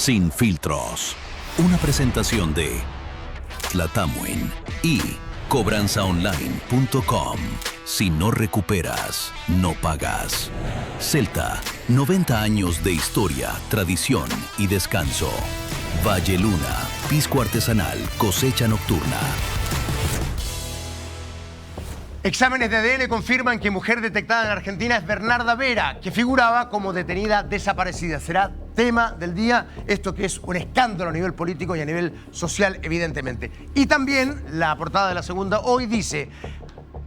Sin filtros. Una presentación de Tlatamuin y cobranzaonline.com. Si no recuperas, no pagas. Celta, 90 años de historia, tradición y descanso. Valle Luna, pisco artesanal, cosecha nocturna. Exámenes de ADN confirman que mujer detectada en Argentina es Bernarda Vera, que figuraba como detenida desaparecida. Será tema del día, esto que es un escándalo a nivel político y a nivel social, evidentemente. Y también la portada de La Segunda hoy dice: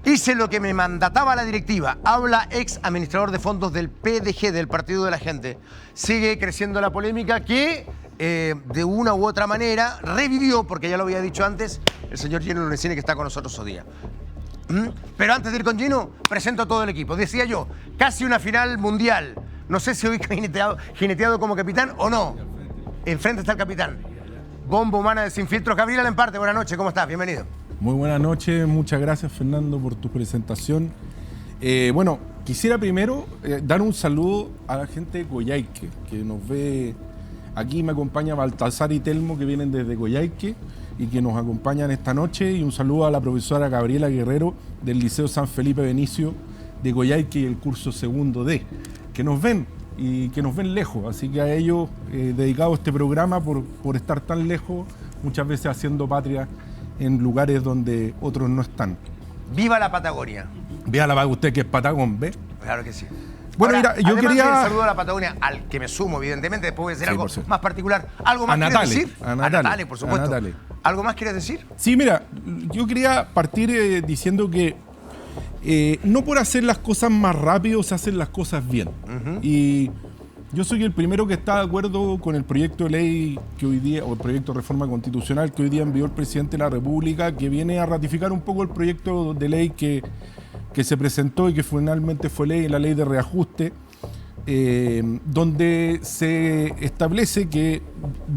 hice lo que me mandataba la directiva. Habla ex administrador de fondos del PDG, del Partido de la Gente. Sigue creciendo la polémica que de una u otra manera revivió, porque ya lo había dicho antes, el señor Gino Lorenzini, que está con nosotros hoy día. Pero antes de ir con Gino, presento a todo el equipo. Decía yo, casi una final mundial. No sé si hoy jineteado como capitán o no. Enfrente está el capitán. Bomba humana de Sin Filtros. Gabriel Alemparte, buenas noches, ¿cómo estás? Bienvenido. Muy buenas noches, muchas gracias Fernando por tu presentación. Bueno, quisiera primero dar un saludo a la gente de Coyhaique, que nos ve. Aquí me acompaña Baltasar y Telmo, que vienen desde Coyhaique y que nos acompañan esta noche, y un saludo a la profesora Gabriela Guerrero del Liceo San Felipe Benicio de Coyhaique y el curso segundo D, que nos ven y que nos ven lejos, así que a ellos dedicado este programa por estar tan lejos, muchas veces haciendo patria en lugares donde otros no están. ¡Viva la Patagonia! Vea la vaga usted que es patagón, ¿ve? Claro que sí. Bueno, ahora, mira, yo quería... Además del saludo a la Patagonia, al que me sumo, evidentemente, después voy a decir algo más particular. ¿Algo más quieres decir? A Natale, por supuesto. ¿Algo más quieres decir? Sí, mira, yo quería partir diciendo que no por hacer las cosas más rápido se hacen las cosas bien. Y yo soy el primero que está de acuerdo con el proyecto de ley que hoy día, o el proyecto de reforma constitucional que hoy día envió el presidente de la República, que viene a ratificar un poco el proyecto de ley que se presentó y que finalmente fue ley, la ley de reajuste, donde se establece que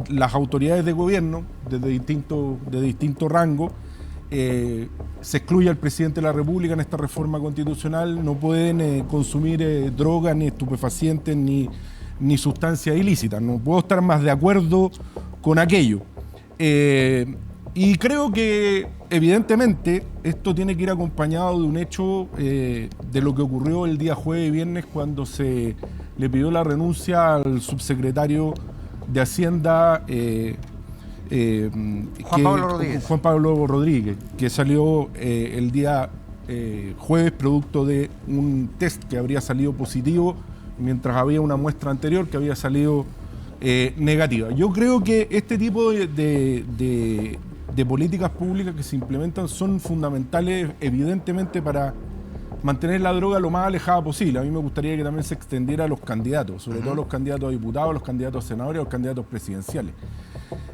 las autoridades de gobierno de distinto rango, se excluye al presidente de la República en esta reforma constitucional, no pueden consumir drogas, ni estupefacientes, ni sustancias ilícitas. No puedo estar más de acuerdo con aquello. Y creo que, evidentemente, esto tiene que ir acompañado de un hecho de lo que ocurrió el día jueves y viernes, cuando se le pidió la renuncia al subsecretario de Hacienda, Juan Pablo Rodríguez, que salió el día jueves producto de un test que habría salido positivo, mientras había una muestra anterior que había salido negativa. Yo creo que este tipo de políticas públicas que se implementan son fundamentales, evidentemente, para mantener la droga lo más alejada posible. A mí me gustaría que también se extendiera a los candidatos, sobre todo a los candidatos a diputados, a los candidatos a senadores, a los candidatos presidenciales.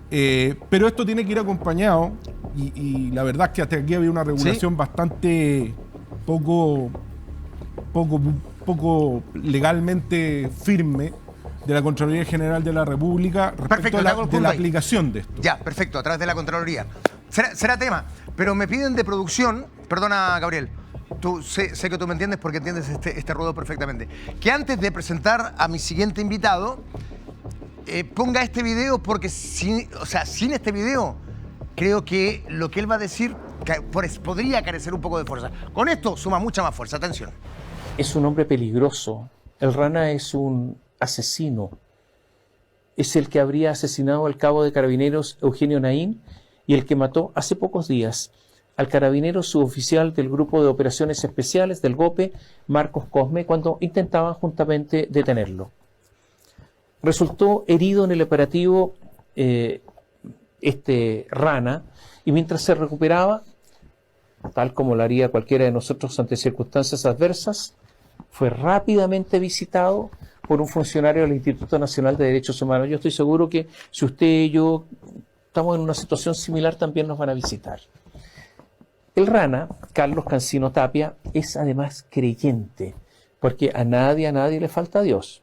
Pero esto tiene que ir acompañado, y la verdad es que hasta aquí había una regulación bastante poco legalmente firme de la Contraloría General de la República respecto de la aplicación de esto. Ya, perfecto, a través de la Contraloría. Será tema, pero me piden de producción, perdona Gabriel, sé que tú me entiendes porque entiendes este ruedo perfectamente, que antes de presentar a mi siguiente invitado, ponga este video, porque sin este video, creo que lo que él va a decir podría carecer un poco de fuerza. Con esto suma mucha más fuerza, atención. Es un hombre peligroso. El Rana es un asesino. Es el que habría asesinado al cabo de Carabineros Eugenio Naín y el que mató hace pocos días al carabinero suboficial del Grupo de Operaciones Especiales del GOPE, Marcos Cosme, cuando intentaban juntamente detenerlo. Resultó herido en el operativo Rana, y mientras se recuperaba, tal como lo haría cualquiera de nosotros ante circunstancias adversas, fue rápidamente visitado por un funcionario del Instituto Nacional de Derechos Humanos. Yo estoy seguro que si usted y yo estamos en una situación similar, también nos van a visitar. El Rana, Carlos Cancino Tapia, es además creyente, porque a nadie le falta Dios.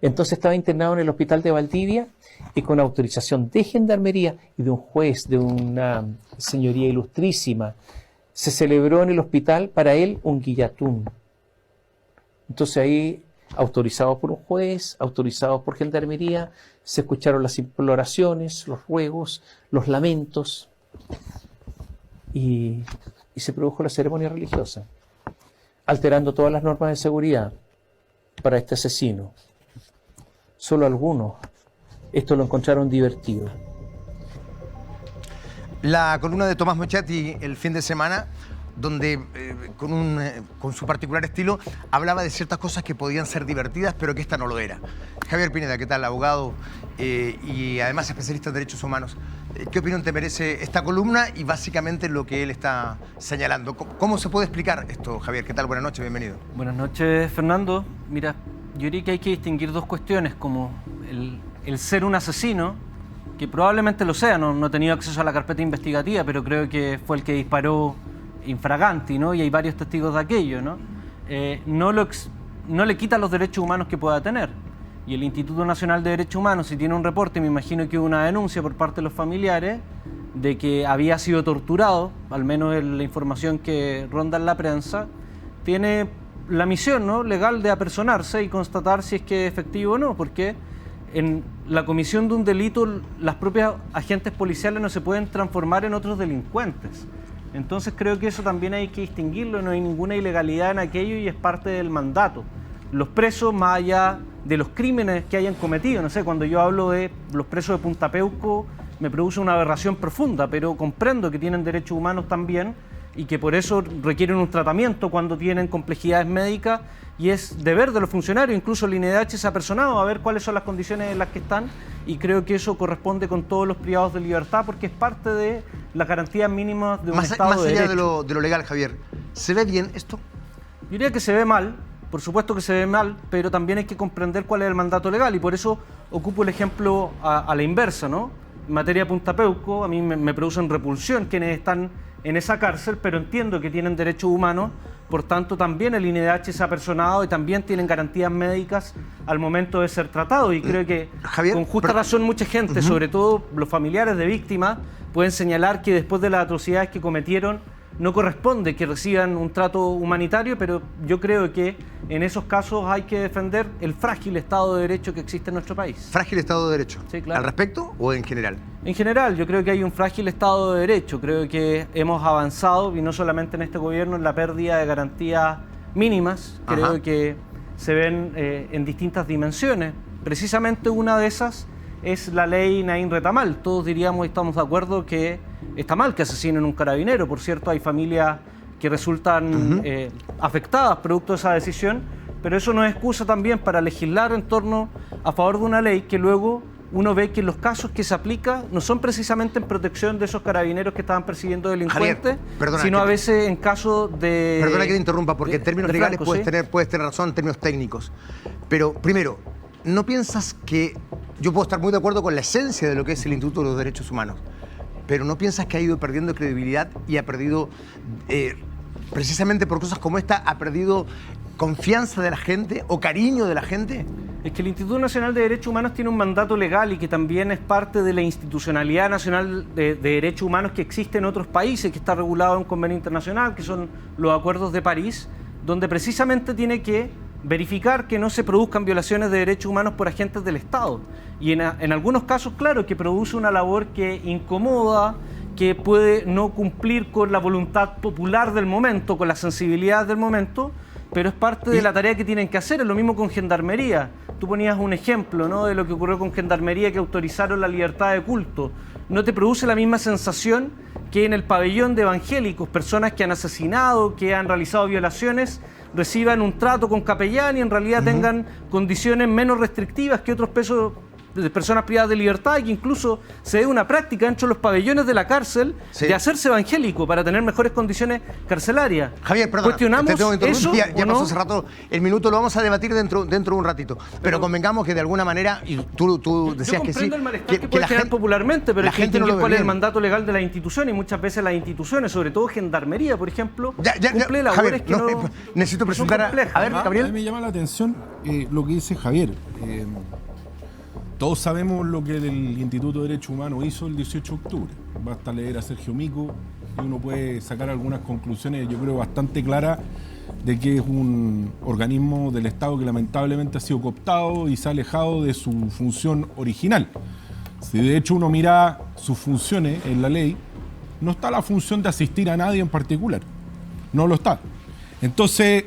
Entonces estaba internado en el hospital de Valdivia y con autorización de Gendarmería y de un juez, de una señoría ilustrísima, se celebró en el hospital para él un guillatún. Entonces ahí autorizados por un juez, autorizados por Gendarmería, se escucharon las imploraciones, los ruegos, los lamentos, y se produjo la ceremonia religiosa, alterando todas las normas de seguridad para este asesino. Solo algunos esto lo encontraron divertido. La columna de Tomás Mochati el fin de semana, donde con su particular estilo hablaba de ciertas cosas que podían ser divertidas, pero que esta no lo era. Javier Pineda, ¿qué tal? Abogado y además especialista en derechos humanos. ¿Qué opinión te merece esta columna y básicamente lo que él está señalando? ¿Cómo se puede explicar esto, Javier? ¿Qué tal? Buenas noches, bienvenido. Buenas noches, Fernando. Mira, yo diría que hay que distinguir dos cuestiones, como el ser un asesino, que probablemente lo sea, no he tenido acceso a la carpeta investigativa, pero creo que fue el que disparó infraganti, ¿no? Y hay varios testigos de aquello, ¿no? No le quita los derechos humanos que pueda tener. Y el Instituto Nacional de Derechos Humanos, si tiene un reporte, me imagino que hubo una denuncia por parte de los familiares de que había sido torturado, al menos en la información que ronda en la prensa, tiene la misión, ¿no?, legal de apersonarse y constatar si es que es efectivo o no, porque en la comisión de un delito las propias agentes policiales no se pueden transformar en otros delincuentes. Entonces creo que eso también hay que distinguirlo, no hay ninguna ilegalidad en aquello y es parte del mandato. Los presos, más allá de los crímenes que hayan cometido, no sé, cuando yo hablo de los presos de Punta Peuco, me produce una aberración profunda, pero comprendo que tienen derechos humanos también y que por eso requieren un tratamiento cuando tienen complejidades médicas y es deber de los funcionarios, incluso el INDH se ha personado a ver cuáles son las condiciones en las que están y creo que eso corresponde con todos los privados de libertad porque es parte de las garantías mínimas de un Estado de derecho. Más allá de lo legal, Javier, ¿se ve bien esto? Yo diría que se ve mal, por supuesto que se ve mal, pero también hay que comprender cuál es el mandato legal y por eso ocupo el ejemplo a la inversa, ¿no? En materia de Punta Peuco, a mí me producen repulsión quienes están en esa cárcel, pero entiendo que tienen derechos humanos, por tanto también el INDH se ha personado y también tienen garantías médicas al momento de ser tratados y creo que Javier, con justa razón mucha gente, sobre todo los familiares de víctimas, pueden señalar que después de las atrocidades que cometieron no corresponde que reciban un trato humanitario, pero yo creo que en esos casos hay que defender el frágil Estado de Derecho que existe en nuestro país. ¿Frágil Estado de Derecho? Sí, claro. ¿Al respecto o en general? En general, yo creo que hay un frágil Estado de Derecho. Creo que hemos avanzado, y no solamente en este gobierno, en la pérdida de garantías mínimas. Creo que se ven en distintas dimensiones. Precisamente una de esas es la ley Naín Retamal. Todos diríamos y estamos de acuerdo que está mal que asesinen un carabinero. Por cierto, hay familias que resultan afectadas producto de esa decisión, pero eso no es excusa también para legislar en torno a favor de una ley que luego uno ve que los casos que se aplica no son precisamente en protección de esos carabineros que estaban persiguiendo delincuentes, sino a veces en caso de... Perdona que te interrumpa, porque en términos legales puedes tener razón en términos técnicos. Pero primero, ¿no piensas que... Yo puedo estar muy de acuerdo con la esencia de lo que es el Instituto de los Derechos Humanos, pero ¿no piensas que ha ido perdiendo credibilidad y ha perdido, precisamente por cosas como esta, ha perdido confianza de la gente o cariño de la gente? Es que el Instituto Nacional de Derechos Humanos tiene un mandato legal y que también es parte de la institucionalidad nacional de derechos humanos que existe en otros países, que está regulado en un convenio internacional, que son los Acuerdos de París, donde precisamente tiene que verificar que no se produzcan violaciones de derechos humanos por agentes del Estado. Y en algunos casos, claro, que produce una labor que incomoda, que puede no cumplir con la voluntad popular del momento, con la sensibilidad del momento, pero es parte de la tarea que tienen que hacer. Es lo mismo con Gendarmería. Tú ponías un ejemplo, ¿no?, de lo que ocurrió con Gendarmería, que autorizaron la libertad de culto. ¿No te produce la misma sensación que en el pabellón de evangélicos, personas que han asesinado, que han realizado violaciones, reciban un trato con capellán y en realidad tengan condiciones menos restrictivas que otros presos de personas privadas de libertad, y que incluso se dé una práctica dentro de los pabellones de la cárcel de hacerse evangélico para tener mejores condiciones carcelarias? Javier, perdón, ¿cuestionamos eso? Ya pasó hace rato el minuto, lo vamos a debatir dentro de un ratito. Pero convengamos que de alguna manera, y tú decías que sí, el malestar que puede generar popularmente, pero hay que distinguir cuál es el mandato legal de la institución, y muchas veces las instituciones, sobre todo Gendarmería, por ejemplo, cumple labores que no... Necesito presentar a ver, Gabriel. A mí me llama la atención lo que dice Javier. Todos sabemos lo que el Instituto de Derechos Humanos hizo el 18 de octubre. Basta leer a Sergio Mico y uno puede sacar algunas conclusiones, yo creo, bastante claras de que es un organismo del Estado que lamentablemente ha sido cooptado y se ha alejado de su función original. Si de hecho uno mira sus funciones en la ley, no está la función de asistir a nadie en particular. No lo está. Entonces,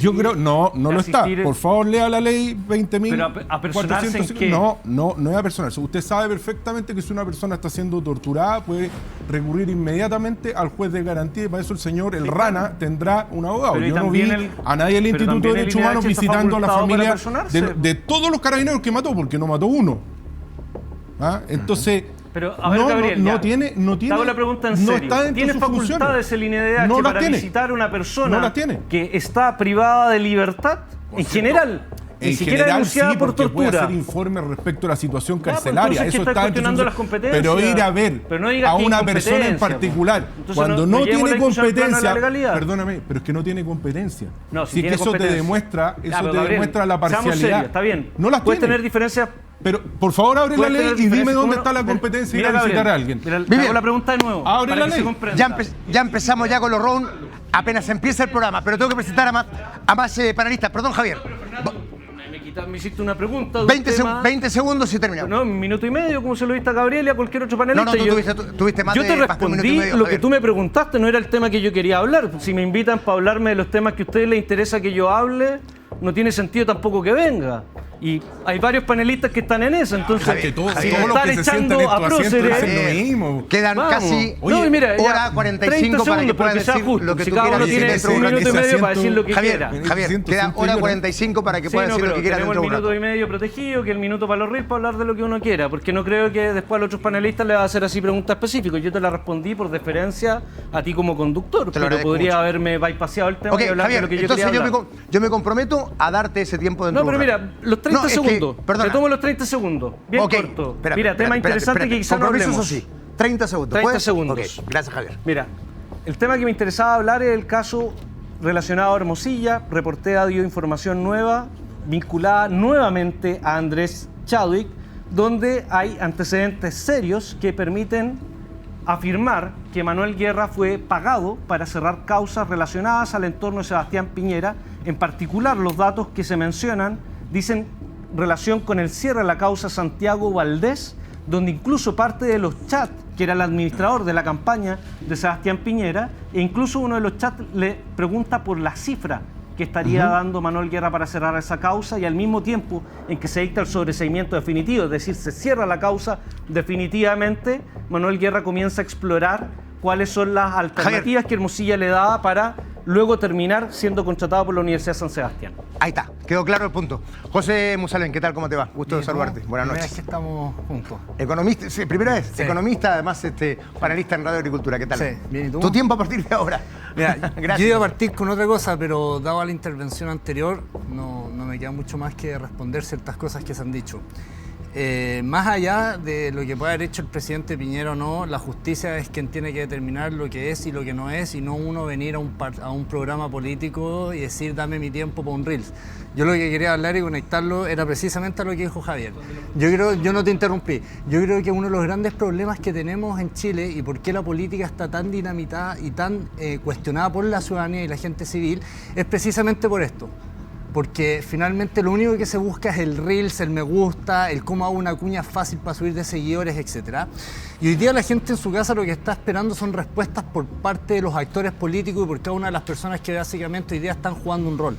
yo creo, no lo está. Por favor, lea la ley 20.000. Pero a personarse en qué? No es a personarse. Usted sabe perfectamente que si una persona está siendo torturada, puede recurrir inmediatamente al juez de garantía, y para eso el Rana tendrá un abogado. Pero yo no vi a nadie del Instituto de Derechos Humanos visitando a la familia de todos los carabineros que mató, porque no mató uno. ¿Ah? Entonces, pero, a ver, Gabriel, no tiene. Te hago la pregunta en serio. ¿Tiene facultades el INDH para visitar a una persona que está privada de libertad? En general. Ni siquiera denunciada por tortura. Puede hacer informes respecto a la situación carcelaria. Eso está cuestionando las competencias. Pero ir a ver a una persona en particular cuando no tiene competencia. Perdóname, pero es que no tiene competencia. No, si es que eso te demuestra la parcialidad. Está bien. No las puedes tiene. tener diferencias. Pero por favor abre la ley y dime dónde está la competencia de ir a visitar a alguien. Te hago la pregunta de nuevo. Abre la ley. Ya empezamos ya con los rounds. Apenas empieza el programa, pero tengo que presentar a más panelistas. Perdón, Javier. Me hiciste una pregunta. 20 segundos y terminamos. No, un minuto y medio, como se lo viste a Gabriel y a cualquier otro panelista. No, tuviste más yo de te un minuto y respondí medio, lo Javier. que tú me preguntaste, no era el tema que yo quería hablar. Si me invitan para hablarme de los temas que a ustedes les interesa que yo hable, no tiene sentido tampoco que venga. Y hay varios panelistas que están en eso, entonces Javier, todos los que están se sientan echando a próceres. lo mismo. Quedan casi hora 45 para que puedas decir lo que tú cada quieras uno tiene decir. un minuto y medio para decir lo que quiera. Javier, quedan hora 45 para que puedas decir lo que quieras tenemos dentro de un el minuto rato. y medio protegido, que el minuto para los reels para hablar de lo que uno quiera, porque no creo que después a los otros panelistas le va a hacer así preguntas específicas. Yo te la respondí por deferencia a ti como conductor, pero podría haberme bypaseado el tema y hablar de lo que yo quería hablar. Entonces yo me comprometo a darte ese tiempo dentro de un rato. No, pero mira, los 30 segundos. Te tomo los 30 segundos. Bien corto. Mira, tema interesante que quizás no hablemos. Eso sí. 30 segundos. 30 segundos. Okay. Gracias, Javier. Mira, el tema que me interesaba hablar es el caso relacionado a Hermosilla. Reportea dio información nueva vinculada nuevamente a Andrés Chadwick, donde hay antecedentes serios que permiten afirmar que Manuel Guerra fue pagado para cerrar causas relacionadas al entorno de Sebastián Piñera. En particular, los datos que se mencionan dicen relación con el cierre de la causa Santiago Valdés, donde incluso parte de los chats, que era el administrador de la campaña de Sebastián Piñera, e incluso uno de los chats le pregunta por la cifra que estaría dando Manuel Guerra para cerrar esa causa, y al mismo tiempo en que se dicta el sobreseimiento definitivo, es decir, se cierra la causa definitivamente, Manuel Guerra comienza a explorar cuáles son las alternativas que Hermosilla le daba para luego terminar siendo contratado por la Universidad de San Sebastián. Ahí está, quedó claro el punto. José Musalén, ¿qué tal? ¿Cómo te va? Gusto de saludarte. Buenas noches. Primera vez que estamos juntos. Economista, sí, primera vez. Sí. Economista, además panelista en Radio Agricultura. ¿Qué tal? Sí, bien, ¿y tú? Tu tiempo a partir de ahora. Mira, Gracias. yo iba a partir con otra cosa, pero dado la intervención anterior, no me queda mucho más que responder ciertas cosas que se han dicho. Más allá de lo que pueda haber hecho el presidente Piñera o no, la justicia es quien tiene que determinar lo que es y lo que no es, y no uno venir a un programa político y decir dame mi tiempo para un Reels. Yo lo que quería hablar y conectarlo era precisamente a lo que dijo Javier. Yo no te interrumpí. Yo creo que uno de los grandes problemas que tenemos en Chile y por qué la política está tan dinamitada y tan cuestionada por la ciudadanía y la gente civil es precisamente por esto. Porque finalmente lo único que se busca es el Reels, el me gusta, el cómo hago una cuña fácil para subir de seguidores, etc. Y hoy día la gente en su casa lo que está esperando son respuestas por parte de los actores políticos y por cada una de las personas que básicamente hoy día están jugando un rol.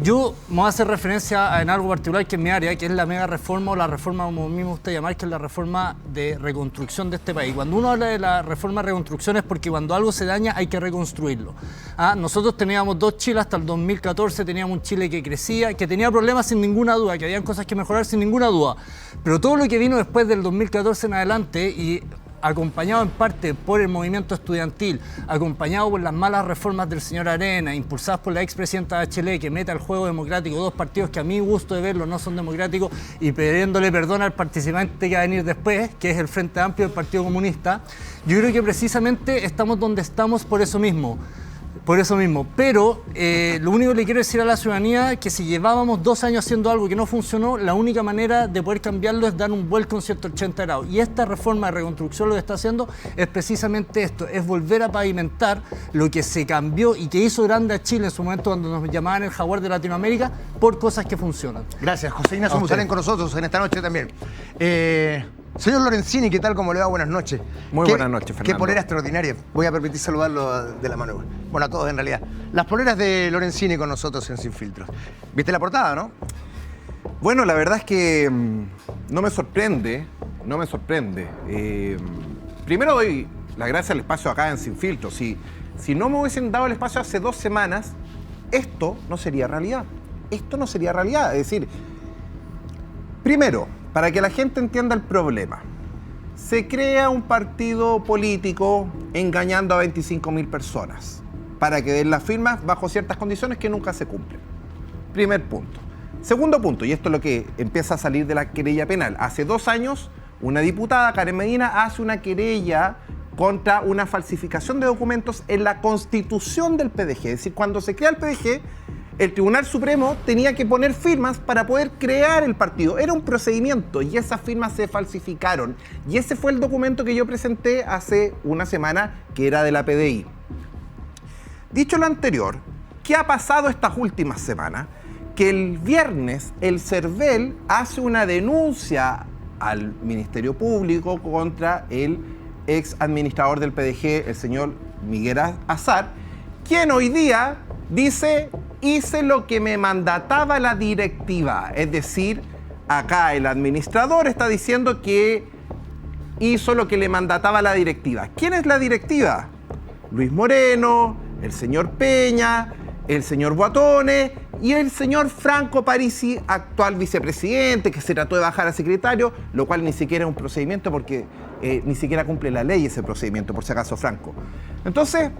Yo me voy a hacer referencia en algo particular que es mi área, que es la mega reforma o la reforma, como a mí me gusta llamar, que es la reforma de reconstrucción de este país. Cuando uno habla de la reforma de reconstrucción es porque cuando algo se daña hay que reconstruirlo. Nosotros teníamos dos Chiles hasta el 2014, teníamos un Chile que crecía, que tenía problemas sin ninguna duda, que habían cosas que mejorar sin ninguna duda. Pero todo lo que vino después del 2014 en adelante y acompañado en parte por el movimiento estudiantil, acompañado por las malas reformas del señor Arena, impulsadas por la expresidenta Bachelet, que mete al juego democrático dos partidos que a mi gusto de verlo no son democráticos, y pidiéndole perdón al participante que va a venir después, que es el Frente Amplio del Partido Comunista. Yo creo que precisamente estamos donde estamos por eso mismo. Por eso mismo. Pero lo único que le quiero decir a la ciudadanía es que si llevábamos 2 años haciendo algo que no funcionó, la única manera de poder cambiarlo es dar un vuelco en 180 grados. Y esta reforma de reconstrucción lo que está haciendo es precisamente esto, es volver a pavimentar lo que se cambió y que hizo grande a Chile en su momento cuando nos llamaban el jaguar de Latinoamérica por cosas que funcionan. Gracias. José Ignacio Musalén con nosotros en esta noche también. Señor Lorenzini, ¿qué tal? ¿Cómo le va? Buenas noches. Muy buenas noches, Fernando. Qué polera extraordinaria. Voy a permitir saludarlo de la mano. Bueno, a todos en realidad. Las poleras de Lorenzini con nosotros en Sin Filtros. ¿Viste la portada, no? Bueno, la verdad es que no me sorprende. Primero doy las gracias al espacio acá en Sin Filtros. Si no me hubiesen dado el espacio hace 2 semanas, esto no sería realidad. Esto no sería realidad. Es decir, primero, para que la gente entienda el problema, se crea un partido político engañando a 25.000 personas para que den las firmas bajo ciertas condiciones que nunca se cumplen. Primer punto. Segundo punto, y esto es lo que empieza a salir de la querella penal. Hace 2 años, una diputada, Karen Medina, hace una querella contra una falsificación de documentos en la constitución del PDG. Es decir, cuando se crea el PDG, el Tribunal Supremo tenía que poner firmas para poder crear el partido. Era un procedimiento y esas firmas se falsificaron. Y ese fue el documento que yo presenté hace una semana, que era de la PDI. Dicho lo anterior, ¿qué ha pasado estas últimas semanas? Que el viernes el CERVEL hace una denuncia al Ministerio Público contra el ex administrador del PDG, el señor Miguel Azar, quien hoy día dice: hice lo que me mandataba la directiva. Es decir, acá el administrador está diciendo que hizo lo que le mandataba la directiva. ¿Quién es la directiva? Luis Moreno, el señor Peña, el señor Boatone y el señor Franco Parisi, actual vicepresidente, que se trató de bajar a secretario, lo cual ni siquiera es un procedimiento porque ni siquiera cumple la ley ese procedimiento, por si acaso, Franco. Entonces,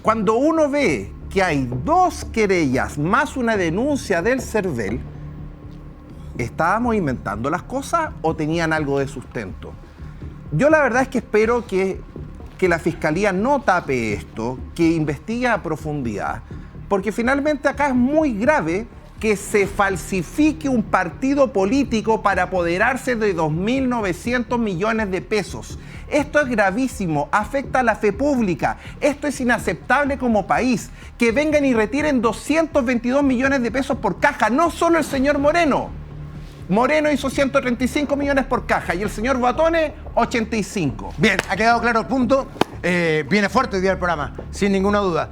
cuando uno ve que hay 2 querellas más una denuncia del CERVEL, ¿estábamos inventando las cosas o tenían algo de sustento? Yo la verdad es que espero que la Fiscalía no tape esto, que investigue a profundidad, porque finalmente acá es muy grave que se falsifique un partido político para apoderarse de 2.900 millones de pesos. Esto es gravísimo, afecta a la fe pública. Esto es inaceptable como país. Que vengan y retiren 222 millones de pesos por caja, no solo el señor Moreno. Moreno hizo 135 millones por caja y el señor Boatone 85. Bien, ha quedado claro el punto. Viene fuerte hoy día el programa, sin ninguna duda.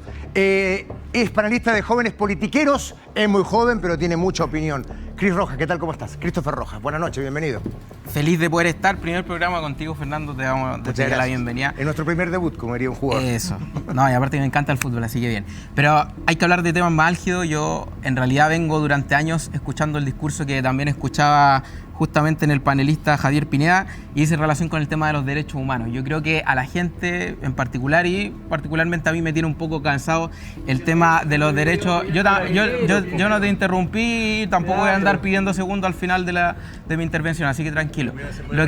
Es panelista de Jóvenes Politiqueros, es muy joven, pero tiene mucha opinión. Cris Rojas, ¿qué tal? ¿Cómo estás? Christopher Rojas, buenas noches, bienvenido. Feliz de poder estar. Primer programa contigo, Fernando, te damos la bienvenida. Es nuestro primer debut, como diría un jugador. Eso. No, y aparte me encanta el fútbol, así que bien. Pero hay que hablar de temas más álgidos. Yo, en realidad, vengo durante años escuchando el discurso que también escuchaba justamente en el panelista Javier Pineda, y es en relación con el tema de los derechos humanos. Yo creo que a la gente en particular, y particularmente a mí me tiene un poco cansado el tema de los derechos. Yo no te interrumpí, tampoco voy a andar pidiendo segundo al final de mi intervención, así que tranquilo. Lo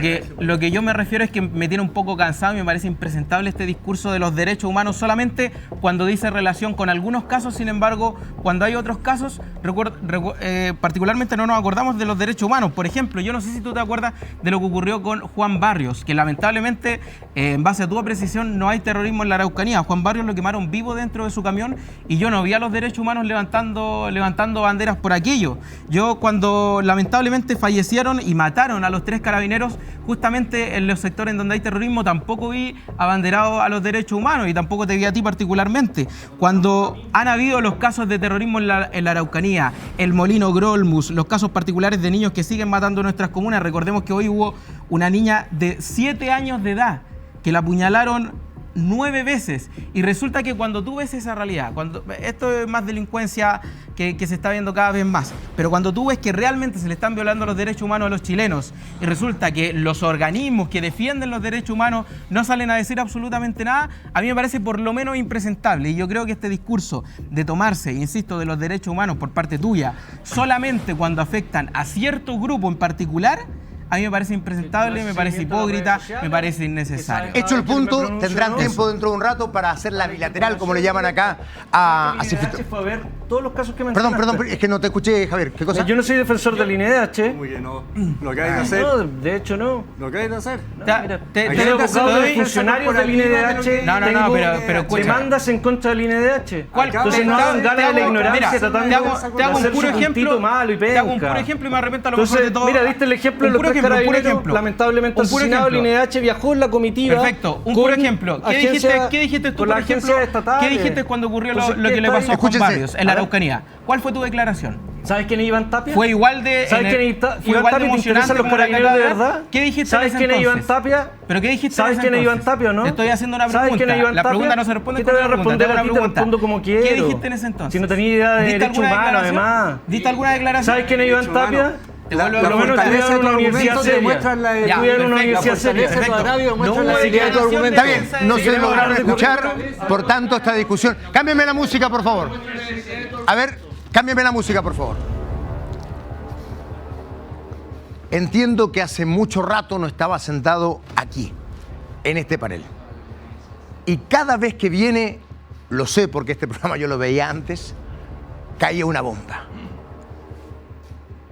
que yo me refiero es que me tiene un poco cansado y me parece impresentable este discurso de los derechos humanos solamente cuando dice relación con algunos casos. Sin embargo, cuando hay otros casos, particularmente no nos acordamos de los derechos humanos. Por ejemplo, yo no sé si tú te acuerdas de lo que ocurrió con Juan Barrios, que lamentablemente, en base a tu apreciación, no hay terrorismo en la Araucanía. Juan Barrios lo quemaron vivo dentro de su camión y yo no vi a los derechos humanos levantando banderas por aquello. Yo, cuando lamentablemente fallecieron y mataron a los 3 carabineros justamente en los sectores en donde hay terrorismo, tampoco vi abanderado a los derechos humanos y tampoco te vi a ti particularmente. Cuando han habido los casos de terrorismo en la Araucanía, el Molino Grolmus, los casos particulares de niños que siguen matando en nuestras comunas. Recordemos que hoy hubo una niña de 7 años de edad que la apuñalaron 9 veces, y resulta que cuando tú ves esa realidad, esto es más delincuencia que se está viendo cada vez más, pero cuando tú ves que realmente se le están violando los derechos humanos a los chilenos y resulta que los organismos que defienden los derechos humanos no salen a decir absolutamente nada, a mí me parece por lo menos impresentable. Y yo creo que este discurso de tomarse, insisto, de los derechos humanos por parte tuya solamente cuando afectan a cierto grupo en particular, a mí me parece impresentable, me parece hipócrita, me parece innecesario. Hecho el punto, tendrán tiempo dentro de un rato para hacer la bilateral, como le llaman acá, a Sinfiltro. fue a ver todos los casos que mencionaste. Perdón, es que no te escuché, Javier. ¿Qué cosa? Yo no soy defensor del INDH. Muy bien, no. Lo que hay que hacer. No, de hecho no. Lo que hay que hacer. Te abogado de funcionarios del INDH. No, pero escucha. Demandas en contra del INDH. ¿Cuál? Entonces no hagan gala de la ignorancia tratando te hago un puro ejemplo. Malo y te hago un penca. puro ejemplo y me arrepiento a lo mejor de todo. Mira, diste el ejemplo de los tres carabineros, lamentablemente asesinado. El INDH viajó en la comitiva. Perfecto, un puro ejemplo. ¿Qué dijiste tú, por ejemplo? ¿Qué dijiste cuando ocurrió lo que le pasó a Juan Barrios en la Araucanía? ¿Cuál fue tu declaración? ¿Sabes quién es Iván Tapia? Fue igual de. ¿Sabes quién es Iván Tapia? ¿Te interesan los carabineros de verdad? ¿Qué dijiste? ¿Sabes quién es Iván Tapia? ¿Pero qué dijiste? ¿Sabes quién es Iván Tapia o no? Te estoy haciendo una pregunta. ¿Sabes quién es Iván Tapia? La pregunta no se responde con una pregunta. Te respondo como quiero. ¿Qué dijiste en ese entonces? Si no tenía idea de derecho humano, además. ¿Diste alguna declaración? ¿Sabes quién es Iván Tapia? La Por lo menos estudiaron en una universidad seria. Estudiaron en una universidad seria. Está bien, no se lograron escuchar, por tanto, esta discusión. Cámbiame la música, por favor. A ver, cámbiame la música, por favor. Entiendo que hace mucho rato no estaba sentado aquí, en este panel. Y cada vez que viene, lo sé porque este programa yo lo veía antes, caía una bomba.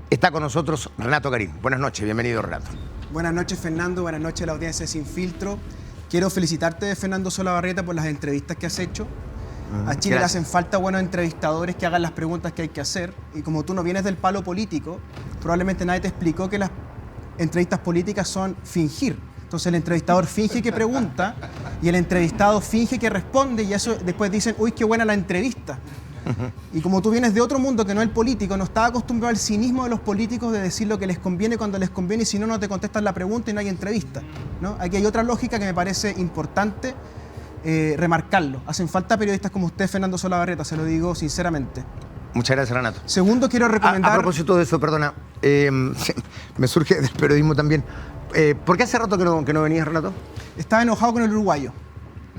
Está con nosotros Renato Garín. Buenas noches, bienvenido, Renato. Buenas noches, Fernando. Buenas noches a la audiencia de Sin Filtro. Quiero felicitarte, Fernando Solabarrieta, por las entrevistas que has hecho. A Chile le hacen falta buenos entrevistadores que hagan las preguntas que hay que hacer. Y como tú no vienes del palo político, probablemente nadie te explicó que las entrevistas políticas son fingir. Entonces el entrevistador finge que pregunta y el entrevistado finge que responde y eso después dicen, uy, qué buena la entrevista. Y como tú vienes de otro mundo que no es el político, no estás acostumbrado al cinismo de los políticos de decir lo que les conviene cuando les conviene y si no, no te contestan la pregunta y no hay entrevista, ¿no? Aquí hay otra lógica que me parece importante remarcarlo. Hacen falta periodistas como usted, Fernando Solabarrieta, se lo digo sinceramente. Muchas gracias, Renato. Segundo, quiero recomendar... A propósito de eso, perdona, me surge del periodismo también. ¿Por qué hace rato que no venías, Renato? Estaba enojado con el uruguayo.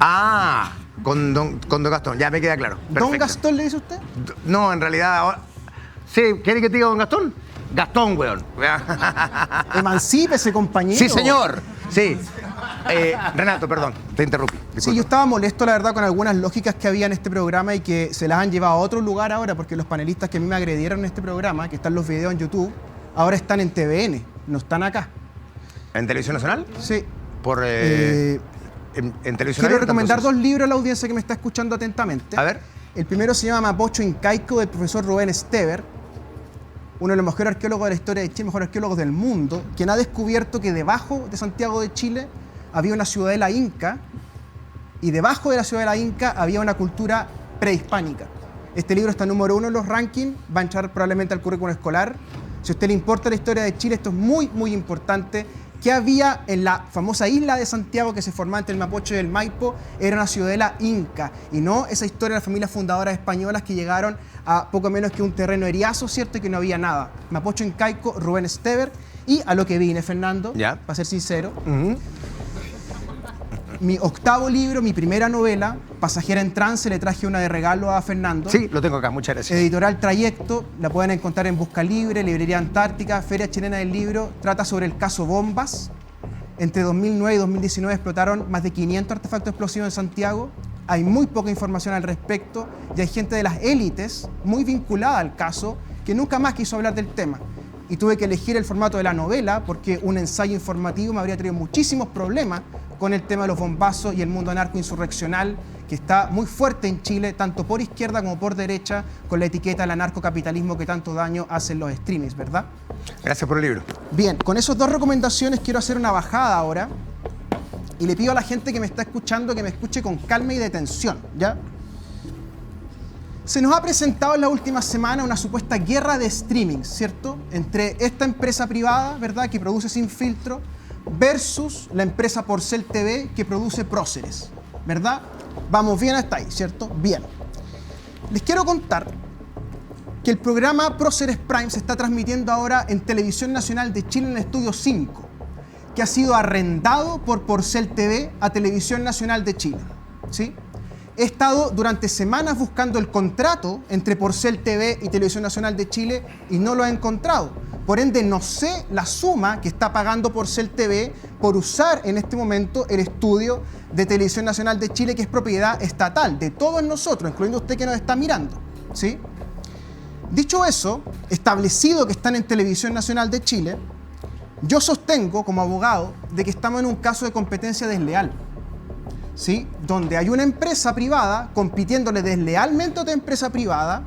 Ah, con don Gastón, ya me queda claro. Perfecto. ¿Don Gastón le dice usted? No, en realidad... Sí, ¿quiere que te diga don Gastón? Gastón, weón. Emancípese, compañero. Sí, señor. Sí. Renato, perdón, te interrumpí. Disculpa. Sí, yo estaba molesto, la verdad, con algunas lógicas que había en este programa y que se las han llevado a otro lugar ahora, porque los panelistas que a mí me agredieron en este programa, que están los videos en YouTube, ahora están en TVN, no están acá. ¿En Televisión Nacional? Sí. Por... en Televisión Quiero abierta, recomendar entonces. 2 libros a la audiencia que me está escuchando atentamente. A ver. El primero se llama Mapocho Incaico, del profesor Rubén Stever, uno de los mejores arqueólogos de la historia de Chile, mejores arqueólogos del mundo, quien ha descubierto que debajo de Santiago de Chile había una ciudadela inca y debajo de la ciudadela inca había una cultura prehispánica. Este libro está número 1 en los rankings, va a entrar probablemente al currículum escolar. Si a usted le importa la historia de Chile, esto es muy, muy importante. ¿Qué había en la famosa isla de Santiago que se formaba entre el Mapocho y el Maipo? Era una ciudadela inca y no esa historia de las familias fundadoras españolas que llegaron a poco menos que un terreno eriazo, ¿cierto? Y que no había nada. Mapocho Incaico, Rubén Stever. Y a lo que vine, Fernando, para ser sincero, mi octavo libro, mi primera novela, Pasajera en Trance, le traje una de regalo a Fernando. Sí, lo tengo acá, muchas gracias. Editorial Trayecto, la pueden encontrar en Busca Libre, Librería Antártica, Feria Chilena del Libro. Trata sobre el caso Bombas. Entre 2009 y 2019 explotaron más de 500 artefactos explosivos en Santiago. Hay muy poca información al respecto y hay gente de las élites muy vinculada al caso que nunca más quiso hablar del tema. Y tuve que elegir el formato de la novela porque un ensayo informativo me habría traído muchísimos problemas con el tema de los bombazos y el mundo anarco-insurreccional que está muy fuerte en Chile, tanto por izquierda como por derecha, con la etiqueta del anarcocapitalismo que tanto daño hacen los streamings, ¿verdad? Gracias por el libro. Bien, con esas 2 recomendaciones quiero hacer una bajada ahora y le pido a la gente que me está escuchando que me escuche con calma y detención, ¿ya? Se nos ha presentado en la última semana una supuesta guerra de streaming, ¿cierto? Entre esta empresa privada, ¿verdad?, que produce Sin Filtro, versus la empresa Porcel TV que produce Próceres, ¿verdad? Vamos bien hasta ahí, ¿cierto? Bien. Les quiero contar que el programa Próceres Prime se está transmitiendo ahora en Televisión Nacional de Chile en el Estudio 5, que ha sido arrendado por Porcel TV a Televisión Nacional de Chile, ¿sí? He estado durante semanas buscando el contrato entre Porcel TV y Televisión Nacional de Chile y no lo he encontrado. Por ende, no sé la suma que está pagando Porcel TV por usar en este momento el estudio de Televisión Nacional de Chile, que es propiedad estatal de todos nosotros, incluyendo usted que nos está mirando, ¿sí? Dicho eso, establecido que están en Televisión Nacional de Chile, yo sostengo como abogado de que estamos en un caso de competencia desleal, ¿sí? Donde hay una empresa privada compitiéndole deslealmente a otra empresa privada,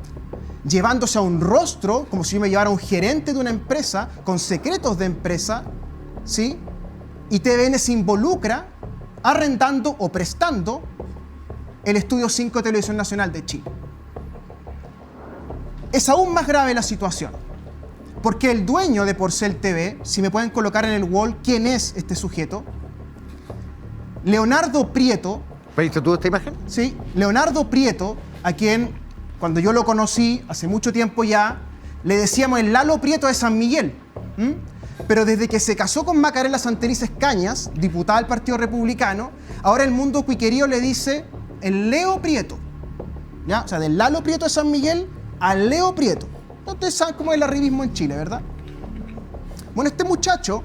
llevándose a un rostro, como si yo me llevara a un gerente de una empresa, con secretos de empresa, ¿sí? Y TVN se involucra arrendando o prestando el Estudio 5 de Televisión Nacional de Chile. Es aún más grave la situación, porque el dueño de Porcel TV, si me pueden colocar en el wall quién es este sujeto, Leonardo Prieto. ¿Viste tú esta imagen? Sí, Leonardo Prieto, a quien cuando yo lo conocí hace mucho tiempo ya, le decíamos el Lalo Prieto de San Miguel. Pero desde que se casó con Macarena Santelices Cañas, diputada del Partido Republicano, ahora el mundo cuiquerío le dice el Leo Prieto. ¿Ya? O sea, del Lalo Prieto de San Miguel al Leo Prieto. Ustedes saben cómo es el arribismo en Chile, ¿verdad? Bueno, este muchacho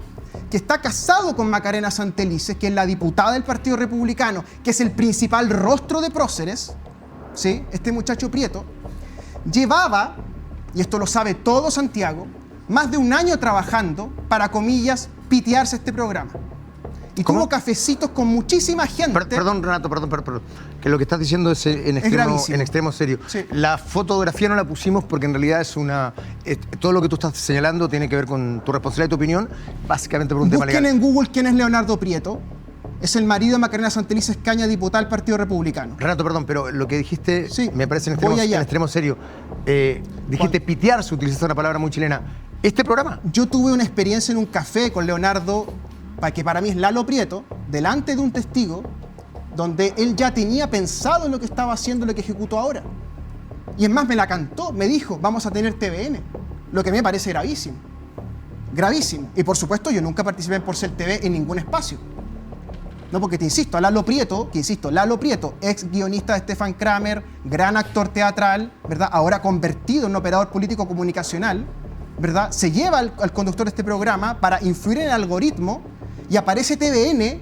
que está casado con Macarena Santelices, que es la diputada del Partido Republicano, que es el principal rostro de próceres, ¿sí? Este muchacho Prieto llevaba, y esto lo sabe todo Santiago, más de un año trabajando para, comillas, pitearse este programa. Y tuvo cafecitos con muchísima gente. Perdón, Renato, perdón. Que lo que estás diciendo es en extremo serio. Sí. La fotografía no la pusimos porque en realidad todo lo que tú estás señalando tiene que ver con tu responsabilidad y tu opinión, básicamente por un tema legal. Busquen en Google quién es Leonardo Prieto. Es el marido de Macarena Santelices Cañas, diputada del Partido Republicano. Renato, perdón, pero lo que dijiste me parece en extremo serio. Dijiste pitearse, utilizaste una palabra muy chilena. ¿Este programa? Yo tuve una experiencia en un café con Leonardo, que para mí es Lalo Prieto, delante de un testigo, donde él ya tenía pensado en lo que estaba haciendo, lo que ejecutó ahora. Y es más, me la cantó, me dijo, vamos a tener TVN, lo que me parece gravísimo. Gravísimo. Y por supuesto, yo nunca participé en Porcel TV en ningún espacio. No, porque te insisto, Lalo Prieto, ex guionista de Stefan Kramer, gran actor teatral, ¿verdad? Ahora convertido en un operador político comunicacional, ¿verdad? Se lleva al conductor de este programa para influir en el algoritmo y aparece TVN.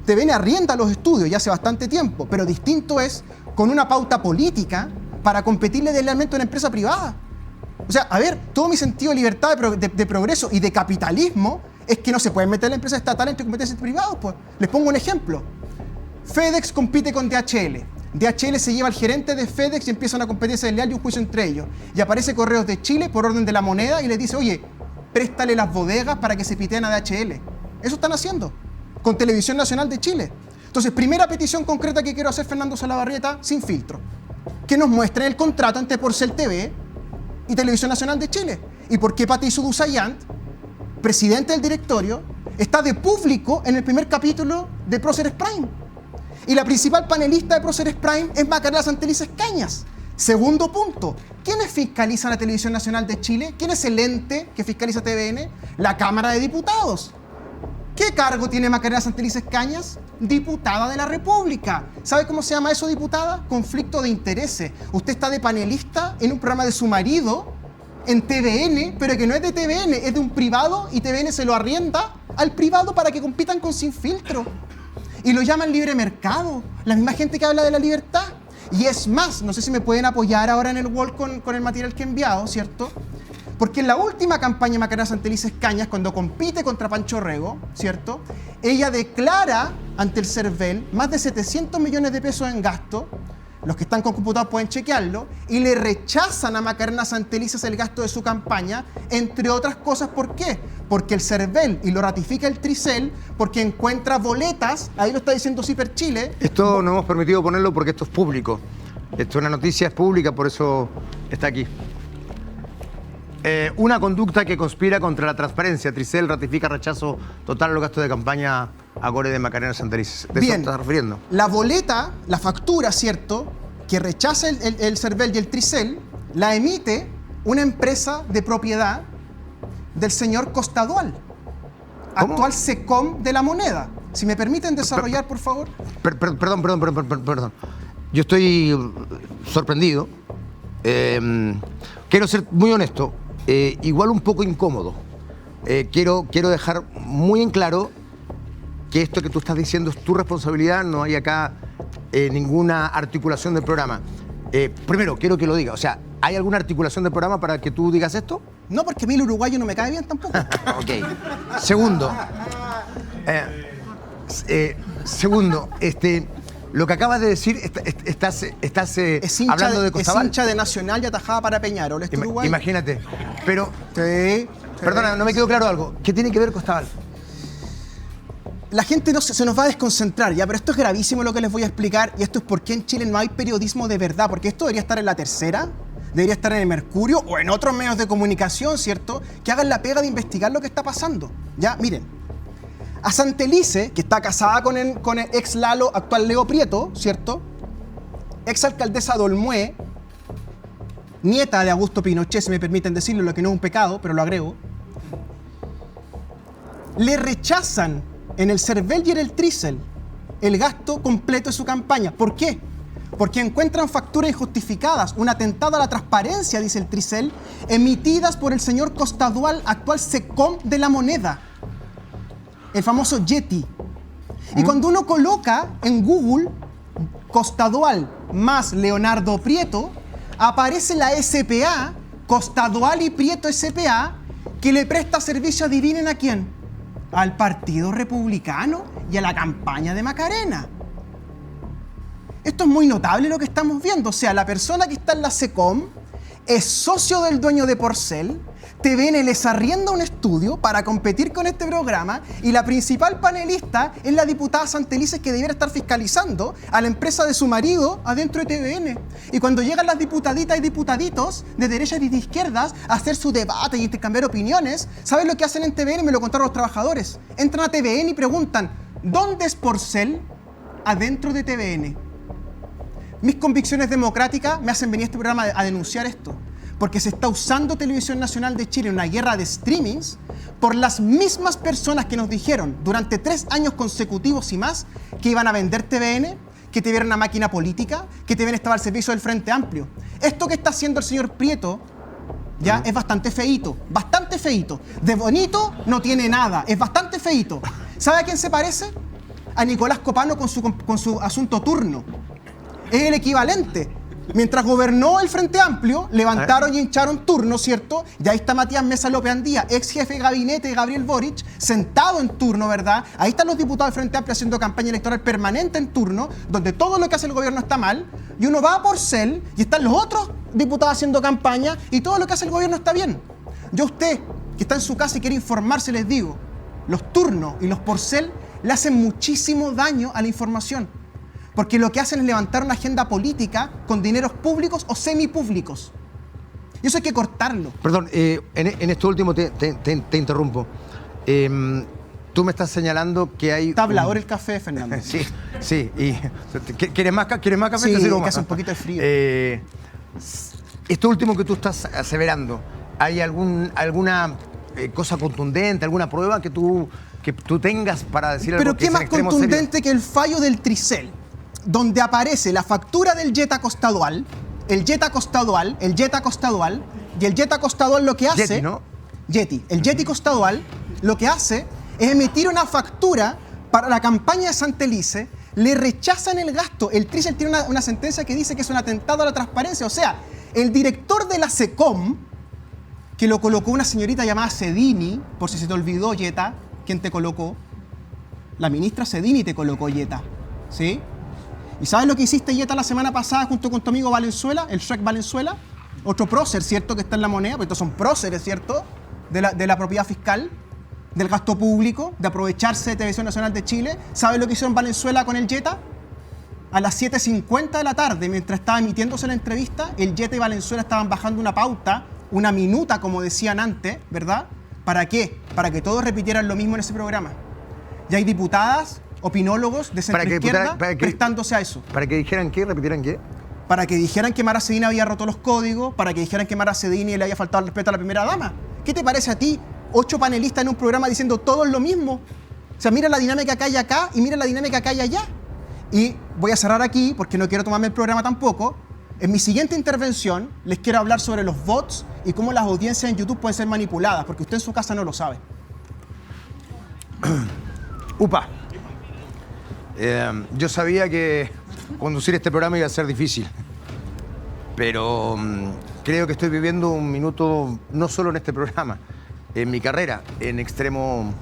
TVN arrienda los estudios ya hace bastante tiempo, pero distinto es con una pauta política para competirle deslealmente a una empresa privada. O sea, a ver, todo mi sentido de libertad, de progreso y de capitalismo es que no se pueden meter la empresa estatal entre competencias privadas. Pues. Les pongo un ejemplo. FedEx compite con DHL. DHL se lleva al gerente de FedEx y empieza una competencia desleal y un juicio entre ellos. Y aparece Correos de Chile por orden de la moneda y les dice, oye, préstale las bodegas para que se piteen a DHL. Eso están haciendo con Televisión Nacional de Chile. Entonces, primera petición concreta que quiero hacer, Fernando Solabarrieta, sin filtro. Que nos muestren el contrato entre Porcel TV y Televisión Nacional de Chile. ¿Y por qué Patricio Dusayant, presidente del directorio, está de público en el primer capítulo de Próceres Prime? Y la principal panelista de Próceres Prime es Macarena Santelices Cañas. Segundo punto, ¿quiénes fiscalizan la Televisión Nacional de Chile? ¿Quién es el ente que fiscaliza TVN? La Cámara de Diputados. ¿Qué cargo tiene Macarena Santelices Cañas? Diputada de la República. ¿Sabe cómo se llama eso, diputada? Conflicto de intereses. Usted está de panelista en un programa de su marido en TVN, pero que no es de TVN, es de un privado y TVN se lo arrienda al privado para que compitan con Sin Filtro. Y lo llaman libre mercado, la misma gente que habla de la libertad. Y es más, no sé si me pueden apoyar ahora en el wall con el material que he enviado, ¿cierto? Porque en la última campaña de Macarena Santelices Cañas, cuando compite contra Pancho Rego, ¿cierto? Ella declara ante el CERVEL más de 700 millones de pesos en gasto. Los que están con computador pueden chequearlo, y le rechazan a Macarena Santelices el gasto de su campaña, entre otras cosas. ¿Por qué? Porque el CERVEL, y lo ratifica el Tricel, porque encuentra boletas, ahí lo está diciendo Ciper Chile. Esto no hemos permitido ponerlo porque esto es público. Esto es una noticia, es pública, por eso está aquí. Una conducta que conspira contra la transparencia. Tricel ratifica rechazo total a los gastos de campaña a core de Macarena Santelices. ¿De eso estás refiriendo? La boleta, la factura, ¿cierto?, que rechaza el CERVEL y el Tricel, la emite una empresa de propiedad del señor Costadual, actual SECOM de la moneda. Si me permiten desarrollar, por favor. Perdón. Yo estoy sorprendido. Quiero ser muy honesto. Igual un poco incómodo. quiero dejar muy en claro que esto que tú estás diciendo es tu responsabilidad, no hay acá ninguna articulación del programa. Primero, quiero que lo diga, o sea, ¿hay alguna articulación del programa para que tú digas esto? No, porque a mí el uruguayo no me cae bien tampoco. Ok. Segundo, lo que acabas de decir, estás hablando de Costabal. Es hincha de Nacional y atajaba para Peñarol, este uruguayo. Imagínate, pero... Sí. Perdona, no me quedó claro algo. ¿Qué tiene que ver Costabal? La gente se nos va a desconcentrar, ya, pero esto es gravísimo lo que les voy a explicar, y esto es por qué en Chile no hay periodismo de verdad, porque esto debería estar en La Tercera, debería estar en el Mercurio o en otros medios de comunicación, ¿cierto? Que hagan la pega de investigar lo que está pasando. Ya, miren, a Santelice, que está casada con el ex Lalo, actual Leo Prieto, ¿cierto? Ex alcaldesa de Olmué, nieta de Augusto Pinochet, si me permiten decirlo, lo que no es un pecado, pero lo agrego. Le rechazan en el CERVEL y en el TRICEL el gasto completo de su campaña. ¿Por qué? Porque encuentran facturas injustificadas, un atentado a la transparencia, dice el TRICEL, emitidas por el señor Costadual, actual SECOM de la moneda, el famoso Yeti. Y cuando uno coloca en Google Costadual más Leonardo Prieto, aparece la SPA, Costadual y Prieto SPA, que le presta servicio, adivinen a quién, al Partido Republicano y a la campaña de Macarena. Esto es muy notable lo que estamos viendo. O sea, la persona que está en la SECOM es socio del dueño de Porcel, TVN les arrienda un estudio para competir con este programa, y la principal panelista es la diputada Santelices, que debiera estar fiscalizando a la empresa de su marido adentro de TVN. Y cuando llegan las diputaditas y diputaditos de derechas y de izquierdas a hacer su debate y intercambiar opiniones, ¿saben lo que hacen en TVN? Me lo contaron los trabajadores. Entran a TVN y preguntan, ¿dónde es Porcel? Adentro de TVN. Mis convicciones democráticas me hacen venir a este programa a denunciar esto, porque se está usando Televisión Nacional de Chile en una guerra de streamings por las mismas personas que nos dijeron durante 3 años consecutivos y más que iban a vender TVN, que TVN era una máquina política, que TVN estaba al servicio del Frente Amplio. Esto que está haciendo el señor Prieto ya es bastante feíto, bastante feíto. De bonito no tiene nada, es bastante feíto. ¿Sabe a quién se parece? A Nicolás Copano con su asunto turno. Es el equivalente. Mientras gobernó el Frente Amplio, levantaron y hincharon turno, ¿cierto? Y ahí está Matías Mesa López Andía, ex jefe de gabinete de Gabriel Boric, sentado en turno, ¿verdad? Ahí están los diputados del Frente Amplio haciendo campaña electoral permanente en turno, donde todo lo que hace el gobierno está mal, y uno va a Porcel y están los otros diputados haciendo campaña y todo lo que hace el gobierno está bien. Yo a usted, que está en su casa y quiere informarse, les digo, los turnos y los Porcel le hacen muchísimo daño a la información. Porque lo que hacen es levantar una agenda política con dineros públicos o semipúblicos. Y eso hay que cortarlo. Perdón, en esto último te interrumpo. Tú me estás señalando que hay... Está hablador el café, Fernando. Sí. Y, ¿quieres más café? Sí, te que hace un poquito de frío. Esto último que tú estás aseverando, ¿hay alguna cosa contundente, alguna prueba que tú tengas para decir algo? Pero qué más contundente que el fallo del TRICEL, donde aparece la factura del Jetta Costadual, el Jetta Costadual y el Jetta Costadual lo que hace... Yeti, ¿no? Yeti. El Yeti Costadual lo que hace es emitir una factura para la campaña de Santelice, le rechazan el gasto. El TRICEL tiene una sentencia que dice que es un atentado a la transparencia. O sea, el director de la SECOM, que lo colocó una señorita llamada Cedini, por si se te olvidó, Jetta, ¿quién te colocó? La ministra Cedini te colocó, Jetta, ¿sí? ¿Y sabes lo que hiciste, Jetta, la semana pasada junto con tu amigo Valenzuela, el Shrek Valenzuela? Otro prócer, ¿cierto?, que está en la moneda, porque estos son próceres, ¿cierto?, de la propiedad fiscal, del gasto público, de aprovecharse de Televisión Nacional de Chile. ¿Sabes lo que hicieron Valenzuela con el Jetta? A las 7:50 de la tarde, mientras estaba emitiéndose la entrevista, el Jetta y Valenzuela estaban bajando una pauta, una minuta, como decían antes, ¿verdad? ¿Para qué? Para que todos repitieran lo mismo en ese programa. Y hay diputadas, opinólogos de centroizquierda prestándose a eso. ¿Para que dijeran qué? ¿Repitieran qué? Para que dijeran que Mara Cedini había roto los códigos, para que dijeran que Mara Cedini le había faltado el respeto a la primera dama. ¿Qué te parece a ti? 8 panelistas en un programa diciendo todo lo mismo. O sea, mira la dinámica que hay acá y mira la dinámica que hay allá. Y voy a cerrar aquí, porque no quiero tomarme el programa tampoco. En mi siguiente intervención les quiero hablar sobre los bots y cómo las audiencias en YouTube pueden ser manipuladas, porque usted en su casa no lo sabe. Upa. Yo sabía que conducir este programa iba a ser difícil, pero creo que estoy viviendo un minuto, no solo en este programa, en mi carrera, en extremo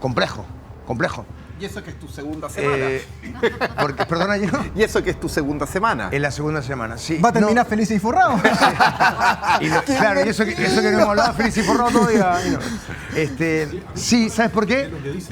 complejo. Y eso que es tu segunda semana. Porque, perdona, yo. Y eso que es tu segunda semana. En la segunda semana, sí. ¿Va a terminar feliz y forrado? Claro, y eso que no hemos hablado feliz y forrado todavía. No. Sí, ¿sabes por qué?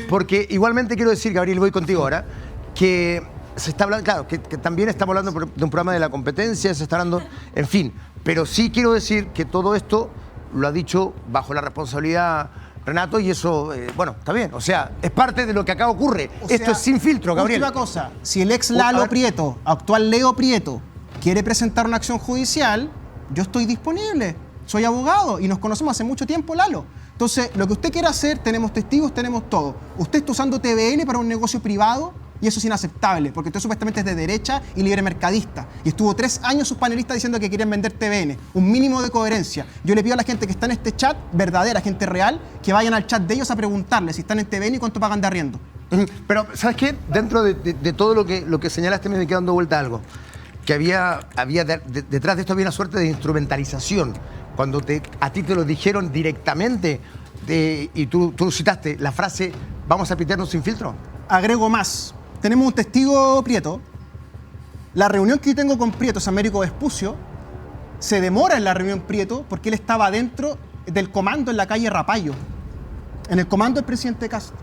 Porque igualmente quiero decir, Gabriel, voy contigo ahora, que se está hablando, claro, que también estamos hablando de un programa de la competencia, se está hablando, en fin. Pero sí quiero decir que todo esto lo ha dicho bajo la responsabilidad Renato, y eso, bueno, está bien. O sea, es parte de lo que acá ocurre. Esto es sin filtro, Gabriel. Última cosa, si el ex Lalo Prieto, actual Leo Prieto, quiere presentar una acción judicial, yo estoy disponible. Soy abogado y nos conocemos hace mucho tiempo, Lalo. Entonces, lo que usted quiera hacer, tenemos testigos, tenemos todo. Usted está usando TVN para un negocio privado y eso es inaceptable, porque usted supuestamente es de derecha y libre mercadista. Y estuvo 3 años sus panelistas diciendo que querían vender TVN. Un mínimo de coherencia. Yo le pido a la gente que está en este chat, verdadera, gente real, que vayan al chat de ellos a preguntarles si están en TVN y cuánto pagan de arriendo. Pero, ¿sabes qué? Dentro de todo lo que señalaste me queda dando vuelta algo. Que había detrás de esto había una suerte de instrumentalización. Cuando a ti te lo dijeron directamente y tú citaste la frase, vamos a pitearnos sin filtro. Agrego más. Tenemos un testigo Prieto. La reunión que yo tengo con Prieto, es Américo Vespucio, se demora en la reunión Prieto porque él estaba dentro del comando en la calle Rapallo, en el comando del presidente Castro.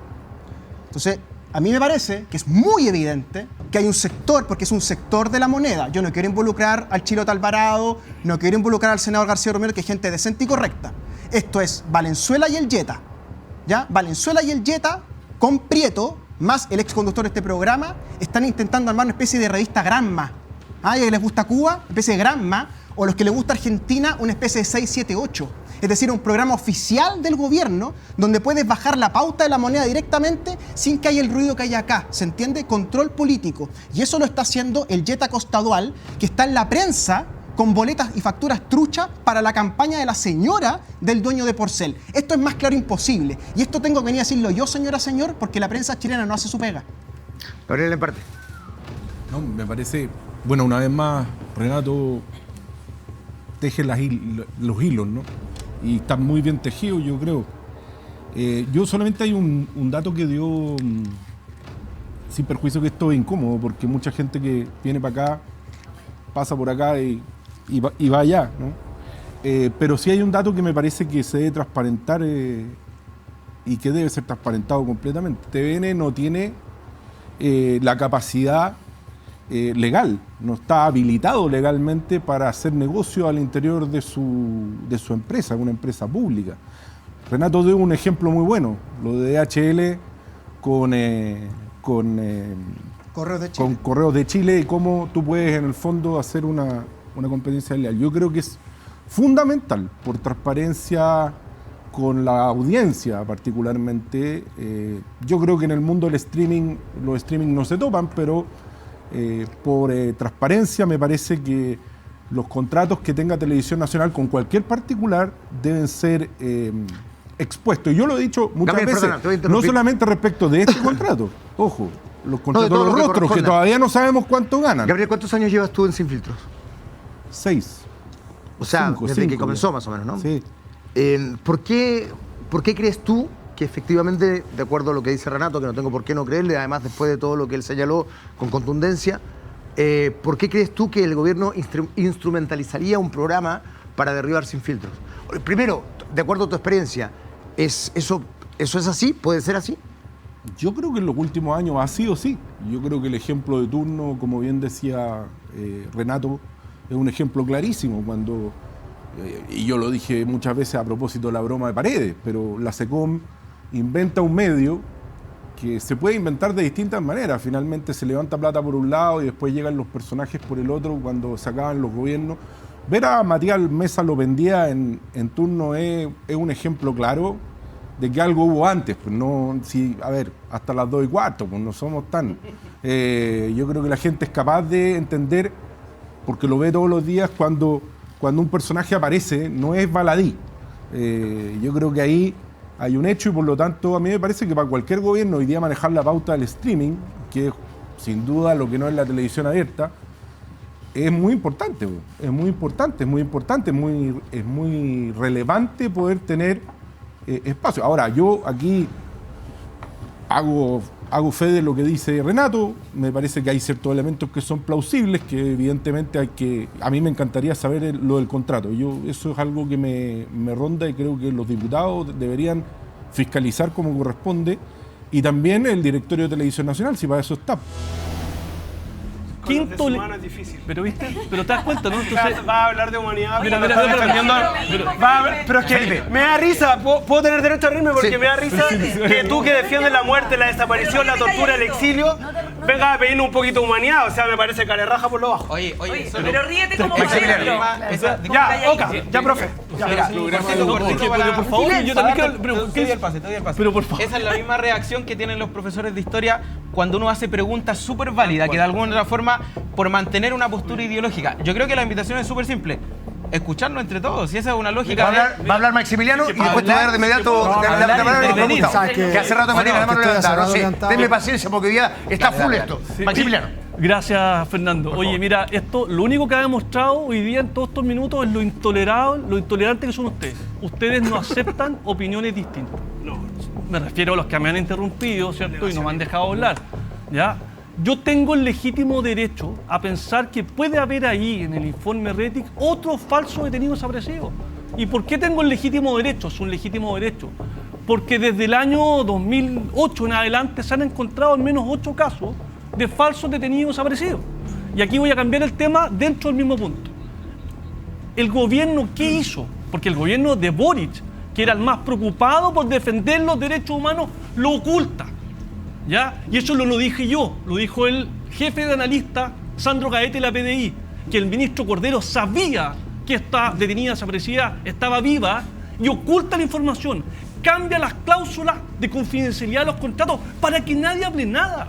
Entonces, a mí me parece que es muy evidente que hay un sector, porque es un sector de la moneda. Yo no quiero involucrar al Chilota Alvarado, no quiero involucrar al senador García Romero, que es gente decente y correcta. Esto es Valenzuela y el Yeta. ¿Ya? Valenzuela y el Yeta con Prieto, más el ex conductor de este programa, están intentando armar una especie de revista Granma. ¿Ah? ¿Y a que les gusta Cuba? Una especie de Granma. O los que les gusta Argentina, una especie de 678. Es decir, un programa oficial del gobierno donde puedes bajar la pauta de la moneda directamente sin que haya el ruido que hay acá. ¿Se entiende? Control político. Y eso lo está haciendo el Yeta Costadual, que está en la prensa con boletas y facturas truchas para la campaña de la señora del dueño de Porcel. Esto es más claro imposible. Y esto tengo que venir a decirlo yo, señora, señor, porque la prensa chilena no hace su pega. Gabriel, en parte. No, me parece, bueno, una vez más, Renato teje los hilos, ¿no? Y está muy bien tejido, yo creo. Yo solamente hay un dato que dio, sin perjuicio que esto es incómodo, porque mucha gente que viene para acá, pasa por acá y va allá, ¿no? Pero sí hay un dato que me parece que se debe transparentar y que debe ser transparentado completamente. TVN no tiene la capacidad legal, no está habilitado legalmente para hacer negocio al interior de su empresa, una empresa pública. Renato dio un ejemplo muy bueno, lo de DHL con Correos de Chile y cómo tú puedes en el fondo hacer una competencia leal. Yo creo que es fundamental por transparencia con la audiencia particularmente. Yo creo que en el mundo del streaming, los streaming no se topan, pero por transparencia me parece que los contratos que tenga Televisión Nacional con cualquier particular deben ser expuestos. Y yo lo he dicho muchas veces, perdona, no solamente respecto de este contrato, ojo, los contratos de los rostros, que todavía no sabemos cuánto ganan. Gabriel, ¿cuántos años llevas tú en Sin Filtros? 6. O sea, desde que comenzó más o menos, ¿no? Sí. ¿Por qué crees tú que efectivamente, de acuerdo a lo que dice Renato, que no tengo por qué no creerle, además después de todo lo que él señaló con contundencia, ¿por qué crees tú que el gobierno instrumentalizaría un programa para derribar Sin Filtros? Primero, de acuerdo a tu experiencia, ¿eso es así? ¿Puede ser así? Yo creo que en los últimos años ha sido así. Yo creo que el ejemplo de turno, como bien decía Renato, es un ejemplo clarísimo cuando, y yo lo dije muchas veces a propósito de la broma de Paredes, pero la SECOM inventa un medio que se puede inventar de distintas maneras. Finalmente se levanta plata por un lado y después llegan los personajes por el otro cuando se acaban los gobiernos. Ver a Matías Mesa Lopendía en turno es un ejemplo claro de que algo hubo antes. Pues no, si, a ver, hasta las 2:15, pues no somos tan... yo creo que la gente es capaz de entender porque lo ve todos los días cuando un personaje aparece, no es baladí. Yo creo que ahí hay un hecho y por lo tanto a mí me parece que para cualquier gobierno hoy día manejar la pauta del streaming, que es sin duda lo que no es la televisión abierta, es muy importante, es muy relevante poder tener espacio. Ahora, yo aquí hago fe de lo que dice Renato, me parece que hay ciertos elementos que son plausibles, que evidentemente a mí me encantaría saber lo del contrato. Eso es algo que me ronda y creo que los diputados deberían fiscalizar como corresponde, y también el directorio de Televisión Nacional, si para eso está. Quinto es difícil. Pero viste, pero te das cuenta, ¿no? Entonces, Va a hablar de humanidad. Mira, Pero es que me da risa, puedo tener derecho a reírme porque me da risa que tú que defiendes la muerte, la desaparición, la tortura, el exilio, vengas a pedirle un poquito de humanidad. O sea, me parece carerraja por lo bajo. Oye, pero ríete como Ya, Oca, ya, profe. Mira, pero por favor, yo también quiero... Te doy el pase. Pero por favor. Esa es la misma reacción que tienen los profesores de historia cuando uno hace preguntas súper válidas, que de alguna forma, por mantener una postura ideológica. Yo creo que la invitación es súper simple. Escucharnos entre todos, y esa es una lógica. Va a hablar Maximiliano y después te voy a dar de inmediato que hace rato me tiene la mano levantada. Denme paciencia porque hoy día está full esto. Maximiliano. Gracias, Fernando. Oye, mira, esto, lo único que ha demostrado hoy día en todos estos minutos es lo intolerante que son ustedes. Ustedes no aceptan opiniones distintas. No, me refiero a los que me han interrumpido, ¿cierto? Y no me han dejado hablar, ¿ya? Yo tengo el legítimo derecho a pensar que puede haber ahí, en el informe Rettig, otro falso detenido desaparecido. ¿Y por qué tengo el legítimo derecho? Es un legítimo derecho. Porque desde el año 2008 en adelante se han encontrado al menos 8 casos de falsos detenidos desaparecidos. Y aquí voy a cambiar el tema dentro del mismo punto. ¿El gobierno qué hizo? Porque el gobierno de Boric, que era el más preocupado por defender los derechos humanos, lo oculta. ¿Ya? Y eso no lo dije yo, lo dijo el jefe de analista, Sandro Gaete, de la PDI, que el ministro Cordero sabía que esta detenida desaparecida estaba viva y oculta la información, cambia las cláusulas de confidencialidad de los contratos para que nadie hable nada.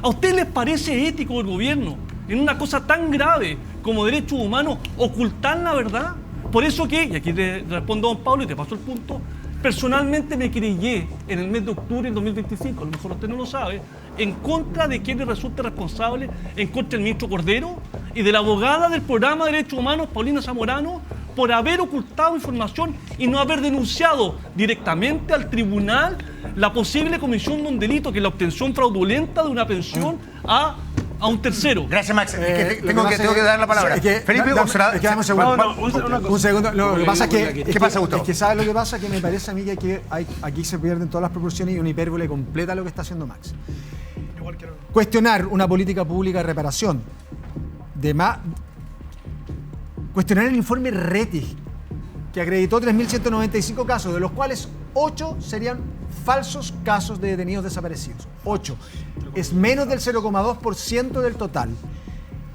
¿A ustedes les parece ético el gobierno, en una cosa tan grave como derechos humanos, ocultar la verdad? Por eso que, y aquí te respondo a don Pablo y te paso el punto, personalmente me querellé en el mes de octubre del 2025, a lo mejor usted no lo sabe, en contra de quien resulte responsable, en contra del ministro Cordero y de la abogada del programa de Derechos Humanos, Paulina Zamorano, por haber ocultado información y no haber denunciado directamente al tribunal la posible comisión de un delito, que es la obtención fraudulenta de una pensión a un tercero. Gracias, Max. Tengo que dar la palabra. Felipe, un segundo. Lo que pasa es que... ¿Qué pasa, Gustavo? Es que ¿sabes lo que pasa? Que me parece a mí que aquí se pierden todas las proporciones y una hipérbole completa lo que está haciendo Max. Cuestionar una política pública de reparación. Cuestionar el informe Rettig, que acreditó 3.195 casos, de los cuales 8 serían falsos casos de detenidos desaparecidos. 8. Es menos del 0,2% del total.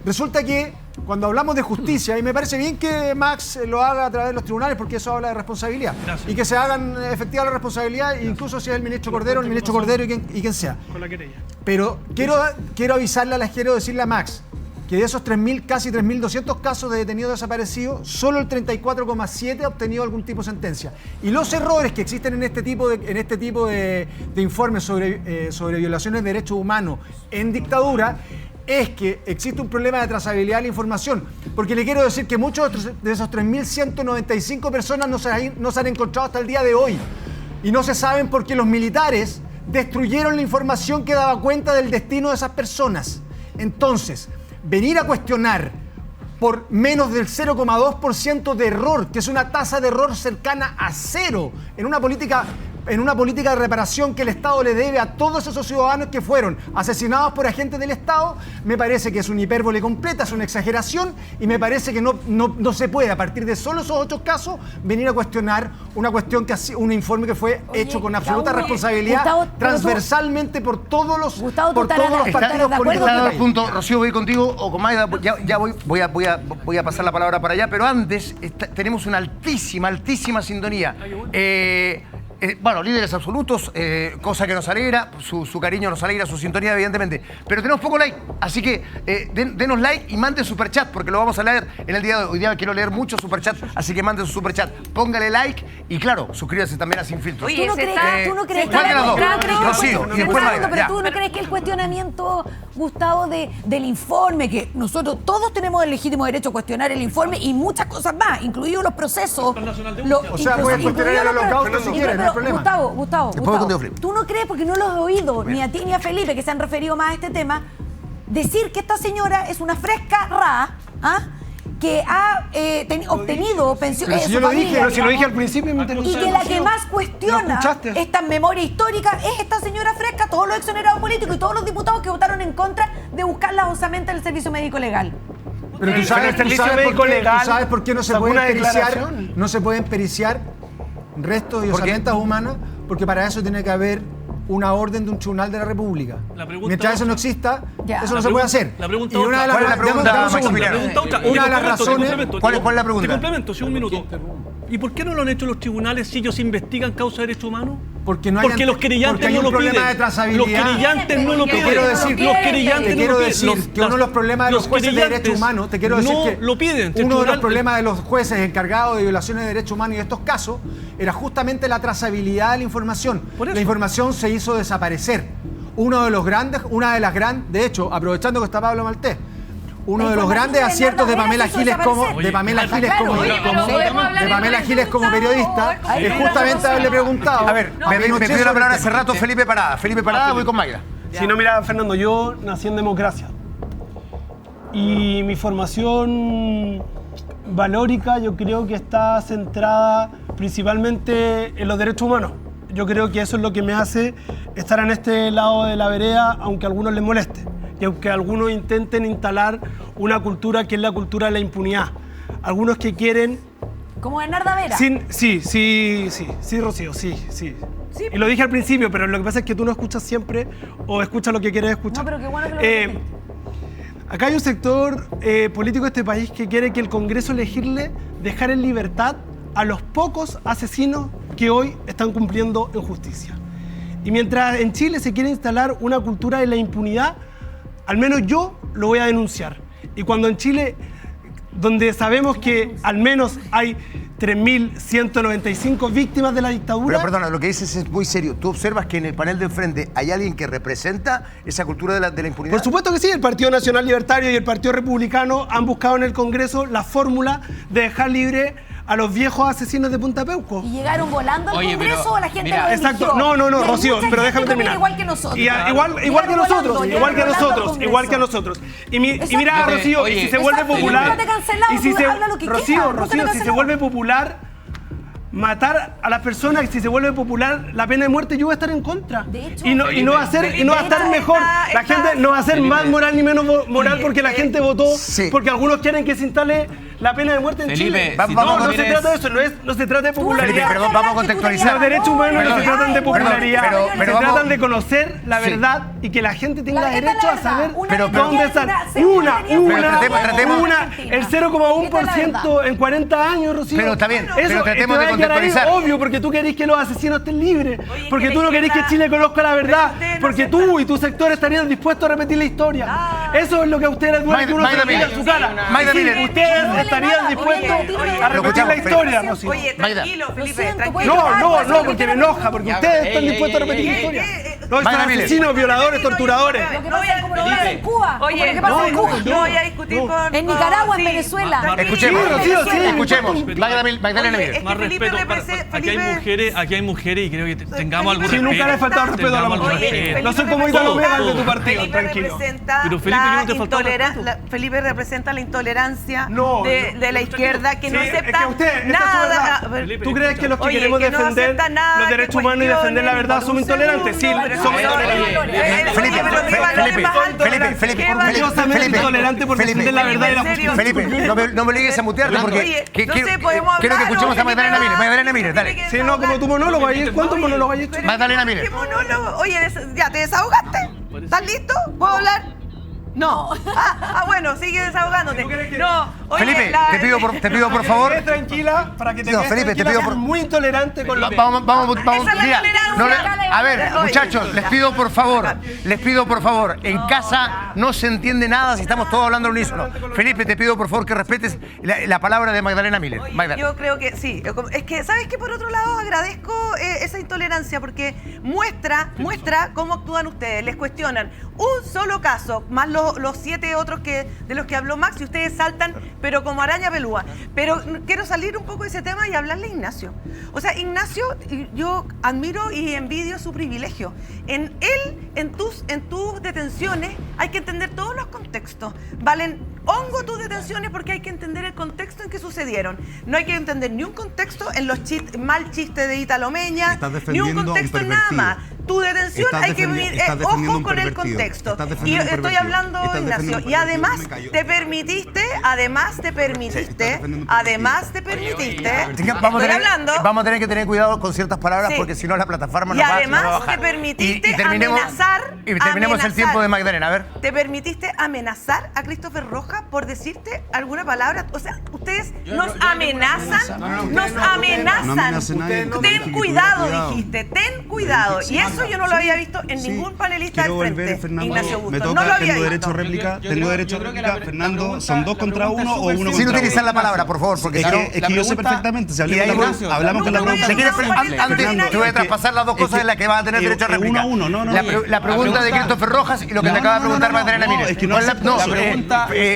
Resulta que cuando hablamos de justicia, y me parece bien que Max lo haga a través de los tribunales, porque eso habla de responsabilidad. Gracias. Y que se hagan efectiva la responsabilidad, incluso si es el ministro Cordero, y quien sea. Con la querella. Pero quiero decirle a Max que de esos casi 3.200 casos de detenidos desaparecidos, solo el 34,7% ha obtenido algún tipo de sentencia. Y los errores que existen en este tipo de informes sobre violaciones de derechos humanos en dictadura es que existe un problema de trazabilidad de la información. Porque le quiero decir que muchos de esos 3.195 personas no se han encontrado hasta el día de hoy. Y no se saben porque los militares destruyeron la información que daba cuenta del destino de esas personas. Entonces, venir a cuestionar por menos del 0,2% de error, que es una tasa de error cercana a 0, en una política de reparación que el Estado le debe a todos esos ciudadanos que fueron asesinados por agentes del Estado, me parece que es una hipérbole completa, es una exageración, y me parece que no se puede, a partir de solo esos 8 casos, venir a cuestionar un informe que fue hecho con absoluta responsabilidad, transversalmente por todos los partidos políticos. Rocío, voy contigo, o con Maida, ya voy a pasar la palabra para allá, pero antes tenemos una altísima sintonía. bueno, líderes absolutos, cosa que nos alegra, su cariño nos alegra, su sintonía, evidentemente. Pero tenemos poco like, así que denos like y manden superchat, porque lo vamos a leer en el día de hoy. Hoy día quiero leer mucho superchat, así que manden su superchat. Póngale like y, claro, suscríbase también a Sin Filtros. Oye, ¿tú no crees ¿cuál de las dos? Rocío, y después Mayra. Pero tú no crees que el cuestionamiento, Gustavo, del informe, que nosotros todos tenemos el legítimo derecho a cuestionar el informe y muchas cosas más, incluidos los procesos. O sea, puedes cuestionar el holocausto si quieres, no hay problema. Gustavo, ¿tú no crees, porque no los he oído, ni a ti ni a Felipe, que se han referido más a este tema, decir que esta señora es una fresca ra, que ha obtenido pensión si yo lo dije, pero si lo dije al principio me y que la que más cuestiona esta memoria histórica es esta señora fresca, todos los exonerados políticos y todos los diputados que votaron en contra de buscar la osamentas del servicio médico legal. Pero tú sabes por qué no se pueden periciar restos y osamentas humanas, porque para eso tiene que haber una orden de un tribunal de la República. Mientras eso no exista, eso no se puede hacer. La pregunta ¿Cuál es la pregunta, Maximiliano? Una de las razones... ¿Cuál es la pregunta? Te complemento, sí, un minuto. ¿Y por qué no lo han hecho los tribunales si ellos investigan causa de derechos humanos? Porque los querellantes no lo piden. Los querellantes no lo piden. Los querellantes no lo piden. Que uno de los problemas de los jueces de derechos humanos, te quiero decir que lo piden. Uno de los problemas de los jueces encargados de violaciones de derechos humanos y de estos casos era justamente la trazabilidad de la información. La información se hizo desaparecer. Una de las grandes, de hecho, aprovechando que está Pablo Maltés, uno de los grandes aciertos de Pamela Giles como periodista es justamente haberle preguntado. A ver, me pidió la palabra hace rato Felipe Parada. Felipe Parada, voy con Mayra. Si no, mira, Fernando, yo nací en democracia. Y mi formación valórica yo creo que está centrada principalmente en los derechos humanos. Yo creo que eso es lo que me hace estar en este lado de la vereda, aunque a algunos les moleste. Y aunque algunos intenten instalar una cultura que es la cultura de la impunidad. Algunos que quieren... ¿Como Bernarda Vera? Sí, Rocío, sí. Y lo dije al principio, pero lo que pasa es que tú no escuchas siempre o escuchas lo que quieres escuchar. No, pero qué bueno que lo acá hay un sector político de este país que quiere que el Congreso legisle dejar en libertad a los pocos asesinos que hoy están cumpliendo en justicia. Y mientras en Chile se quiere instalar una cultura de la impunidad, al menos yo lo voy a denunciar. Y cuando en Chile, donde sabemos que al menos hay 3.195 víctimas de la dictadura... Pero perdona, lo que dices es muy serio. ¿Tú observas que en el panel de enfrente hay alguien que representa esa cultura de la impunidad? Por supuesto que sí. El Partido Nacional Libertario y el Partido Republicano han buscado en el Congreso la fórmula de dejar libre a los viejos asesinos de Punta Peuco. ¿Y llegaron volando al Congreso o la gente lo eligió? Exacto. No, Rocío, pero déjame terminar. Igual que nosotros. Igual que nosotros. Y mira, Rocío, y si se vuelve popular... Rocío, si se vuelve popular... matar a las personas, si se vuelve popular la pena de muerte, yo voy a estar en contra. De hecho, y no va a estar mejor. La gente no va a ser más moral ni menos moral porque la gente votó, porque algunos quieren que se instale la pena de muerte en Chile. No se trata de eso, no se trata de popularidad. Felipe, perdón, vamos a contextualizar. Los derechos humanos no se tratan de popularidad, se tratan de conocer la verdad y que la gente tenga derecho a saber dónde están. El 0,1% en 40 años, Rocío. Pero está bien, pero tratemos de contextualizar. Obvio, porque tú querés que los asesinos estén libres, porque tú no querés que Chile conozca la verdad, porque tú y tu sector estarían dispuestos a repetir la historia. Eso es lo que a ustedes les duele que uno se diga en su cara. Ustedes estarían dispuestos a repetir la historia. Oye, tranquilo, Felipe, tranquilo. No, porque me enoja, porque ustedes están dispuestos a repetir la historia. No, son asesinos, violadores, torturadores. En Cuba. Oye, ¿qué pasa en Cuba? No voy a discutir con... En Nicaragua, en Venezuela. Escuchemos. Magdalena Miguel. Más respeto. Aquí hay mujeres y creo que tengamos algún respeto. Nunca le he faltado respeto a la mujer. No soy como Italo Vega de tu partido, tranquilo. Felipe representa la intolerancia de la izquierda que no acepta nada. ¿Tú crees que los que queremos defender los derechos humanos y defender la verdad somos intolerantes? Sí, somos intolerantes. Felipe, intolerante por defender la verdad y la justicia. Felipe, no me obligues a mutearte porque quiero que escuchemos a Magdalena Miller. Magdalena Miller, dale. Sí, no, como tu monólogo. ¿Cuántos monólogos hay hecho? Magdalena Miller. ¿Qué monólogo? Oye, ¿ya te desahogaste? ¿Estás listo? ¿Puedo hablar? No. Bueno, sigue desahogándote. No, oye, Felipe, te pido por favor. Tranquila, para que te quedes Felipe, tranquila, te pido por muy intolerante con los Vamos, mira, tolerancia. a ver, Oye. muchachos, les pido por favor, en casa no se entiende nada si estamos todos hablando al unísono. Felipe, te pido por favor que respetes la palabra de Magdalena Miller. Yo creo que sí. Es que, ¿sabes qué? Por otro lado, agradezco esa intolerancia porque muestra cómo actúan ustedes. Les cuestionan un solo caso, más los 7 otros de los que habló Max, y ustedes saltan, pero como araña pelúa. Pero quiero salir un poco de ese tema y hablarle a Ignacio. O sea, Ignacio, yo admiro y envidio su privilegio. En tus detenciones hay que entender todos los contextos. Valen hongo tus detenciones porque hay que entender el contexto en que sucedieron. No hay que entender ni un contexto en los mal chistes de Ítalo Meña, ni un contexto en nada más. Tu detención hay que vivir, ojo con el contexto. Y estoy hablando, Ignacio, y además te permitiste, vamos a tener que tener cuidado con ciertas palabras porque si no la plataforma nos va a bajar. Y además te permitiste terminemos el tiempo de Magdalena, a ver. Te permitiste amenazar a Christopher Rojas por decirte alguna palabra. O sea, ustedes nos amenazan. Ten cuidado, dijiste, ten cuidado. Y eso yo no lo había visto en ningún panelista del frente, Ignacio Bustos. No lo había visto. Tengo derecho a réplica, Fernando. ¿Son 2 contra 1 o 1 contra 1? Sin utilizar la palabra, por favor, porque es que yo sé perfectamente. Si hablamos con la pregunta. Antes te voy a traspasar las dos cosas en las que vas a tener derecho a réplica. 1 a 1, la pregunta de Christopher Rojas y lo que te acaba de preguntar Magdalena Miller.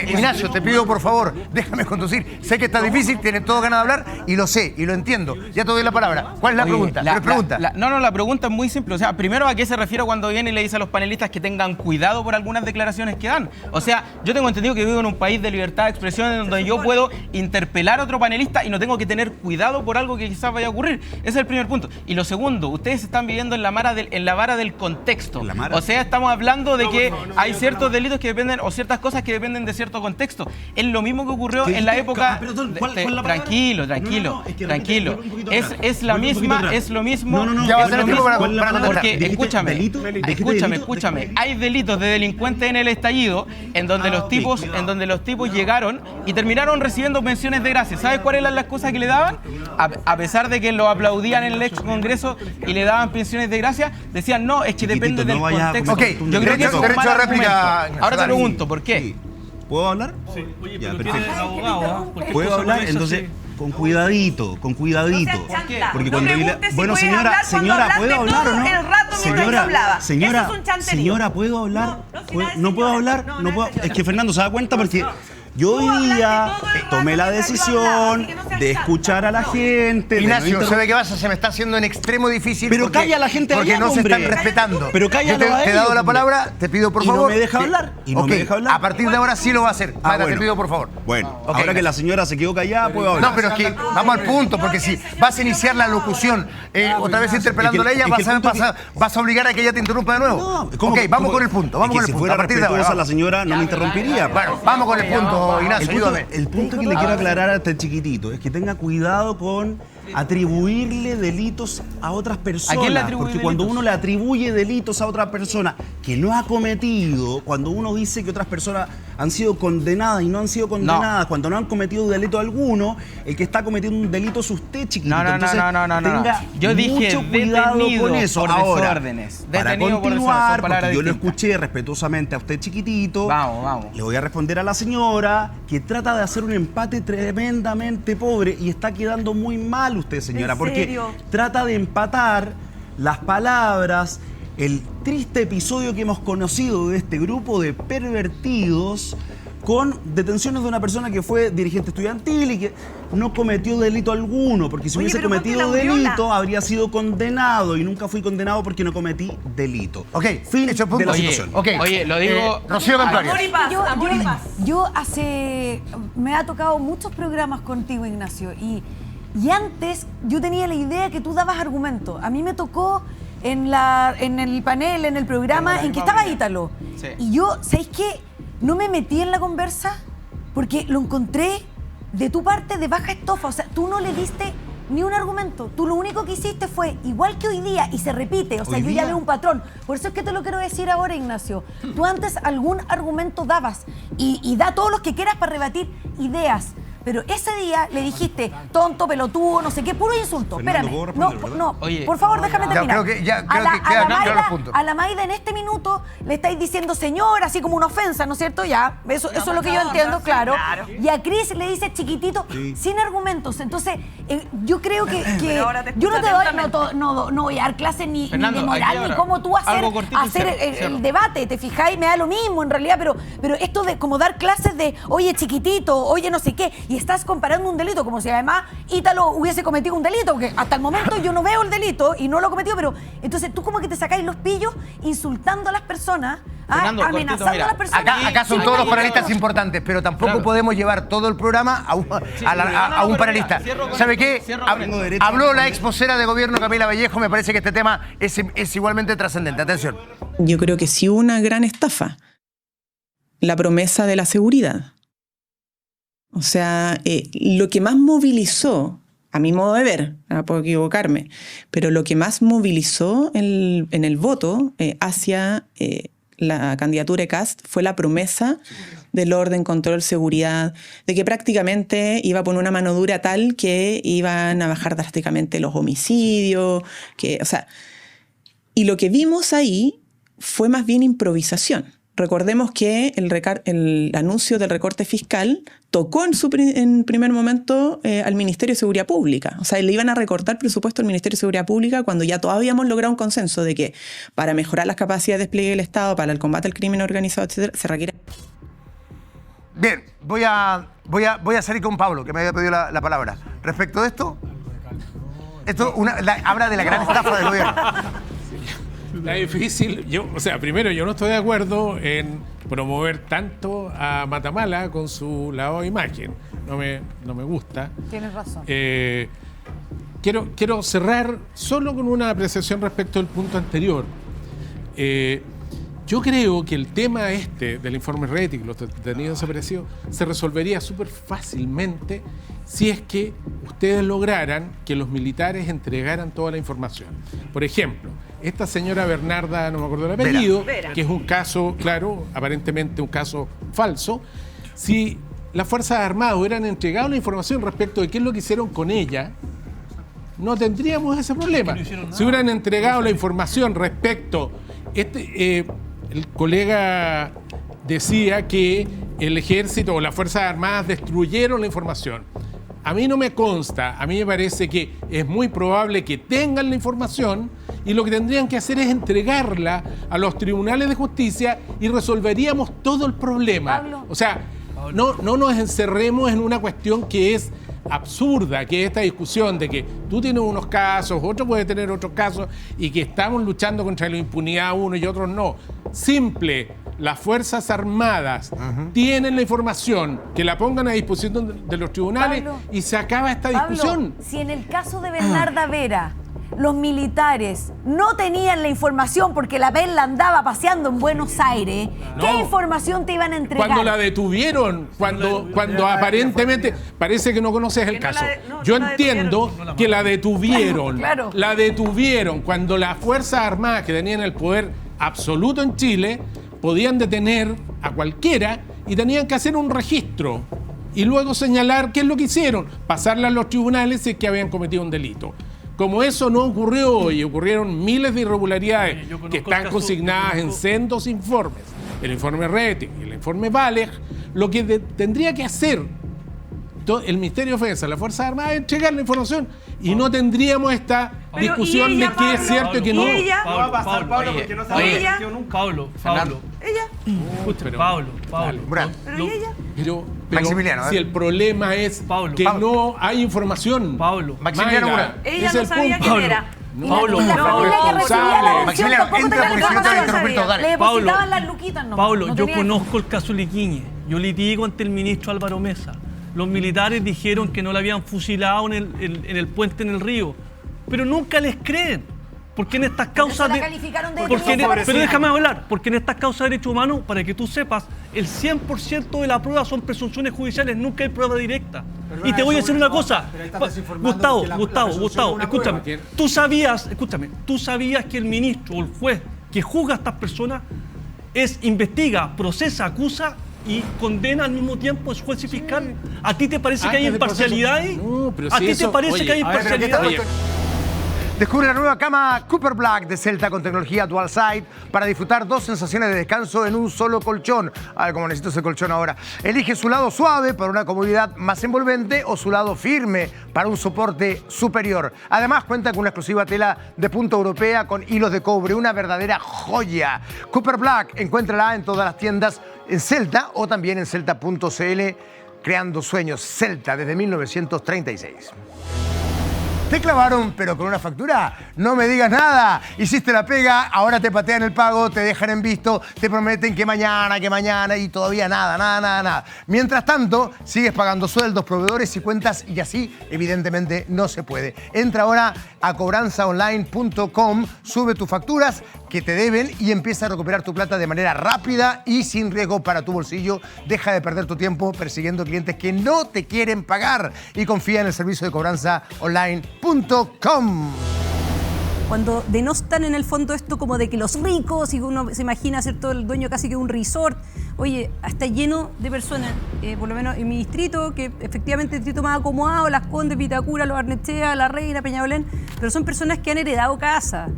Ignacio, te pido por favor, déjame conducir. Sé que está difícil, tienes todo ganas de hablar y lo sé y lo entiendo. Ya te doy la palabra. ¿Cuál es la pregunta? La pregunta es muy simple. O sea, primero, ¿a qué se refiere cuando viene y le dice a los panelistas que tengan cuidado por algunas declaraciones que dan? O sea, yo tengo entendido que vivo en un país de libertad de expresión en donde yo puedo interpelar a otro panelista y no tengo que tener cuidado por algo que quizás vaya a ocurrir. Ese es el primer punto. Y lo segundo, ustedes están viviendo en la vara del contexto. O sea, estamos hablando de que hay ciertos delitos que dependen o ciertas cosas que dependen de cierto contexto. Es lo mismo que ocurrió en la época... Tranquilo. Es la misma, es lo mismo. Porque, escúchame. Hay delitos de delincuentes en el estallido en donde los tipos llegaron y terminaron recibiendo menciones de gracia. ¿Sabes cuál era la excusa que le daban? A pesar de que lo aplaudían en el ex Congreso y le daban pensiones de gracia, decían, no, es que depende del contexto. Yo creo que es un mal argumento. Ahora te pregunto, ¿por qué? ¿Puedo hablar? Sí. Oye, ya, pero perfecto. tiene abogado, ¿Puedo hablar? Entonces, con cuidadito. Porque cuando bueno, señora, ¿puedo hablar o no? Señora, ¿puedo hablar? ¿No puedo hablar? Es que Fernando se da cuenta porque yo hoy día tomé la decisión de escuchar a la gente. Ignacio, se ve que se me está haciendo en extremo difícil. Pero calla a la gente porque no se están respetando. Pero cállalo te he dado la palabra, te pido por favor. Y no me deja hablar. A partir de ahora sí lo va a hacer. Bueno. Te pido por favor. Bueno, ahora que la señora se quedó callada, puedo hablar. No, pero es que vamos al punto, porque si vas a iniciar la locución otra vez interpelándola a ella, vas a obligar a que ella te interrumpa de nuevo. Ok, vamos con el punto. Si fuera respetuosa la señora, no me interrumpiría. Bueno, vamos con el punto. Ignacio, ayúdame. El punto que le quiero aclarar a este chiquitito es que tenga cuidado con atribuirle delitos a otras personas. ¿A quién le atribuye porque cuando uno le atribuye delitos a otra persona que no ha cometido, cuando uno dice que otras personas han sido condenadas y no han sido condenadas, cuando no han cometido delito alguno, el que está cometiendo un delito es usted, chiquitito. Tenga yo dije mucho cuidado con eso. Por ahora, desórdenes. Para continuar, porque yo lo escuché respetuosamente a usted, chiquitito, vamos. Le voy a responder a la señora que trata de hacer un empate tremendamente pobre y está quedando muy mal usted, señora, porque trata de empatar las palabras, el triste episodio que hemos conocido de este grupo de pervertidos con detenciones de una persona que fue dirigente estudiantil y que no cometió delito alguno, porque si hubiese cometido delito habría sido condenado y nunca fui condenado porque no cometí delito. Ok, fin de la situación. Oye, lo digo... Rocío Campari. Yo me ha tocado muchos programas contigo, Ignacio, y antes yo tenía la idea que tú dabas argumentos. A mí me tocó en el panel, en el programa, en que estaba Ítalo. Sí. Y yo, ¿sabéis qué? No me metí en la conversa porque lo encontré de tu parte de baja estofa. O sea, tú no le diste Ni un argumento. Tú lo único que hiciste fue, igual que hoy día, y se repite, o sea, yo ya veo un patrón. Por eso es que te lo quiero decir ahora, Ignacio. Tú antes algún argumento dabas y da todos los que quieras para rebatir ideas. Pero ese día le dijiste tonto, pelotudo, no sé qué, puro insulto. Fernando, Espérame. ¿puedo responder, No, por favor, déjame terminar. A la Maida en este minuto le estáis diciendo señor, así como una ofensa, ¿no es cierto? Ya, eso es lo que yo entiendo, claro. Y a Cris le dice chiquitito, sin argumentos. Entonces, yo creo que yo no te doy, no voy a dar clases ni de moral, ni cómo tú hacer el debate, ¿te fijáis? Me da lo mismo en realidad, pero esto de como dar clases de, oye chiquitito, oye no sé qué, y estás comparando un delito como si además Ítalo hubiese cometido un delito, porque hasta el momento yo no veo el delito y no lo ha cometido, pero entonces tú como que te sacáis los pillos insultando a las personas, amenazando a las personas. Acá son todos los panelistas importantes, pero tampoco podemos llevar todo el programa a un panelista. ¿Sabe qué? Habló la ex vocera de gobierno Camila Vallejo, me parece que este tema es igualmente trascendente. Atención. Yo creo que sí hubo una gran estafa. La promesa de la seguridad. O sea, lo que más movilizó, a mi modo de ver, puedo equivocarme, pero lo que más movilizó en el voto hacia la candidatura de Kast fue la promesa del orden, control, seguridad, de que prácticamente iba a poner una mano dura tal que iban a bajar drásticamente los homicidios, y lo que vimos ahí fue más bien improvisación. Recordemos que el anuncio del recorte fiscal tocó en primer momento al Ministerio de Seguridad Pública. O sea, le iban a recortar presupuesto al Ministerio de Seguridad Pública cuando ya todos habíamos logrado un consenso de que para mejorar las capacidades de despliegue del Estado, para el combate al crimen organizado, etc., se requiere... Bien, voy a salir con Pablo, que me había pedido la palabra. Respecto de esto habla de la gran estafa del gobierno. Está difícil. Primero, yo no estoy de acuerdo en promover tanto a Matamala con su lavado de imagen. No me gusta. Tienes razón. Quiero cerrar solo con una apreciación respecto al punto anterior. Yo creo que el tema del informe Rettig, los detenidos desaparecidos, se resolvería súper fácilmente si es que ustedes lograran que los militares entregaran toda la información. Por ejemplo, esta señora Bernarda, no me acuerdo el apellido, Vera. que es un caso, claro, aparentemente un caso falso, si las Fuerzas Armadas hubieran entregado la información respecto de qué es lo que hicieron con ella, no tendríamos ese problema. Si hubieran entregado la información respecto... el colega decía que el ejército o las Fuerzas Armadas destruyeron la información. A mí no me consta, a mí me parece que es muy probable que tengan la información y lo que tendrían que hacer es entregarla a los tribunales de justicia y resolveríamos todo el problema. Pablo. O sea, no nos encerremos en una cuestión que es absurda, que es esta discusión de que tú tienes unos casos, otro puede tener otros casos y que estamos luchando contra la impunidad uno y otros no. Simple, las Fuerzas Armadas tienen la información, que la pongan a disposición de los tribunales, Pablo, y se acaba esta discusión. Pablo, si en el caso de Bernarda Vera los militares no tenían la información porque la Perla andaba paseando en Buenos Aires, ¿qué información te iban a entregar? Cuando la detuvieron, cuando aparentemente parece que no conoces el caso. Yo entiendo que la detuvieron. Claro. La detuvieron cuando las Fuerzas Armadas que tenían el poder absoluto en Chile podían detener a cualquiera y tenían que hacer un registro y luego señalar qué es lo que hicieron, pasarla a los tribunales si es que habían cometido un delito. Como eso no ocurrió hoy, ocurrieron miles de irregularidades que están consignadas en sendos informes. El informe Rettig y el informe Valeg, lo que tendría que hacer el Ministerio de Defensa, las Fuerzas Armadas, es entregar la información y no tendríamos esta discusión de qué es cierto y qué no. No va a pasar, Pablo, porque no se ha discutido nunca. Pablo. Ella. Pablo. Pero ¿y ella? Pero Maximiliano, si el problema es que no hay información. Pablo. Maximiliano Mura. Ella no sabía quién era. Pablo, Maximiliano, entra porque yo te voy a interrumpir todo. Dale. Le depositaban las luquitas nomás. Pablo, yo conozco el caso Liquiñe. Yo litigo ante el ministro Álvaro Mesa. Los militares dijeron que no la habían fusilado en el puente en el río, pero nunca les creen. Porque en estas causas la calificaron de pero déjame hablar, porque en estas causas de derechos humanos, para que tú sepas, el 100% de la prueba son presunciones judiciales, nunca hay prueba directa. Y te voy a decir una cosa, Gustavo, escúchame. Tú sabías que el ministro o el juez que juzga a estas personas investiga, procesa, acusa y condena al mismo tiempo, es juez y fiscal. ¿A ti te parece que hay imparcialidad ahí? No, pero ¿A ti te parece que hay imparcialidad? Descubre la nueva cama Cooper Black de Celta con tecnología Dual Side para disfrutar 2 sensaciones de descanso en un solo colchón. A ver cómo necesito ese colchón ahora. Elige su lado suave para una comodidad más envolvente o su lado firme para un soporte superior. Además cuenta con una exclusiva tela de punta europea con hilos de cobre, una verdadera joya. Cooper Black, encuéntrala en todas las tiendas en Celta o también en celta.cl. Creando sueños. Celta desde 1936. ¿Te clavaron pero con una factura? No me digas nada. Hiciste la pega, ahora te patean el pago, te dejan en visto, te prometen que mañana y todavía nada. Mientras tanto, sigues pagando sueldos, proveedores y cuentas y así, evidentemente, no se puede. Entra ahora a cobranzaonline.com, sube tus facturas que te deben y empieza a recuperar tu plata de manera rápida y sin riesgo para tu bolsillo. Deja de perder tu tiempo persiguiendo clientes que no te quieren pagar y confía en el servicio de cobranzaonline.com. Cuando denostan en el fondo esto como de que los ricos, y uno se imagina, ¿cierto?, el dueño casi que un resort. Oye, está lleno de personas, por lo menos en mi distrito, que efectivamente el distrito más acomodado, Las Condes, Vitacura, Los Barnechea, La Reina, Peñalolén, pero son personas que han heredado casa,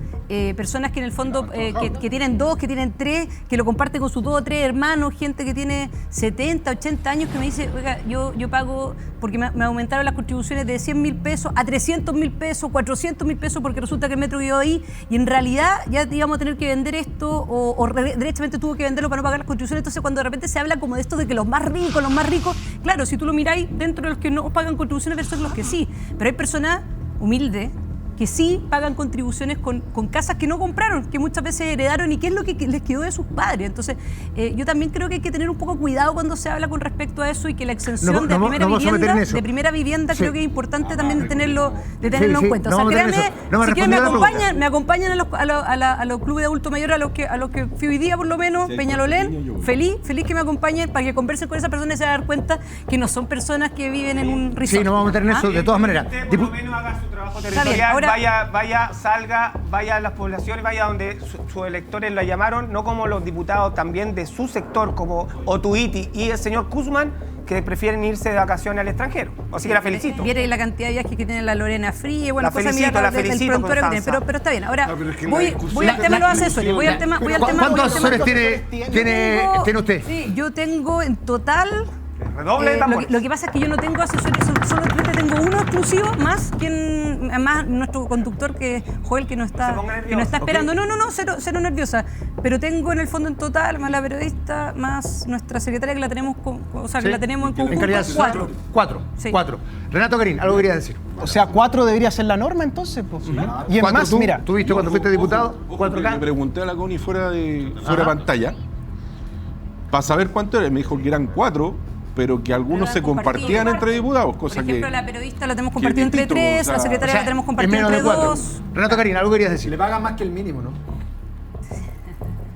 personas que en el fondo que tienen 2, que tienen 3, que lo comparten con sus 2 o 3 hermanos, gente que tiene 70, 80 años que me dice, oiga, yo pago, porque me aumentaron las contribuciones de 100.000 pesos a 300.000 pesos, 400.000 pesos, porque resulta que el metro quedó ahí, y en realidad ya íbamos a tener que vender esto, o derechamente tuvo que venderlo para no pagar las contribuciones. Entonces cuando de repente se habla como de esto de que los más ricos, claro, si tú lo miráis dentro de los que no pagan contribuciones versus los que sí, pero hay personas humildes que sí pagan contribuciones con casas que no compraron, que muchas veces heredaron y que es lo que les quedó de sus padres. Entonces, yo también creo que hay que tener un poco cuidado cuando se habla con respecto a eso y que la exención de primera vivienda creo que es importante también de tenerlo en cuenta. O sea, créanme, si quieren me acompañan a los clubes de adulto mayor a los que fui hoy día por lo menos, Peñalolén, feliz que me acompañen para que conversen con esas personas y se van a dar cuenta que no son personas que viven en un resort. Sí, nos vamos a meter en eso de todas maneras. Por lo menos haga su trabajo territorial. Vaya a las poblaciones, vaya donde sus electores la llamaron, no como los diputados también de su sector, como Otuiti y el señor Kuzman, que prefieren irse de vacaciones al extranjero. Así que la felicito. Viene la cantidad de viajes que tiene la Lorena Fría, bueno, la felicito, pero está bien. Ahora, voy al tema de los asesores. ¿Cuántos asesores tiene usted? Sí, yo tengo en total... Redoble de tambores. Lo que pasa es que yo no tengo asesores, solamente tengo uno exclusivo, más nuestro conductor, que Joel, que no está esperando. Okay. No, cero nerviosa. Pero tengo en el fondo en total, más la periodista, más nuestra secretaria que la tenemos, que la tenemos en conjunto, 4. Sí. 4. Renato Garín, algo quería decir. O sea, 4 debería ser la norma entonces, pues. Y en más, mira. ¿Tú viste cuando fuiste diputado? 4K. Le pregunté a la Connie fuera de pantalla para saber cuánto era. Me dijo que eran 4. Pero que algunos se compartían entre diputados, cosa que... Por ejemplo, la periodista la tenemos compartida entre 3, la secretaria la tenemos compartida entre 2. Renato Garín, algo querías decir. Le pagan más que el mínimo, ¿no?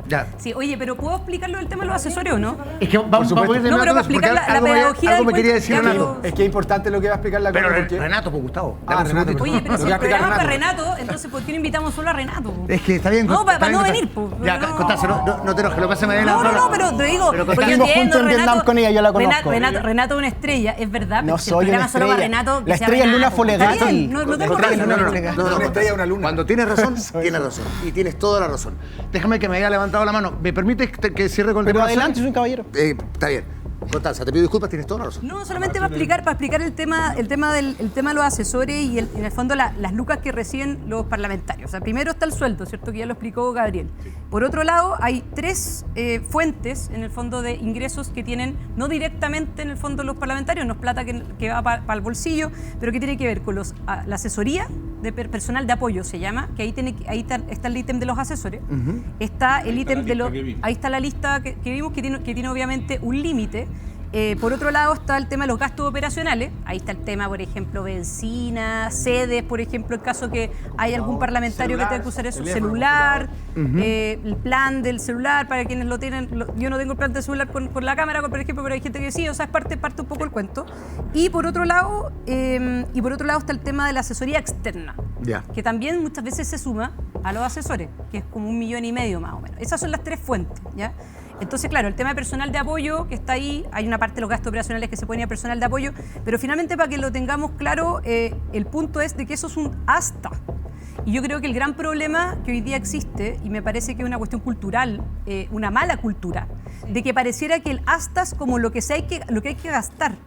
Ya. Sí, oye, pero ¿puedo explicarlo del tema de los asesores o no? Es que vamos a ir de para explicar la pedagogía. Algo me quería decir Renato. Es que es importante lo que va a explicar la Pero Renato, pues Gustavo. Renato. Oye, pero si el programa es para Renato, entonces ¿por qué no invitamos solo a Renato? Es que está bien. No, para no venir. Ya, Constanza, no te enojes, lo pasé mal. No, pero te digo, porque yo entiendo, Renato, con ella, yo la conozco. Renato es una estrella, es verdad. No soy una estrella. La estrella es Luna Folegal. No tengo problema. Una estrella es una luna. Cuando tienes razón, tienes razón. Y tienes toda la razón. Déjame que me haya levantado la mano. ¿Me permite que cierre con el tema? Pero adelante, soy un caballero. Está bien. Constanza, te pido disculpas, tienes toda la razón. No, solamente para explicar el tema de los asesores y en el fondo las lucas que reciben los parlamentarios. O sea, primero está el sueldo, ¿cierto? Que ya lo explicó Gabriel. Por otro lado, hay 3 fuentes en el fondo de ingresos que tienen, no directamente en el fondo los parlamentarios, no es plata que va para el bolsillo, pero que tiene que ver con la asesoría de personal de apoyo, se llama, que ahí está el ítem de los asesores. Está el ítem de los... Ahí está la lista que vimos que tiene obviamente un límite. Por otro lado está el tema de los gastos operacionales. Ahí está el tema, por ejemplo, benzina, sedes, por ejemplo, en caso que hay algún parlamentario que tenga que usar eso, celular, el plan del celular para quienes lo tienen. Yo no tengo el plan del celular con la cámara, por ejemplo, pero hay gente que sí, o sea, es parte un poco el cuento. Y por otro lado está el tema de la asesoría externa, que también muchas veces se suma a los asesores, que es como 1,5 millones más o menos. Esas son las 3 fuentes, ¿ya? Entonces, claro, el tema de personal de apoyo que está ahí, hay una parte de los gastos operacionales que se pone a personal de apoyo, pero finalmente para que lo tengamos claro, el punto es de que eso es un hasta. Y yo creo que el gran problema que hoy día existe, y me parece que es una cuestión cultural, una mala cultura, de que pareciera que el hasta es como lo que hay que gastar.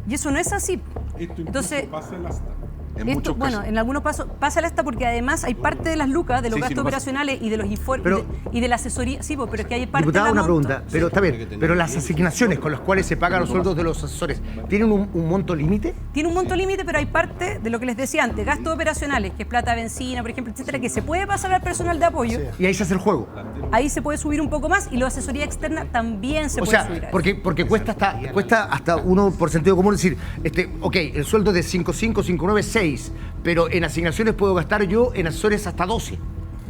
Y eso no es así. Entonces, pasa el hasta. En algunos casos pasa el hasta porque además hay parte de las lucas, de los gastos operacionales y de los informes y de la asesoría. Sí, pero es que hay parte Diputada, de la una pregunta, pero está bien, pero las asignaciones con las cuales se pagan los sueldos de los asesores, ¿tienen un monto límite? Tiene un monto límite, pero hay parte de lo que les decía antes, gastos operacionales, que es plata, benzina, por ejemplo, etcétera, que se puede pasar al personal de apoyo. Y ahí se hace el juego. Ahí se puede subir un poco más y la asesoría externa también se puede subir. Porque cuesta hasta uno por sentido común decir, ok, el sueldo es de 5,5, 5,9, 6, pero en asignaciones puedo gastar yo en asesores hasta 12.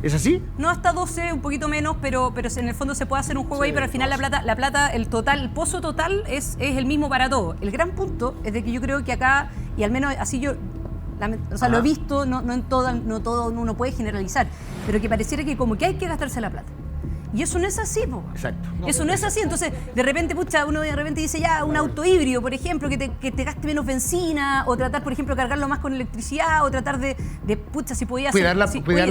¿Es así? No hasta 12, un poquito menos, pero en el fondo se puede hacer un juego ahí, pero al final la plata, el pozo total es el mismo para todos. El gran punto es de que yo creo que acá, y al menos así yo lo he visto, no todo uno puede generalizar, pero que pareciera que como que hay que gastarse la plata. Y eso no es así, po. Exacto. Eso no es así. Entonces, de repente, uno de repente dice ya un auto híbrido, por ejemplo, que te gaste menos benzina, o tratar, por ejemplo, cargarlo más con electricidad, o tratar de si podía cuidar la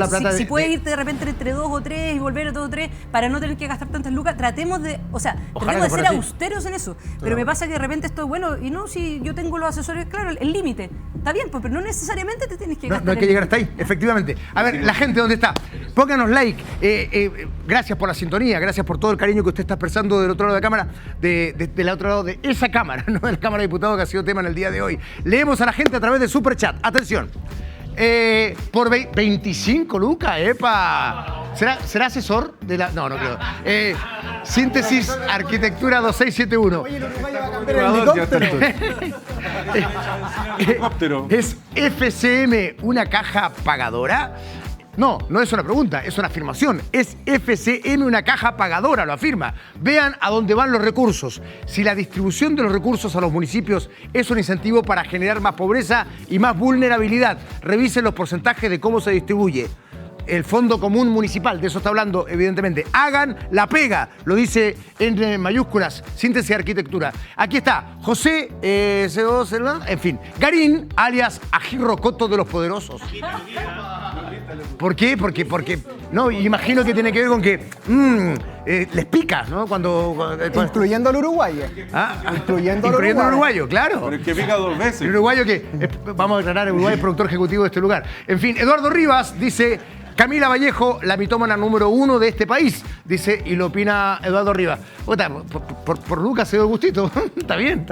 plata. Si puede irte de repente entre 2 o 3 y volver a 2 o 3 para no tener que gastar tantas lucas, tratemos de ser austeros en eso. Pero me pasa que de repente esto es bueno, y no, si yo tengo los asesores, claro, el límite. Está bien, pues, pero no necesariamente te tienes que gastar. No hay que llegar hasta ahí, efectivamente. A ver, la gente, ¿dónde está? Pónganos like. Gracias por la sintonía, gracias por todo el cariño que usted está expresando del otro lado de la cámara, del otro lado de esa cámara, no de la Cámara de Diputados, que ha sido tema en el día de hoy. Leemos a la gente a través de Superchat. Atención. Por 25 lucas, ¡epa! ¿Será asesor de la...? No creo. Síntesis Arquitectura 2671. Oye, el Uruguay va a cambiar el helicóptero. ¿Es FCM una caja pagadora? No es una pregunta, es una afirmación. Es FCM una caja pagadora, lo afirma. Vean a dónde van los recursos. Si la distribución de los recursos a los municipios es un incentivo para generar más pobreza y más vulnerabilidad, revisen los porcentajes de cómo se distribuye. El Fondo Común Municipal, de eso está hablando, evidentemente. Hagan la pega, lo dice en mayúsculas, Síntesis Arquitectura. Aquí está, José, en fin, Garín, alias Agirro Coto de los Poderosos. ¿Por qué? Porque no, imagino que tiene que ver con que les pica, ¿no? Incluyendo al uruguayo. Incluyendo al uruguayo, claro. Pero es que pica 2 veces. El uruguayo vamos a aclarar, el uruguayo es productor ejecutivo de este lugar. En fin, Eduardo Rivas dice... Camila Vallejo, la mitómana número 1 de este país, dice, y lo opina Eduardo Rivas. Por Lucas se dio gustito. Está bien,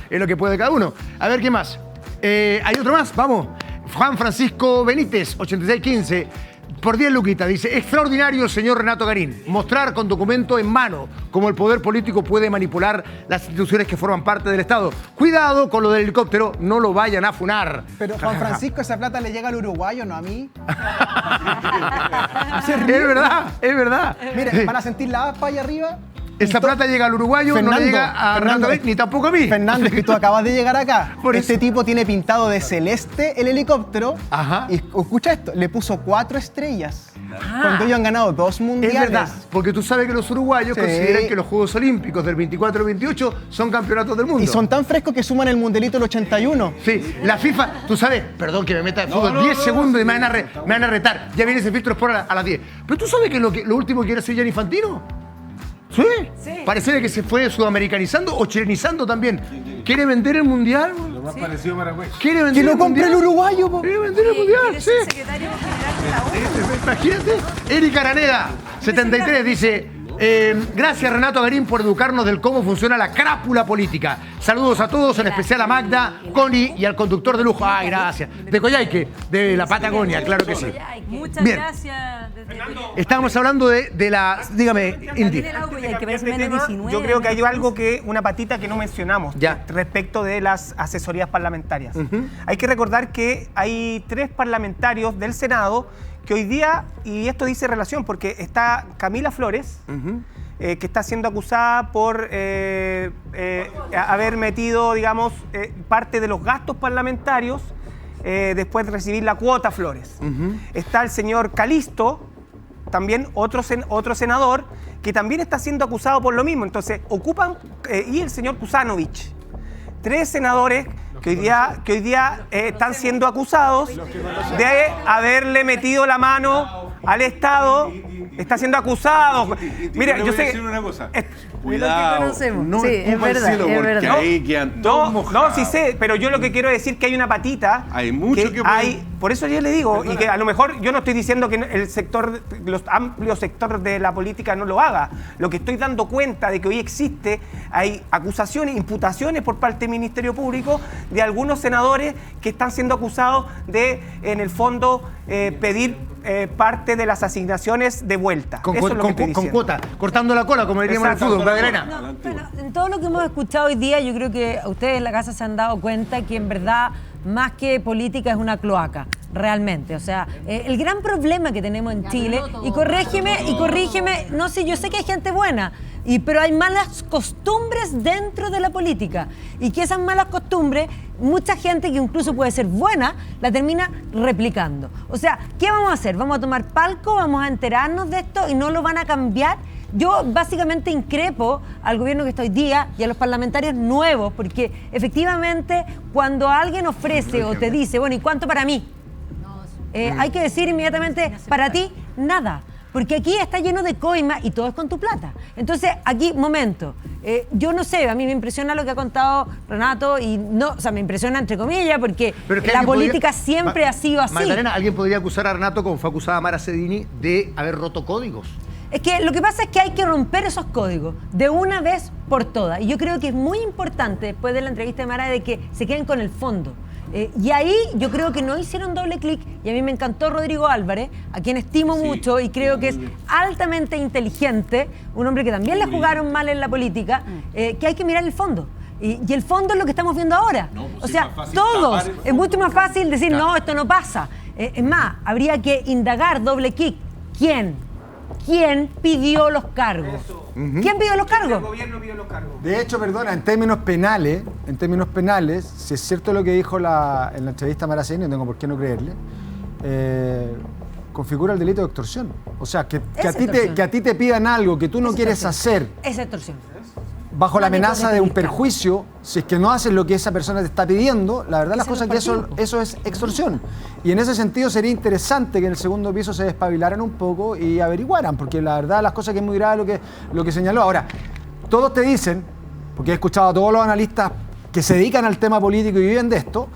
es lo que puede cada uno. A ver, ¿qué más? ¿Hay otro más? Vamos. Juan Francisco Benítez, 8615. Por 10 luquitas, dice, extraordinario, señor Renato Garín, mostrar con documento en mano cómo el poder político puede manipular las instituciones que forman parte del Estado. Cuidado con lo del helicóptero, no lo vayan a funar. Pero Juan Francisco, esa plata le llega al uruguayo, no a mí. Es verdad. Mire, van a sentir la APA ahí arriba. Esa plata llega al uruguayo, no le llega a Renato Garín, ni tampoco a mí. Fernando, es que tú acabas de llegar acá. Este tipo tiene pintado de celeste el helicóptero. Ajá. Y escucha esto, le puso 4 estrellas. Cuando ellos han ganado 2 mundiales. Es verdad, porque tú sabes que los uruguayos consideran que los Juegos Olímpicos del 24 al 28 son campeonatos del mundo. Y son tan frescos que suman el mundialito del 81. Sí, la FIFA, tú sabes, perdón que me meta en fútbol, 10 segundos y me van a retar. Ya viene ese filtro Sport a las 10. Pero tú sabes que lo último que quiere hacer Gianni Infantino. ¿Sí? Parece que se fue sudamericanizando o chilenizando también. ¿Quiere vender el mundial? Lo más parecido a Paraguay. ¿Quiere vender el mundial? El uruguayo, po. ¿Quiere vender el mundial? Sí. Imagínate. Erika Araneda, 73, dice, Gracias, Renato Garín, por educarnos del cómo funciona la crápula política. Saludos a todos, en especial a Magda, Connie y al conductor de lujo. Ay, gracias. De Coyhaique, de la Patagonia, claro que sí. Muchas Bien. gracias. Estábamos hablando de la... Dígame, Indy. Yo creo que hay algo una patita que no mencionamos respecto de las asesorías parlamentarias. Hay que recordar que hay 3 parlamentarios del Senado que hoy día, y esto dice relación, porque está Camila Flores, que está siendo acusada por haber metido, digamos, parte de los gastos parlamentarios después de recibir la cuota Flores. Está el señor Calisto, también otro senador, que también está siendo acusado por lo mismo. Entonces, ocupan, y el señor Kusanovich, 3 senadores que hoy día están siendo acusados de haberle metido la mano al Estado. Está siendo acusado. Mira, yo sé. Una cosa. Cuidado, no sí, es verdad, porque verdad. Ahí quedan todos mojados. No, sí sé, pero yo lo que quiero decir es que hay una patita. Hay mucho que hay. Por eso yo le digo, y que a lo mejor yo no estoy diciendo que el sector, los amplios sectores de la política no lo haga. Lo que estoy dando cuenta de que hoy hay acusaciones, imputaciones por parte del Ministerio Público de algunos senadores que están siendo acusados de, en el fondo, pedir parte de las asignaciones de vuelta. Con cuota, cortando la cola, como diríamos en el fútbol. En todo lo que hemos escuchado hoy día, yo creo que ustedes en la casa se han dado cuenta que en verdad, más que política, es una cloaca, realmente. O sea, el gran problema que tenemos en Chile, y corrígeme, no sé, yo sé que hay gente buena, pero hay malas costumbres dentro de la política, y que esas malas costumbres, mucha gente que incluso puede ser buena, la termina replicando. O sea, ¿qué vamos a hacer? ¿Vamos a tomar palco? ¿Vamos a enterarnos de esto y no lo van a cambiar? Yo básicamente increpo al gobierno que está hoy día y a los parlamentarios nuevos, porque efectivamente cuando alguien ofrece o te dice, bueno, ¿y cuánto para mí? Hay que decir inmediatamente, para ti, nada. Porque aquí está lleno de coima y todo es con tu plata. Entonces, aquí, momento, yo no sé, a mí me impresiona lo que ha contado Renato y no, o sea, me impresiona entre comillas porque la política siempre ha sido así. Magdalena, ¿alguien podría acusar a Renato, como fue acusada a Mara Cedini, de haber roto códigos? Es que lo que pasa es que hay que romper esos códigos de una vez por todas. Y yo creo que es muy importante, después de la entrevista de Mara, de que se queden con el fondo. Y ahí yo creo que no hicieron doble clic, y a mí me encantó Rodrigo Álvarez, a quien estimo mucho y creo que es altamente inteligente, un hombre que también le jugaron mal en la política, que hay que mirar el fondo. Y el fondo es lo que estamos viendo ahora. O sea, todos, es mucho más fácil decir, no, esto no pasa. Es más, habría que indagar doble clic. ¿Quién pidió los cargos? ¿Quién pidió los cargos? El gobierno pidió los cargos. De hecho, perdona, en términos penales, si es cierto lo que dijo en la entrevista a Mara Cedini, no tengo por qué no creerle, configura el delito de extorsión. O sea, que a ti te pidan algo que tú no quieres hacer. Es extorsión. Bajo la amenaza de un perjuicio, si es que no haces lo que esa persona te está pidiendo, la verdad las cosas que eso es extorsión. Y en ese sentido sería interesante que en el segundo piso se despabilaran un poco y averiguaran, porque la verdad las cosas que es muy grave lo que señaló. Ahora, todos te dicen, porque he escuchado a todos los analistas que se dedican al tema político y viven de esto,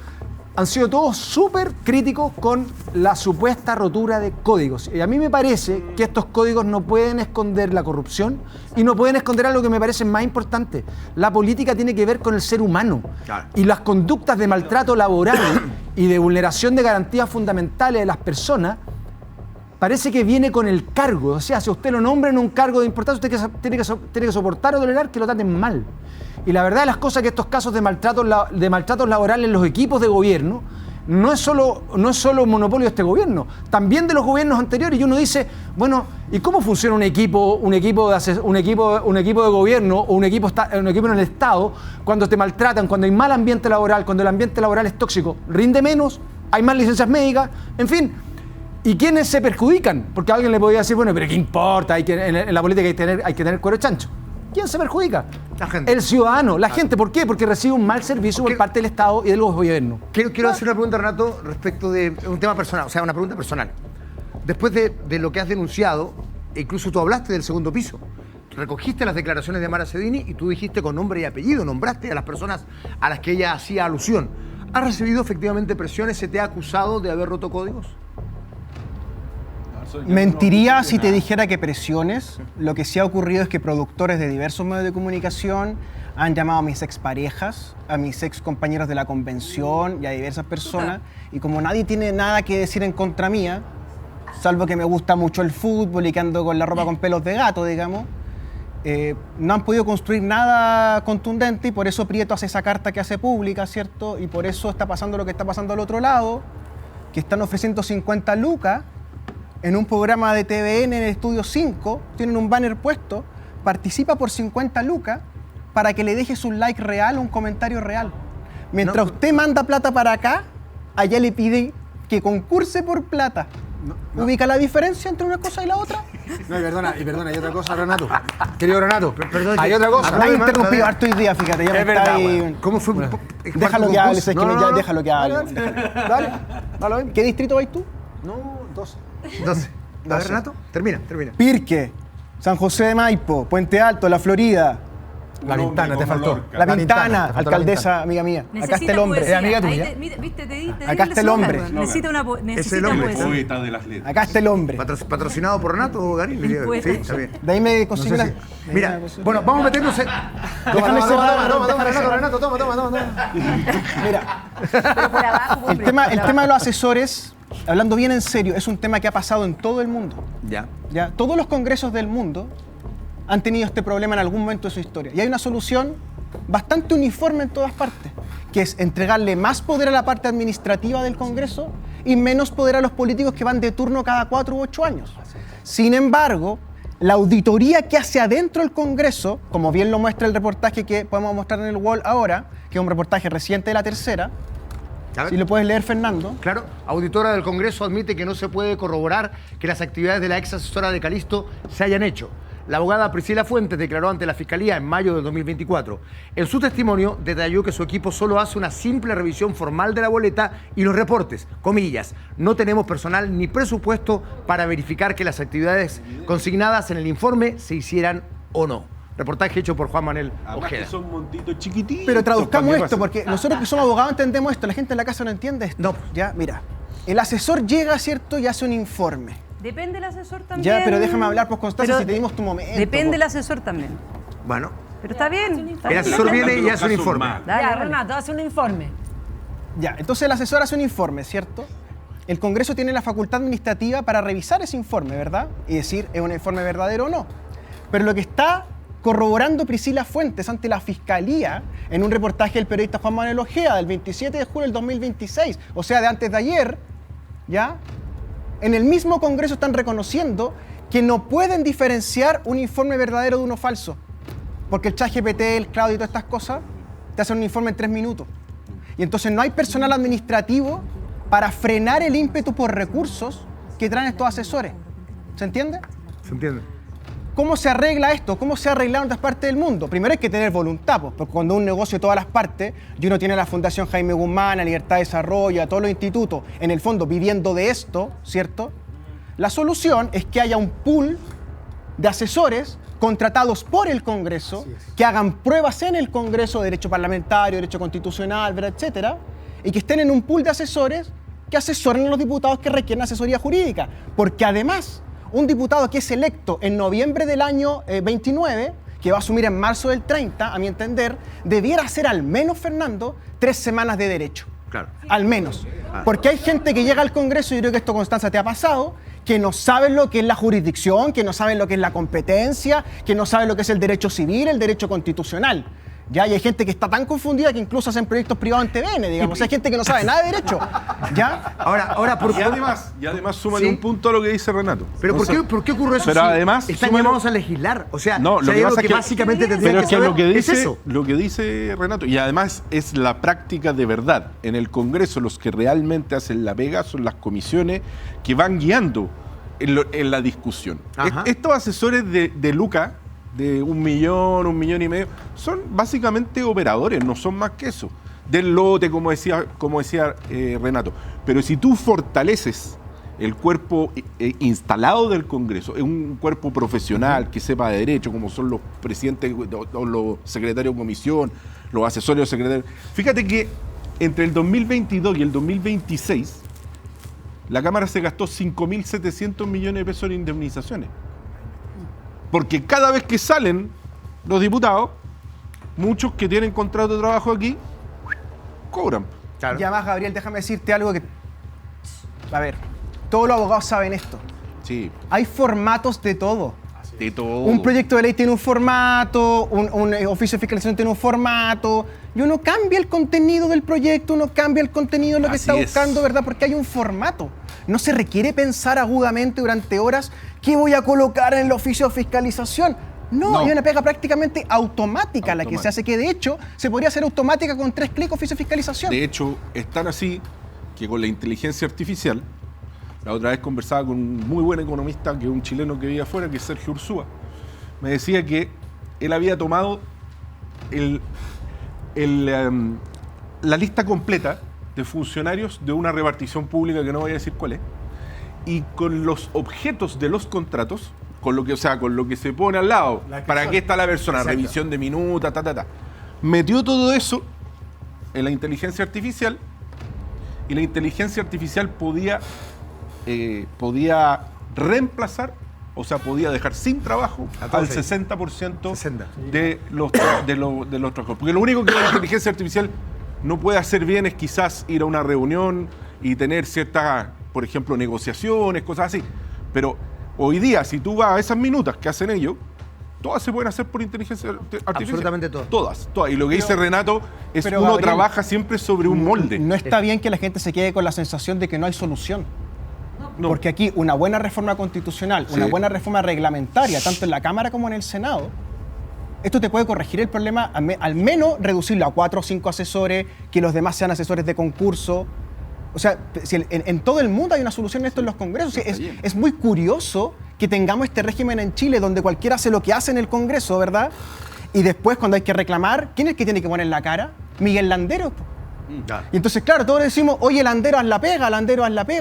han sido todos súper críticos con la supuesta rotura de códigos. Y a mí me parece que estos códigos no pueden esconder la corrupción y no pueden esconder algo que me parece más importante. La política tiene que ver con el ser humano. Claro. Y las conductas de maltrato laboral y de vulneración de garantías fundamentales de las personas parece que viene con el cargo. O sea, si usted lo nombra en un cargo de importancia, usted tiene que soportar o tolerar que lo traten mal. Y la verdad de las cosas es que estos casos de maltratos laborales en los equipos de gobierno no es solo un monopolio de este gobierno, también de los gobiernos anteriores. Y uno dice, bueno, ¿y cómo funciona un equipo de gobierno o un equipo en el Estado cuando te maltratan, cuando hay mal ambiente laboral, cuando el ambiente laboral es tóxico? Rinde menos, hay más licencias médicas, en fin. ¿Y quiénes se perjudican? Porque alguien le podría decir, bueno, pero ¿qué importa? En la política hay que tener cuero chancho. ¿Quién se perjudica? La gente. El ciudadano, la gente. ¿Por qué? Porque recibe un mal servicio por parte del Estado y del gobierno. Quiero hacer una pregunta, Renato, respecto de un tema personal, o sea, una pregunta personal. Después de lo que has denunciado, incluso tú hablaste del segundo piso, recogiste las declaraciones de Mara Cedini y tú dijiste con nombre y apellido, nombraste a las personas a las que ella hacía alusión. ¿Has recibido efectivamente presiones? ¿Se te ha acusado de haber roto códigos? Mentiría si te dijera que presiones. Lo que sí ha ocurrido es que productores de diversos medios de comunicación han llamado a mis exparejas, a mis ex compañeros de la convención y a diversas personas. Y como nadie tiene nada que decir en contra mía, salvo que me gusta mucho el fútbol y que ando con la ropa con pelos de gato, digamos, no han podido construir nada contundente y por eso Prieto hace esa carta que hace pública, ¿cierto? Y por eso está pasando lo que está pasando al otro lado, que están ofreciendo 50 lucas en un programa de TVN en el Estudio 5, tienen un banner puesto, participa por 50 lucas para que le dejes un like real o un comentario real. Mientras usted manda plata para acá, allá le piden que concurse por plata. ¿Ubica la diferencia entre una cosa y la otra? No, y perdona, hay otra cosa, Renato. Querido Renato, Perdón, hay otra cosa. Me ha interrumpido harto hoy día, fíjate. Ya Es verdad, weón. ¿Cómo fue? Déjalo que hable, déjalo que hable. Dale. ¿Qué distrito vais tú? No, 12. 12. A ver, Renato, termina. Pirque, San José de Maipo, Puente Alto, La Florida. La Pintana, te faltó. La Pintana, alcaldesa, amiga mía. Acá está el hombre. Poesía. Amiga tuya. Ahí ¿viste? Te di Acá está el hombre. Necesita una Es el hombre. poesía. Poeta de las letras. Acá está el hombre. ¿Patrocinado por Renato o Garín? Sí, está bien. De ahí me conseguí Mira, bueno, vamos a meternos en... Déjame cerrar. Toma, Renato, toma. Mira, el tema de los asesores, hablando bien en serio, es un tema que ha pasado en todo el mundo. Ya. Todos los congresos del mundo han tenido este problema en algún momento de su historia. Y hay una solución bastante uniforme en todas partes, que es entregarle más poder a la parte administrativa del Congreso y menos poder a los políticos que van de turno cada 4 u 8 años. Sin embargo, la auditoría que hace adentro del Congreso, como bien lo muestra el reportaje que podemos mostrar en el wall ahora, que es un reportaje reciente de La Tercera, si lo puedes leer, Fernando. Claro, auditora del Congreso admite que no se puede corroborar que las actividades de la ex asesora de Calisto se hayan hecho. La abogada Priscila Fuentes declaró ante la Fiscalía en mayo del 2024. En su testimonio detalló que su equipo solo hace una simple revisión formal de la boleta y los reportes, comillas, no tenemos personal ni presupuesto para verificar que las actividades consignadas en el informe se hicieran o no. Reportaje hecho por Juan Manuel Ojeda. Que son montitos chiquititos. Pero traduzcamos esto, porque nosotros que somos abogados entendemos esto, la gente en la casa no entiende esto. No. Ya, mira, el asesor llega, ¿cierto?, y hace un informe. Depende del asesor también. Ya, pero déjame hablar, pues, Constanza, si te dimos tu momento. Depende del asesor también. Bueno. Pero está bien. El asesor viene y hace un informe. Ya, Renato, hace un informe. Ya, entonces el asesor hace un informe, ¿cierto? El Congreso tiene la facultad administrativa para revisar ese informe, ¿verdad? Y decir, ¿es un informe verdadero o no? Pero lo que está corroborando Priscila Fuentes ante la Fiscalía en un reportaje del periodista Juan Manuel Ojeda del 27 de julio del 2026, o sea, de antes de ayer, ¿ya? En el mismo Congreso están reconociendo que no pueden diferenciar un informe verdadero de uno falso. Porque el ChatGPT, el cloud y todas estas cosas te hacen un informe en 3 minutos. Y entonces no hay personal administrativo para frenar el ímpetu por recursos que traen estos asesores. ¿Se entiende? Se entiende. ¿Cómo se arregla esto? ¿Cómo se ha arreglado en otras partes del mundo? Primero hay que tener voluntad, pues, porque cuando un negocio de todas las partes, y uno tiene la Fundación Jaime Guzmán, la Libertad de Desarrollo, a todos los institutos, en el fondo viviendo de esto, ¿cierto? La solución es que haya un pool de asesores contratados por el Congreso, que hagan pruebas en el Congreso de derecho parlamentario, derecho constitucional, ¿verdad?, etcétera, y que estén en un pool de asesores que asesoren a los diputados que requieren asesoría jurídica. Porque además, un diputado que es electo en noviembre del año 29, que va a asumir en marzo del 30, a mi entender, debiera hacer al menos, Fernando, 3 semanas de derecho. Claro. Al menos. Porque hay gente que llega al Congreso, y yo creo que esto, Constanza, te ha pasado, que no saben lo que es la jurisdicción, que no saben lo que es la competencia, que no saben lo que es el derecho civil, el derecho constitucional. ¿Ya? Y hay gente que está tan confundida que incluso hacen proyectos privados en TVN, digamos. O sea, hay gente que no sabe nada de derecho. ¿Ya? Ahora ¿por qué? Y además súmale un punto a lo que dice Renato. Pero ¿por qué ocurre eso? Pero además están llamados a legislar. O sea, no, lo que pasa es que básicamente tendrían que saber es eso. Lo que dice Renato, y además es la práctica de verdad. En el Congreso los que realmente hacen la pega son las comisiones que van guiando en la discusión. Estos asesores de Luca, de 1 millón, 1,5 millones, son básicamente operadores, no son más que eso. Del lote, como decía Renato. Pero si tú fortaleces el cuerpo instalado del Congreso, es un cuerpo profesional que sepa de derecho, como son los presidentes o los secretarios de comisión, los asesores de secretarios. Fíjate que entre el 2022 y el 2026 la Cámara se gastó 5.700 millones de pesos en indemnizaciones. Porque cada vez que salen los diputados, muchos que tienen contrato de trabajo aquí, cobran. Claro. Y además, Gabriel, déjame decirte algo que... A ver, todos los abogados saben esto. Sí. Hay formatos de todo. De todo. Un proyecto de ley tiene un formato, un oficio de fiscalización tiene un formato, y uno cambia el contenido del proyecto, uno cambia el contenido de lo que está buscando, ¿verdad? Porque hay un formato. No se requiere pensar agudamente durante horas qué voy a colocar en el oficio de fiscalización. No, hay una pega prácticamente automática la que se hace, que de hecho se podría hacer automática con 3 clics oficio de fiscalización. De hecho, es tan así que con la inteligencia artificial, la otra vez conversaba con un muy buen economista, que es un chileno que vive afuera, que es Sergio Ursúa. Me decía que él había tomado la lista completa de funcionarios de una repartición pública, que no voy a decir cuál es, y con los objetos de los contratos, con lo que, o sea, con lo que se pone al lado, para qué está la persona, exacto, revisión de minuta, metió todo eso en la inteligencia artificial, y la inteligencia artificial podía reemplazar, o sea, podía dejar sin trabajo al 60% de los trabajadores. Porque lo único que la inteligencia artificial no puede hacer bien es quizás ir a una reunión y tener ciertas, por ejemplo, negociaciones, cosas así. Pero hoy día, si tú vas a esas minutas que hacen ellos, todas se pueden hacer por inteligencia artificial. Absolutamente todas. Todas. Y lo que dice Renato es que uno Gabriel, trabaja siempre sobre un molde. No está bien que la gente se quede con la sensación de que no hay solución. No. Porque aquí una buena reforma constitucional, una buena reforma reglamentaria, tanto en la Cámara como en el Senado, esto te puede corregir el problema, al menos reducirlo a 4 o 5 asesores, que los demás sean asesores de concurso. O sea, si en todo el mundo hay una solución a esto en los congresos. Es muy curioso que tengamos este régimen en Chile donde cualquiera hace lo que hace en el Congreso, ¿verdad? Y después, cuando hay que reclamar, ¿quién es el que tiene que poner la cara? Miguel Landero. Y entonces, claro, todos decimos, oye, Landero, haz la pega,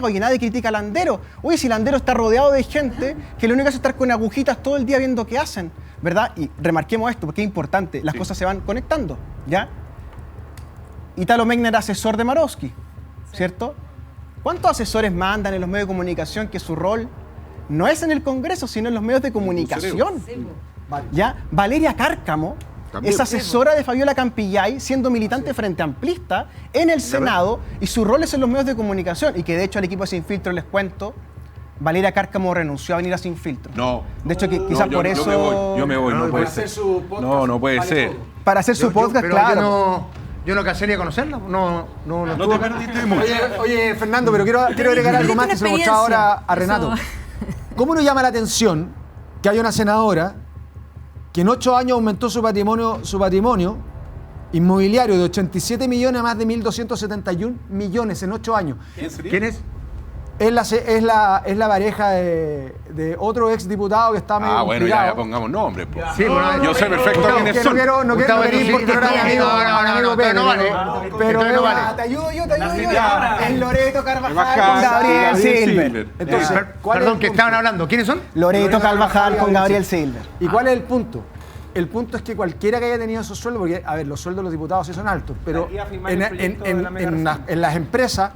oye, nadie critica a Landero. Oye, si Landero está rodeado de gente que lo único que hace es estar con agujitas todo el día viendo qué hacen, ¿verdad? Y remarquemos esto, porque es importante, las cosas se van conectando, ¿ya? Italo Megner era asesor de Marowski, ¿cierto? ¿Cuántos asesores mandan en los medios de comunicación que su rol no es en el Congreso, sino en los medios de comunicación? ¿Ya? Valeria Cárcamo es asesora de Fabiola Campillay, siendo militante Frente Amplista en el Senado, y su rol es en los medios de comunicación, y que de hecho al equipo de Sin Filtro les cuento, Valeria Cárcamo renunció a venir a Sin Filtro. No. De hecho, quizás por eso... Yo me voy, no puede ser. No puede ser. Para hacer su podcast, claro. Yo no alcancé a conocerla, no te perdiste mucho. Oye, Fernando, pero quiero agregar algo más que se lo mostraba ahora a Renato. ¿Cómo nos llama la atención que haya una senadora que en 8 años aumentó su patrimonio inmobiliario de 87 millones a más de 1.271 millones en 8 años? ¿Quién es? Es la pareja de otro exdiputado que está medio bueno, ya pongamos nombres. Sí, bueno, yo sé perfecto quiénes son. No quiero ir porque no era amigo pero no vale. Te ayudo yo. Es Loreto Carvajal con Gabriel Silver. Entonces, perdón, ¿qué estaban hablando? ¿Quiénes son? Loreto Carvajal con Gabriel Silver. ¿Y cuál es el punto? El punto es que cualquiera que haya tenido esos sueldos, porque, a ver, los sueldos de los diputados sí son altos, pero en las empresas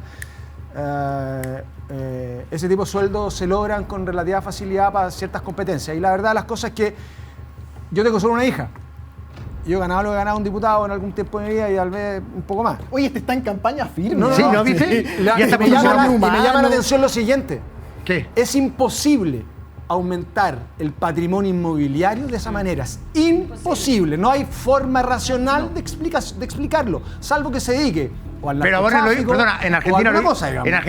ese tipo de sueldos se logran con relativa facilidad para ciertas competencias. Y la verdad, las cosas es que yo tengo solo una hija. Yo he ganado lo que ganaba un diputado en algún tiempo de mi vida y tal vez un poco más. Oye, este está en campaña firme. ¿No viste? Y me llama la atención lo siguiente. ¿Qué? Es imposible aumentar el patrimonio inmobiliario de esa manera. Es imposible. No hay forma racional de explicarlo, salvo que se dedique pero ahora perdona, en Argentina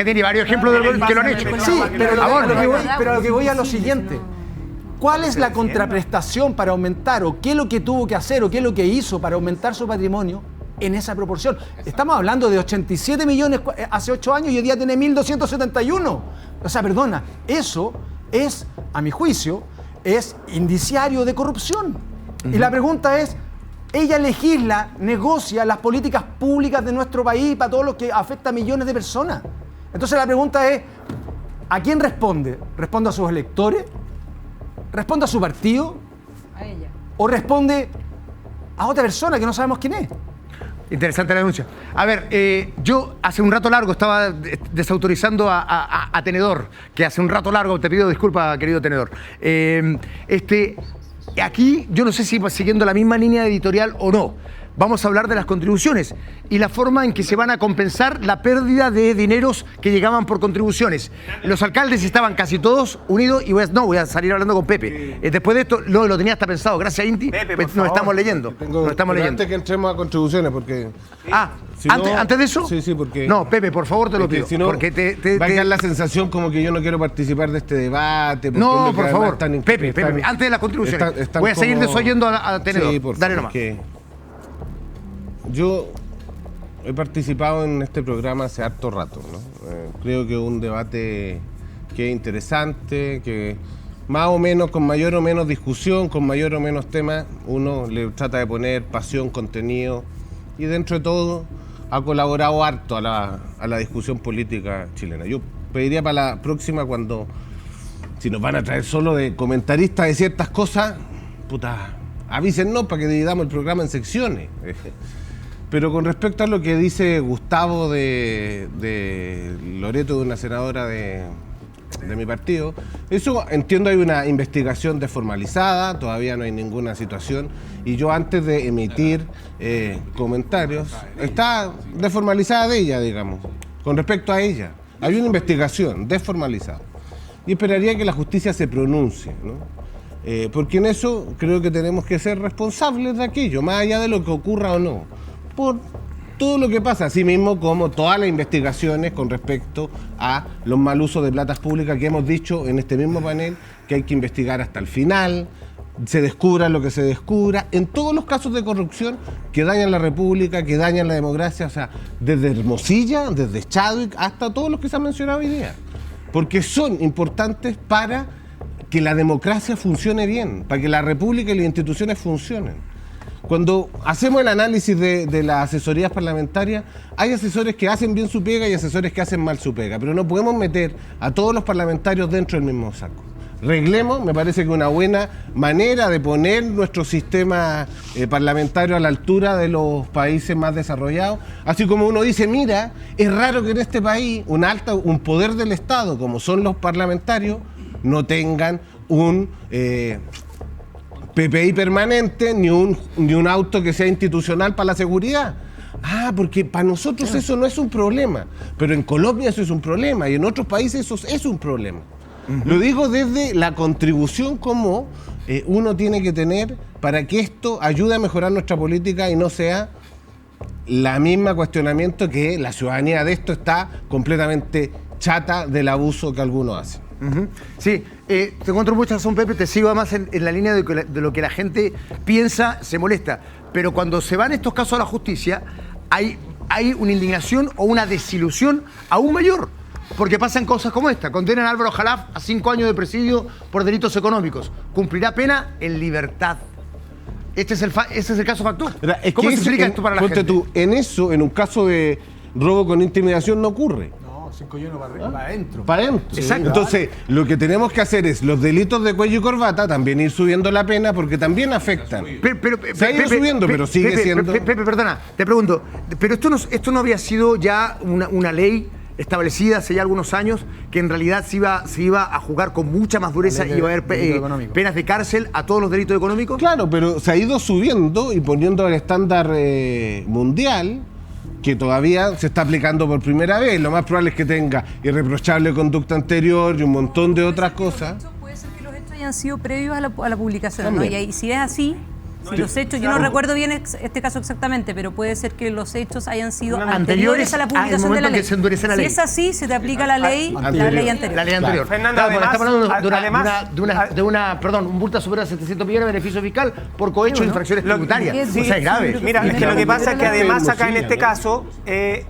hay varios ejemplos que lo han hecho. Sí, pero lo que voy a lo siguiente. ¿Cuál es la contraprestación para aumentar, o qué es lo que tuvo que hacer, o qué es lo que hizo para aumentar su patrimonio en esa proporción? Estamos hablando de 87 millones hace 8 años y hoy día tiene 1.271. O sea, perdona, eso es, a mi juicio, es indiciario de corrupción. Y la pregunta es, ella legisla, negocia las políticas públicas de nuestro país para todo lo que afecta a millones de personas. Entonces la pregunta es, ¿a quién responde? ¿Responde a sus electores? ¿Responde a su partido? A ella. ¿O responde a otra persona que no sabemos quién es? Interesante la denuncia. A ver, yo hace un rato largo estaba desautorizando a Tenedor, que hace un rato largo, te pido disculpas, querido Tenedor. Aquí yo no sé si va siguiendo la misma línea editorial o no. Vamos a hablar de las contribuciones y la forma en que se van a compensar la pérdida de dineros que llegaban por contribuciones. Los alcaldes estaban casi todos unidos y voy a salir hablando con Pepe. Después de esto, lo tenía hasta pensado. Gracias, Inti. Pepe, nos estamos leyendo. Antes que entremos a contribuciones, porque... ¿Antes de eso? Sí, porque... No, Pepe, por favor, te lo pido. Si no, porque va a quedar la sensación como que yo no quiero participar de este debate. No, por favor. Pepe, antes de las contribuciones. Voy a seguir desoyendo a Tenedor. Sí, dale nomás. Yo he participado en este programa hace harto rato, ¿no? Creo que es un debate que es interesante, que más o menos, con mayor o menos discusión, con mayor o menos tema, uno le trata de poner pasión, contenido, y dentro de todo ha colaborado harto a la discusión política chilena. Yo pediría para la próxima, si nos van a traer solo de comentaristas de ciertas cosas, avísennos para que dividamos el programa en secciones. Pero con respecto a lo que dice Gustavo de Loreto, de una senadora de mi partido, eso entiendo, hay una investigación desformalizada, todavía no hay ninguna situación, y yo antes de emitir comentarios, está desformalizada de ella, digamos, con respecto a ella. Hay una investigación desformalizada y esperaría que la justicia se pronuncie, ¿no? Porque en eso creo que tenemos que ser responsables de aquello, más allá de lo que ocurra o no, por todo lo que pasa, así mismo como todas las investigaciones con respecto a los mal usos de platas públicas que hemos dicho en este mismo panel que hay que investigar hasta el final, se descubra lo que se descubra, en todos los casos de corrupción que dañan la República, que dañan la democracia, o sea, desde Hermosilla, desde Chadwick, hasta todos los que se han mencionado hoy día, porque son importantes para que la democracia funcione bien, para que la República y las instituciones funcionen. Cuando hacemos el análisis de las asesorías parlamentarias, hay asesores que hacen bien su pega y asesores que hacen mal su pega, pero no podemos meter a todos los parlamentarios dentro del mismo saco. Reglemos, me parece que una buena manera de poner nuestro sistema parlamentario a la altura de los países más desarrollados, así como uno dice, mira, es raro que en este país un poder del Estado, como son los parlamentarios, no tengan un PPI permanente ni un auto que sea institucional para la seguridad. Porque para nosotros eso no es un problema, pero en Colombia eso es un problema y en otros países eso es un problema. Lo digo desde la contribución como uno tiene que tener para que esto ayude a mejorar nuestra política y no sea la misma cuestionamiento que la ciudadanía de esto está completamente chata del abuso que algunos hacen. Sí, te encuentro mucha razón, Pepe, te sigo además en la línea de lo que la gente piensa, se molesta, pero cuando se van estos casos a la justicia hay una indignación o una desilusión aún mayor, porque pasan cosas como esta. Condenan a Álvaro Jalaf a 5 años de presidio por delitos económicos, cumplirá pena en libertad. Ese es el caso factual. ¿Cómo se explica esto para la gente? En un caso de robo con intimidación no ocurre. 5 años para adentro. Para adentro. Exacto. Entonces, lo que tenemos que hacer es los delitos de cuello y corbata también ir subiendo la pena porque también afectan. Se ha ido subiendo, pero sigue siendo... Pepe, perdona, te pregunto, pero esto no había sido ya una ley establecida hace ya algunos años que en realidad se iba a jugar con mucha más dureza y iba a haber penas de cárcel a todos los delitos económicos? Claro, pero se ha ido subiendo y poniendo el estándar mundial, que todavía se está aplicando por primera vez. Lo más probable es que tenga irreprochable conducta anterior y un montón de otras cosas. Puede ser que los hechos hayan sido previos a la publicación, ¿no? Y si es así, si los hechos, yo no recuerdo bien este caso exactamente, pero puede ser que los hechos hayan sido anteriores a la publicación de la ley. Si es así, se te aplica la ley anterior. La ley anterior. Fernando, además, un multa superior a 700 millones de beneficio fiscal por cohecho de infracciones tributarias. O sea, es grave. Mira, es que lo que pasa es que además acá en este caso,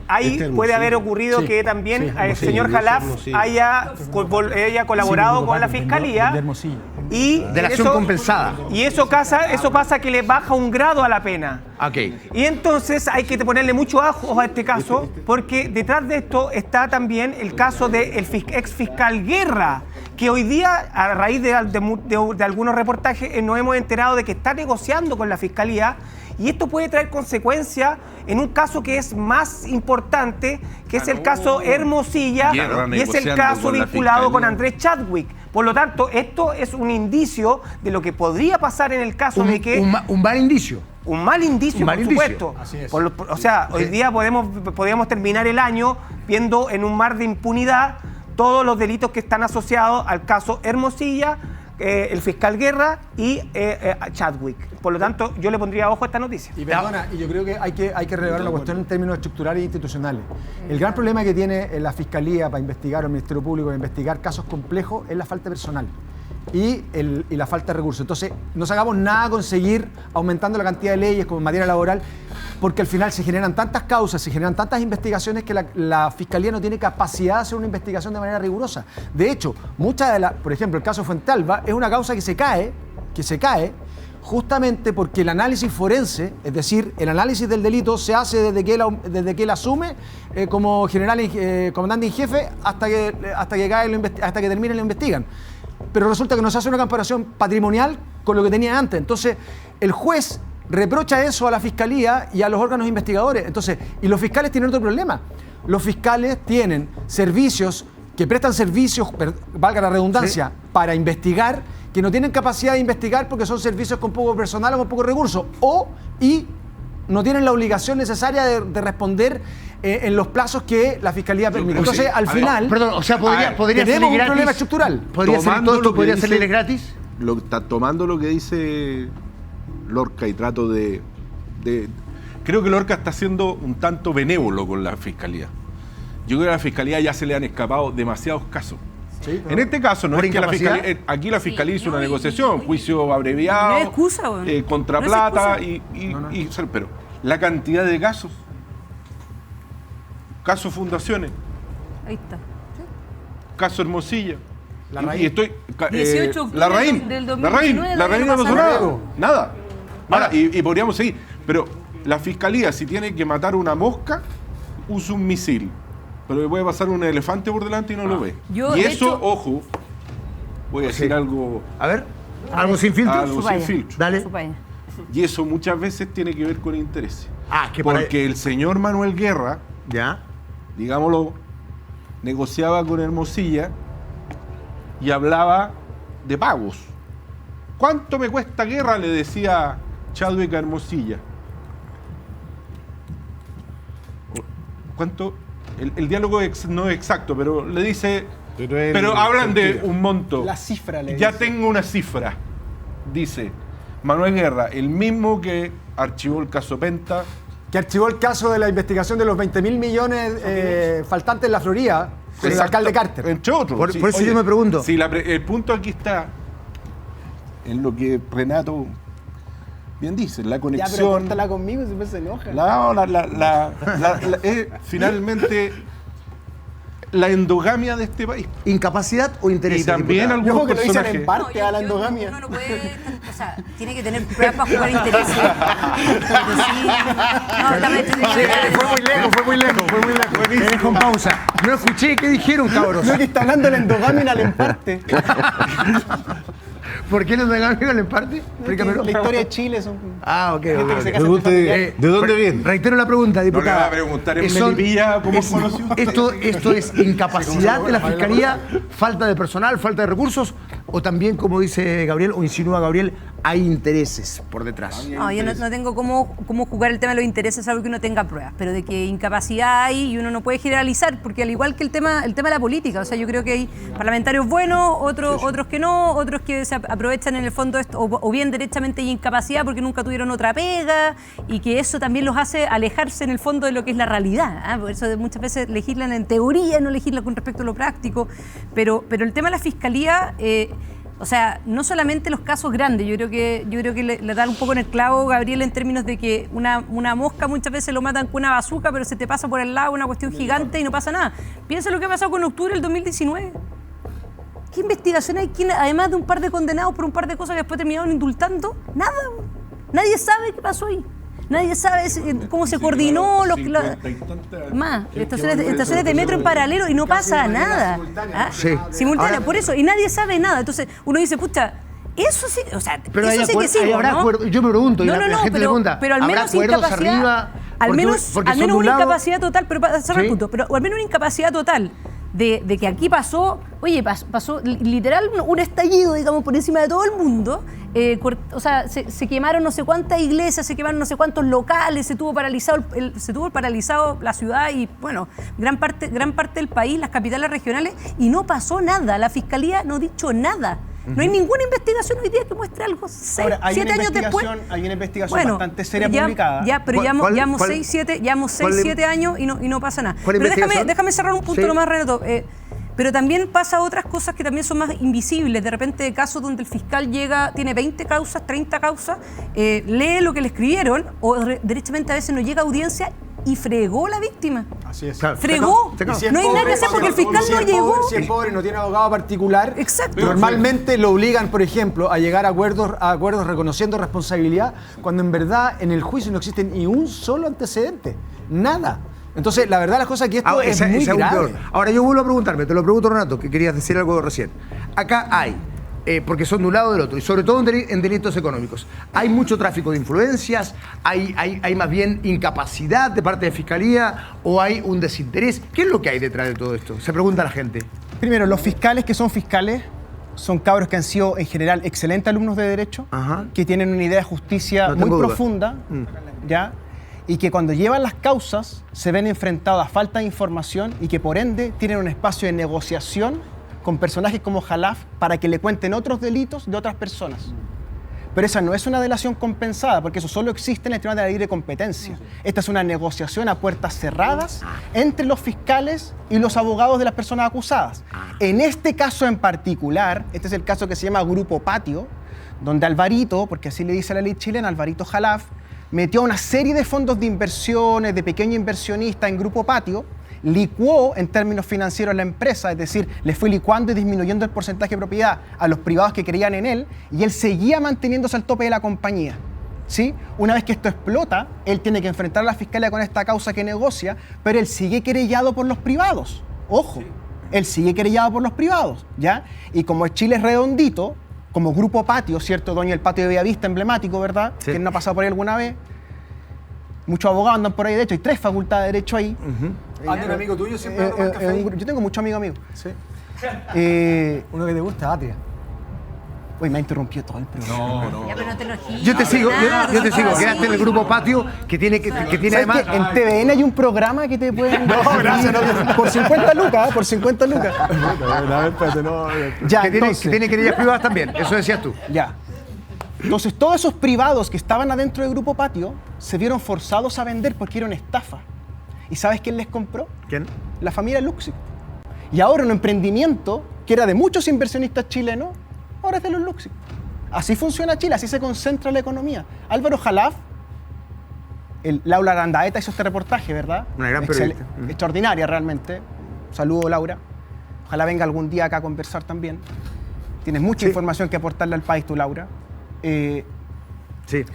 ahí puede haber ocurrido que también el señor Jalaf haya colaborado con la fiscalía y de la acción compensada. Y eso pasa que le baja un grado a la pena. Y entonces hay que ponerle mucho ojo a este caso, porque detrás de esto está también el caso del ex fiscal Guerra, que hoy día, a raíz de algunos reportajes, nos hemos enterado de que está negociando con la Fiscalía, y esto puede traer consecuencias en un caso que es más importante, que es el caso Hermosilla, y es el caso vinculado con Andrés Chadwick. Por lo tanto, esto es un indicio de lo que podría pasar en el caso de que... Un mal indicio. Un mal indicio, por supuesto. Así es. O sea, hoy día podríamos terminar el año viendo en un mar de impunidad todos los delitos que están asociados al caso Hermosilla, el fiscal Guerra y Chadwick. Por lo tanto, yo le pondría ojo a esta noticia. Y perdona, y yo creo que hay que relevar la cuestión en términos estructurales e institucionales. El gran problema que tiene la Fiscalía para investigar, o el Ministerio Público para investigar casos complejos, es la falta de personal y la falta de recursos. Entonces, no sacamos nada con seguir aumentando la cantidad de leyes como en materia laboral, porque al final se generan tantas causas, se generan tantas investigaciones que la Fiscalía no tiene capacidad de hacer una investigación de manera rigurosa. De hecho, por ejemplo, el caso Fuentealba es una causa que se cae justamente porque el análisis forense, es decir, el análisis del delito se hace desde que él asume como comandante en jefe hasta que termine y lo investigan. Pero resulta que no se hace una comparación patrimonial con lo que tenía antes. Entonces, el juez reprocha eso a la Fiscalía y a los órganos investigadores. Entonces, y los fiscales tienen otro problema. Los fiscales tienen servicios que prestan servicios, valga la redundancia, para investigar, que no tienen capacidad de investigar porque son servicios con poco personal o con pocos recursos, y no tienen la obligación necesaria de responder en los plazos que la Fiscalía permite. Entonces, al final, podría tenemos un problema estructural. ¿Podría ser todo esto? ¿Podría ser leyes gratis? Tomando lo que dice Lorca y trato de... Creo que Lorca está siendo un tanto benévolo con la Fiscalía. Yo creo que a la Fiscalía ya se le han escapado demasiados casos. Sí, en este caso, no es que la Fiscalía, aquí la Fiscalía hizo una negociación, juicio abreviado, no es excusa, contra no es plata, excusa. pero la cantidad de casos fundaciones, ahí está. caso Hermosilla, La Raín. y estoy 18 la Raín, del la Raín no pasó nada. Ahora, y podríamos seguir, pero la Fiscalía, si tiene que matar una mosca, usa un misil. Pero le puede pasar un elefante por delante y no lo ve. Yo, y de eso, hecho, ojo, voy a decir algo... A ver, algo sin filtro. Algo sin filtro. Dale. Y eso muchas veces tiene que ver con intereses. Que porque el señor Manuel Guerra, digámoslo, negociaba con Hermosilla y hablaba de pagos. ¿Cuánto me cuesta Guerra?, le decía Chadwick a Hermosilla. ¿Cuánto? El diálogo no es exacto, pero le dice... Pero hablan de un monto. La cifra le Ya dice. tengo una cifra. Dice Manuel Guerra, el mismo que archivó el caso Penta. Que archivó el caso de la investigación de los 20.000 millones faltantes en la Florida, con el alcalde Carter. Entre otros. Por eso yo me pregunto. Si el punto aquí está en lo que Renato bien dice, la conexión. Ya, pero córtala conmigo, si se enoja. Finalmente, la endogamia de este país. ¿Incapacidad o interés? Y también algunos que lo dicen personajes. en parte a la endogamia. Uno no puede, o sea, tiene que tener pruebas para jugar intereses. Fue muy lejos. Te dejo en pausa. No escuché, ¿qué dijeron, cabros? No, que está hablando de la endogamia en parte. ¿Por qué los endogamia en parte? Explícamelo. La historia de Chile es un... Ok. ¿De dónde viene? Reitero la pregunta, diputada. No le va a preguntar en Melipilla cómo conoció. ¿Esto es incapacidad de la Fiscalía, falta de personal, falta de recursos, o también, como dice Gabriel, o insinúa Gabriel, hay intereses por detrás? No, yo no tengo cómo jugar el tema de los intereses, algo que uno tenga pruebas, pero de que incapacidad hay y uno no puede generalizar, porque al igual que el tema de la política, o sea, yo creo que hay parlamentarios buenos, otros que no, otros que se aprovechan en el fondo esto, o bien derechamente hay incapacidad porque nunca tuvieron otra pega, y que eso también los hace alejarse en el fondo de lo que es la realidad. Por eso muchas veces legislan en teoría, no legislan con respecto a lo práctico, pero el tema de la Fiscalía... o sea, no solamente los casos grandes, yo creo que le da un poco en el clavo, Gabriel, en términos de que una mosca muchas veces lo matan con una bazuca, pero se te pasa por el lado una cuestión gigante y no pasa nada. Piensa lo que ha pasado con octubre del 2019. ¿Qué investigación hay? Además de un par de condenados por un par de cosas que después terminaron indultando, nada. Nadie sabe qué pasó ahí. nadie sabe cómo se coordinó, más, estaciones de metro en paralelo y no pasa nada. Simultánea, por eso, y nadie sabe nada. Entonces uno dice, pucha, eso sí, o sea, pero eso sí que sí, ¿no? Yo me pregunto, y la gente pregunta, pero al menos incapacidad, al menos una incapacidad total, pero para cerrar el punto, pero al menos una incapacidad total de que aquí pasó, pasó literal un estallido, digamos, por encima de todo el mundo. O sea, se quemaron no sé cuántas iglesias, se quemaron no sé cuántos locales, se tuvo paralizado la ciudad y, bueno, gran parte del país, las capitales regionales, y no pasó nada. La Fiscalía no ha dicho nada. No hay ninguna investigación hoy día que muestre algo. 7 años después. Hay una investigación bastante seria publicada. Pero llevamos 6-7 años y no pasa nada. Pero déjame cerrar un punto nomás, Renato. Pero también pasa otras cosas que también son más invisibles. De repente, casos donde el fiscal tiene 20 causas, 30 causas, lee lo que le escribieron, o derechamente a veces no llega a audiencia y fregó la víctima. Así es. Fregó. No hay nada que hacer porque el fiscal no llegó. Si es pobre y no tiene abogado particular, exacto, normalmente lo obligan, por ejemplo, a llegar a acuerdos reconociendo responsabilidad, cuando en verdad en el juicio no existe ni un solo antecedente. Nada. Entonces, la verdad, las cosas que esto es muy grave. Ahora, yo vuelvo a preguntarme, te lo pregunto, Renato, que querías decir algo recién. Acá hay, porque son de un lado o del otro, y sobre todo en delitos económicos, hay mucho tráfico de influencias, hay más bien incapacidad de parte de Fiscalía, o hay un desinterés. ¿Qué es lo que hay detrás de todo esto? Se pregunta la gente. Primero, los fiscales que son fiscales son cabros que han sido, en general, excelentes alumnos de Derecho, que tienen una idea de justicia muy profunda, ¿ya? Y que cuando llevan las causas se ven enfrentados a falta de información y que por ende tienen un espacio de negociación con personajes como Khalaf para que le cuenten otros delitos de otras personas. Pero esa no es una delación compensada, porque eso solo existe en el Tribunal de la Libre Competencia. Esta es una negociación a puertas cerradas entre los fiscales y los abogados de las personas acusadas. En este caso en particular, este es el caso que se llama Grupo Patio, donde Alvarito, porque así le dice la ley chilena, Alvarito Khalaf, metió una serie de fondos de inversiones, de pequeños inversionistas en Grupo Patio, licuó en términos financieros la empresa, es decir, le fue licuando y disminuyendo el porcentaje de propiedad a los privados que creían en él, y él seguía manteniéndose al tope de la compañía. ¿Sí? Una vez que esto explota, él tiene que enfrentar a la Fiscalía con esta causa que negocia, pero él sigue querellado por los privados. Ojo, él sigue querellado por los privados, ¿ya? Y como Chile es redondito, como Grupo Patio, ¿cierto? Dueño del patio de Bellavista, emblemático, ¿verdad? Sí. ¿Quién no ha pasado por ahí alguna vez? Muchos abogados andan por ahí, de hecho, hay 3 facultades de Derecho ahí. ¿Anda un amigo tuyo siempre? Yo tengo muchos amigos. Sí. Uno que te gusta, Atria. Uy, me ha interrumpido todo el programa. No. Ya, pero no te lo giras. Yo te sigo. Quédate en el Grupo Patio, que tiene además... En TVN hay un programa que te pueden... No, gracias. Por 50 lucas, por 50 lucas. Ya, que tiene querellas privadas también, eso decías tú. Ya. Entonces, todos esos privados que estaban adentro del Grupo Patio se vieron forzados a vender porque era una estafa. ¿Y sabes quién les compró? ¿Quién? La familia Luxig. Y ahora un emprendimiento que era de muchos inversionistas chilenos, ahora es de los Luxig. Así funciona Chile, así se concentra la economía. Álvaro Khalaf, Laura Arandaeta hizo este reportaje, ¿verdad? Una gran periodista. Extraordinaria realmente. Saludo, Laura. Ojalá venga algún día acá a conversar también. Tienes mucha información que aportarle al país tú, Laura.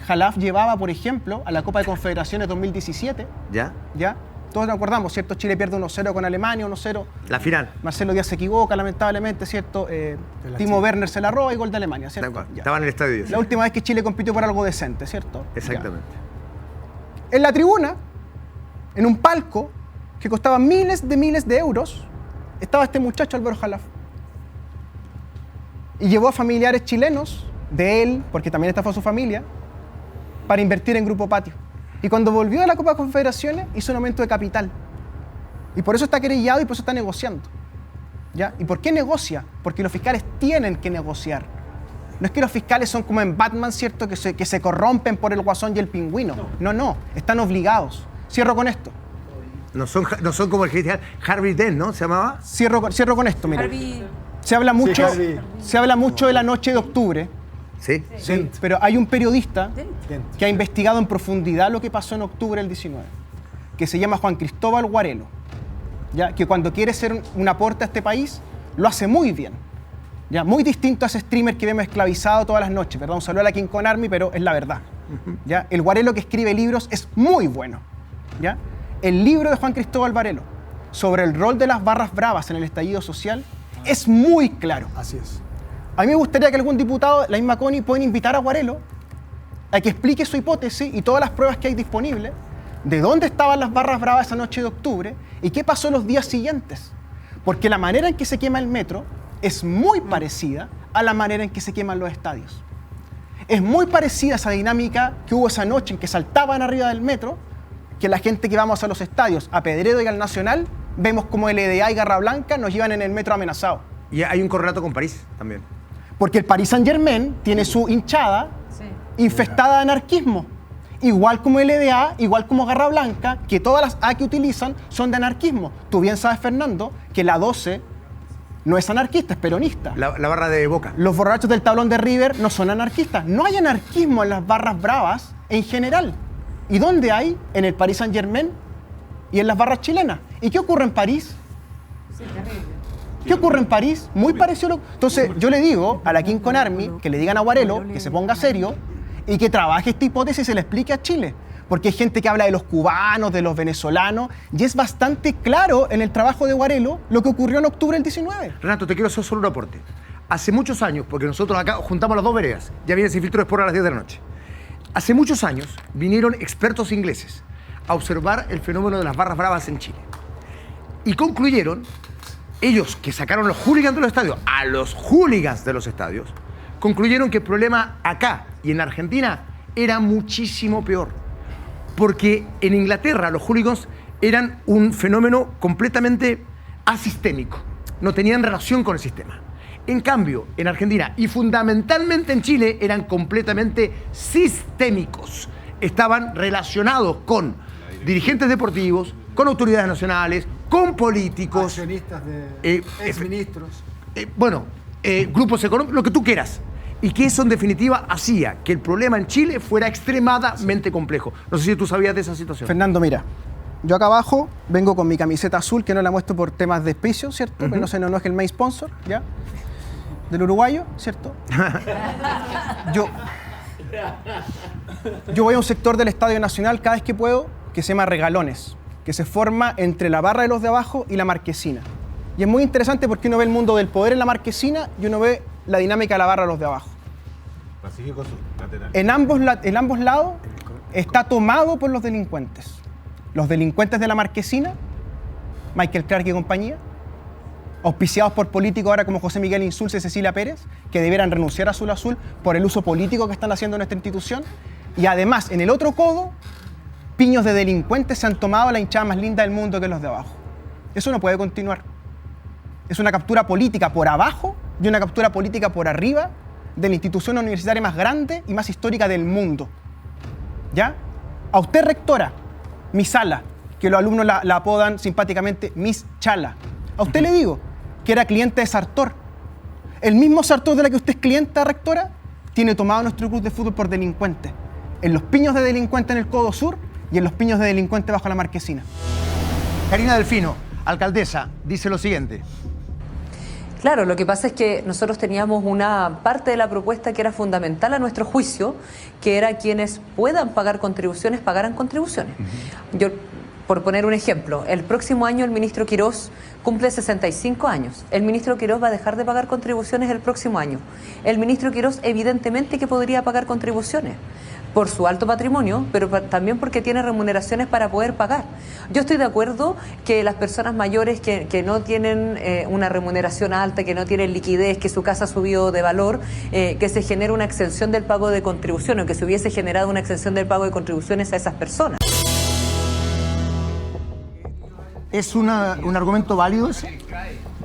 Khalaf llevaba, por ejemplo, a la Copa de Confederaciones 2017. ¿Ya? Todos nos acordamos, ¿cierto? Chile pierde 1-0 con Alemania, 1-0. La final. Marcelo Díaz se equivoca, lamentablemente, ¿cierto? Timo Werner se la roba y gol de Alemania, ¿cierto? Estaba en el estadio. La última vez que Chile compitió por algo decente, ¿cierto? Exactamente. En la tribuna, en un palco que costaba miles de euros, estaba este muchacho, Álvaro Khalaf. Y llevó a familiares chilenos de él, porque también estafó a su familia, para invertir en Grupo Patio. Y cuando volvió a la Copa de Confederaciones, hizo un aumento de capital. Y por eso está querellado y por eso está negociando. ¿Ya? ¿Y por qué negocia? Porque los fiscales tienen que negociar. No es que los fiscales son como en Batman, ¿cierto? Que se corrompen por el Guasón y el Pingüino. No, están obligados. Cierro con esto. No son como el general Harvey Dent, ¿no? ¿Se llamaba? Cierro con esto, mira. Se habla mucho de la noche de octubre. Sí. Pero hay un periodista que ha investigado en profundidad lo que pasó en octubre del 19, que se llama Juan Cristóbal Guarelo, ¿ya? Que cuando quiere hacer un aporte a este país, lo hace muy bien. ¿Ya? Muy distinto a ese streamer que vemos esclavizado todas las noches, ¿verdad? Un saludo a la King Con Army, pero es la verdad. ¿ya? El Guarelo que escribe libros es muy bueno, ¿ya? El libro de Juan Cristóbal Varelo sobre el rol de las barras bravas en el estallido social es muy claro. Así es. A mí me gustaría que algún diputado, la misma Connie, pueden invitar a Guarelo a que explique su hipótesis y todas las pruebas que hay disponibles de dónde estaban las barras bravas esa noche de octubre y qué pasó los días siguientes. Porque la manera en que se quema el metro es muy parecida a la manera en que se queman los estadios. Es muy parecida esa dinámica que hubo esa noche en que saltaban arriba del metro, que la gente que vamos a los estadios, a Pedredo y al Nacional, vemos como LDA y Garra Blanca nos llevan en el metro amenazados. Y hay un correlato con París también. Porque el Paris Saint-Germain tiene su hinchada infestada de anarquismo. Igual como LDA, igual como Garra Blanca, que todas las A que utilizan son de anarquismo. Tú bien sabes, Fernando, que la 12 no es anarquista, es peronista. La barra de Boca. Los borrachos del tablón de River no son anarquistas. No hay anarquismo en las barras bravas en general. ¿Y dónde hay? En el Paris Saint-Germain y en las barras chilenas. ¿Y qué ocurre en París? ¿Qué ocurre en París? Muy parecido. Entonces, yo le digo a la King Con Army que le digan a Guarelo que se ponga serio y que trabaje esta hipótesis y se la explique a Chile. Porque hay gente que habla de los cubanos, de los venezolanos, y es bastante claro en el trabajo de Guarelo lo que ocurrió en octubre del 19. Renato, te quiero hacer solo un aporte. Hace muchos años, porque nosotros acá juntamos las dos veredas, ya viene Sin Filtro Sport a las 10 de la noche. Hace muchos años vinieron expertos ingleses a observar el fenómeno de las barras bravas en Chile. Y concluyeron, ellos que sacaron los hooligans de los estadios a los hooligans de los estadios, concluyeron que el problema acá y en la Argentina era muchísimo peor. Porque en Inglaterra los hooligans eran un fenómeno completamente asistémico. No tenían relación con el sistema. En cambio, en Argentina y fundamentalmente en Chile eran completamente sistémicos. Estaban relacionados con dirigentes deportivos, con autoridades nacionales, con políticos. Accionistas de exministros. Grupos económicos, lo que tú quieras. Y que eso en definitiva hacía que el problema en Chile fuera extremadamente complejo. No sé si tú sabías de esa situación. Fernando, mira, yo acá abajo vengo con mi camiseta azul, que no la muestro por temas de auspicio, ¿cierto? Que no se nos enoje el main sponsor, ¿ya? Del uruguayo, ¿cierto? Yo voy a un sector del Estadio Nacional cada vez que puedo, que se llama Regalones, que se forma entre la barra de los de abajo y la marquesina. Y es muy interesante porque uno ve el mundo del poder en la marquesina y uno ve la dinámica de la barra de los de abajo. Pacífico Sur, lateral. En ambos lados está tomado por los delincuentes. Los delincuentes de la marquesina, Michael Clark y compañía, auspiciados por políticos ahora como José Miguel Insulza y Cecilia Pérez, que debieran renunciar a Azul Azul por el uso político que están haciendo en esta institución. Y además, en el otro codo, piños de delincuentes se han tomado la hinchada más linda del mundo, que es los de abajo. Eso no puede continuar. Es una captura política por abajo y una captura política por arriba de la institución universitaria más grande y más histórica del mundo. ¿Ya? A usted, rectora, Miss Sala, que los alumnos la apodan simpáticamente Miss Chala. A usted le digo que era cliente de Sartor. El mismo Sartor de la que usted es clienta, rectora, tiene tomado nuestro club de fútbol por delincuentes. En los piños de delincuentes en el Codo Sur y en los piños de delincuentes bajo la marquesina. Karina Delfino, alcaldesa, dice lo siguiente. Claro, lo que pasa es que nosotros teníamos una parte de la propuesta que era fundamental a nuestro juicio, que era quienes puedan pagar contribuciones, pagaran contribuciones. Yo, por poner un ejemplo, el próximo año el ministro Quirós cumple 65 años. El ministro Quirós va a dejar de pagar contribuciones el próximo año. El ministro Quirós evidentemente que podría pagar contribuciones por su alto patrimonio, pero también porque tiene remuneraciones para poder pagar. Yo estoy de acuerdo que las personas mayores que no tienen una remuneración alta, que no tienen liquidez, que su casa ha subido de valor, que se genere una exención del pago de contribuciones, o que se hubiese generado una exención del pago de contribuciones a esas personas. ¿Es un argumento válido ese?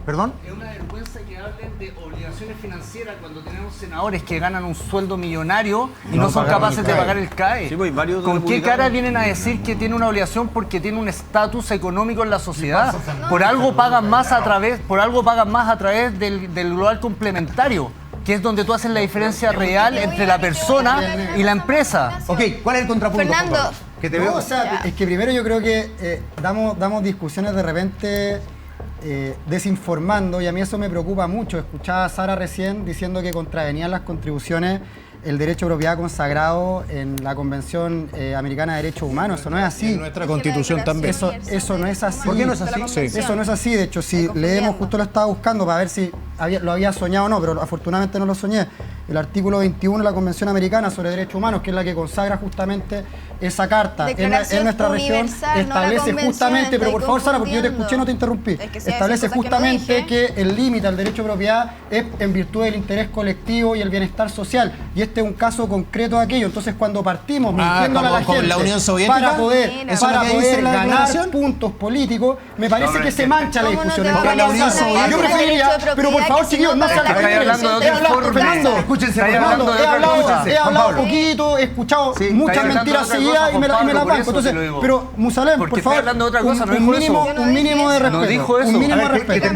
¿Perdón? Es una vergüenza que hablen de obligaciones financieras cuando tenemos senadores que ganan un sueldo millonario y no son capaces de pagar el CAE. Sí, pues, varios ¿Con qué republicanos. cara vienen a decir que tiene una obligación porque tiene un estatus económico en la sociedad? Por algo pagan más a través del global complementario, que es donde tú haces la diferencia real entre la persona y la empresa. Ok, ¿cuál es el contrapunto? Fernando. Juan Pablo? Que te veo. O sea, es que primero yo creo que damos discusiones de repente desinformando, y a mí eso me preocupa mucho. Escuchaba a Sara recién diciendo que contravenían las contribuciones el derecho de propiedad consagrado en la Convención Americana de Derechos Humanos. Eso no es así. En nuestra Constitución también. Eso no es así. ¿Por qué no es así? Sí. Eso no es así. De hecho, si leemos, justo lo estaba buscando para ver si lo había soñado o no, pero afortunadamente no lo soñé. El artículo 21 de la Convención Americana sobre Derechos Humanos, que es la que consagra justamente esa carta en nuestra región, establece justamente, pero por favor, Sara, porque yo te escuché, no te interrumpí, establece justamente que el límite al derecho de propiedad es en virtud del interés colectivo y el bienestar social. Y este es un caso concreto de aquello. Entonces, cuando partimos mintiéndole a la gente la Unión Soviética, para poder ganar puntos políticos, me parece que se mancha la discusión. Yo preferiría, pero por favor, chiquillos, no se Fernando, he hablado poquito, he escuchado muchas mentiras seguidas y me las banco. Entonces, pero Musalem, por favor, un mínimo de respeto. Un mínimo de respeto.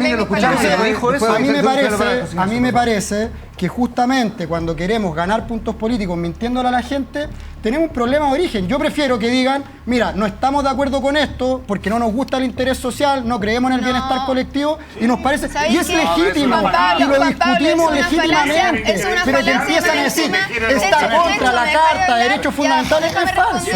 A mí me parece que justamente cuando queremos ganar puntos políticos mintiéndole a la gente, tenemos un problema de origen. Yo prefiero que digan, mira, no estamos de acuerdo con esto porque no nos gusta el interés social, no creemos en el bienestar colectivo y nos parece, y es legítimo, y lo discutimos legítimamente, pero que empiezan a decir, está contra la Carta de Derechos Fundamentales, es falso.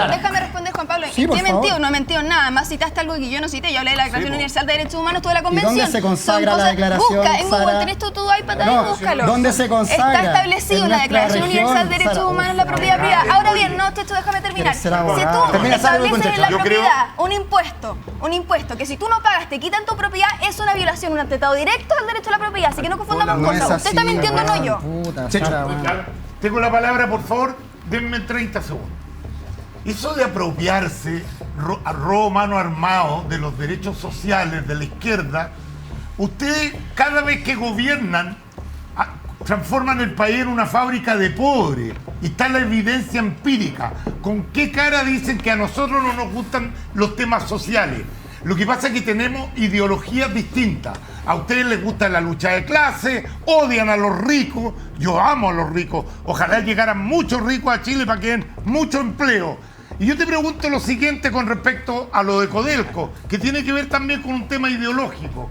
Déjame responder, Juan Pablo. Sí, ¿Qué he mentido? No he mentido nada. Más citaste algo que yo no cité. Yo hablé de la Declaración Universal de Derechos Humanos, toda la convención. ¿Y dónde se consagra la declaración? Busca, en Google tenés tu iPad ahí, búscalo. ¿Dónde se consagra? Está establecido en la Declaración Universal de Derechos Humanos la propiedad privada. Ahora bien, no, Checho, déjame terminar. Si tú estableces en la propiedad un impuesto que si tú no pagas te quitan tu propiedad, es una violación, un atentado directo al derecho a la propiedad. Así que no confundamos cosas. Usted está mintiendo, no yo. Tengo la palabra, por favor, denme 30 segundos. Eso de apropiarse a robo mano armado de los derechos sociales de la izquierda, ustedes cada vez que gobiernan transforman el país en una fábrica de pobres. Y está la evidencia empírica. ¿Con qué cara dicen que a nosotros no nos gustan los temas sociales? Lo que pasa es que tenemos ideologías distintas. A ustedes les gusta la lucha de clase, odian a los ricos. Yo amo a los ricos. Ojalá llegaran muchos ricos a Chile para que den mucho empleo. Y yo te pregunto lo siguiente con respecto a lo de Codelco, que tiene que ver también con un tema ideológico.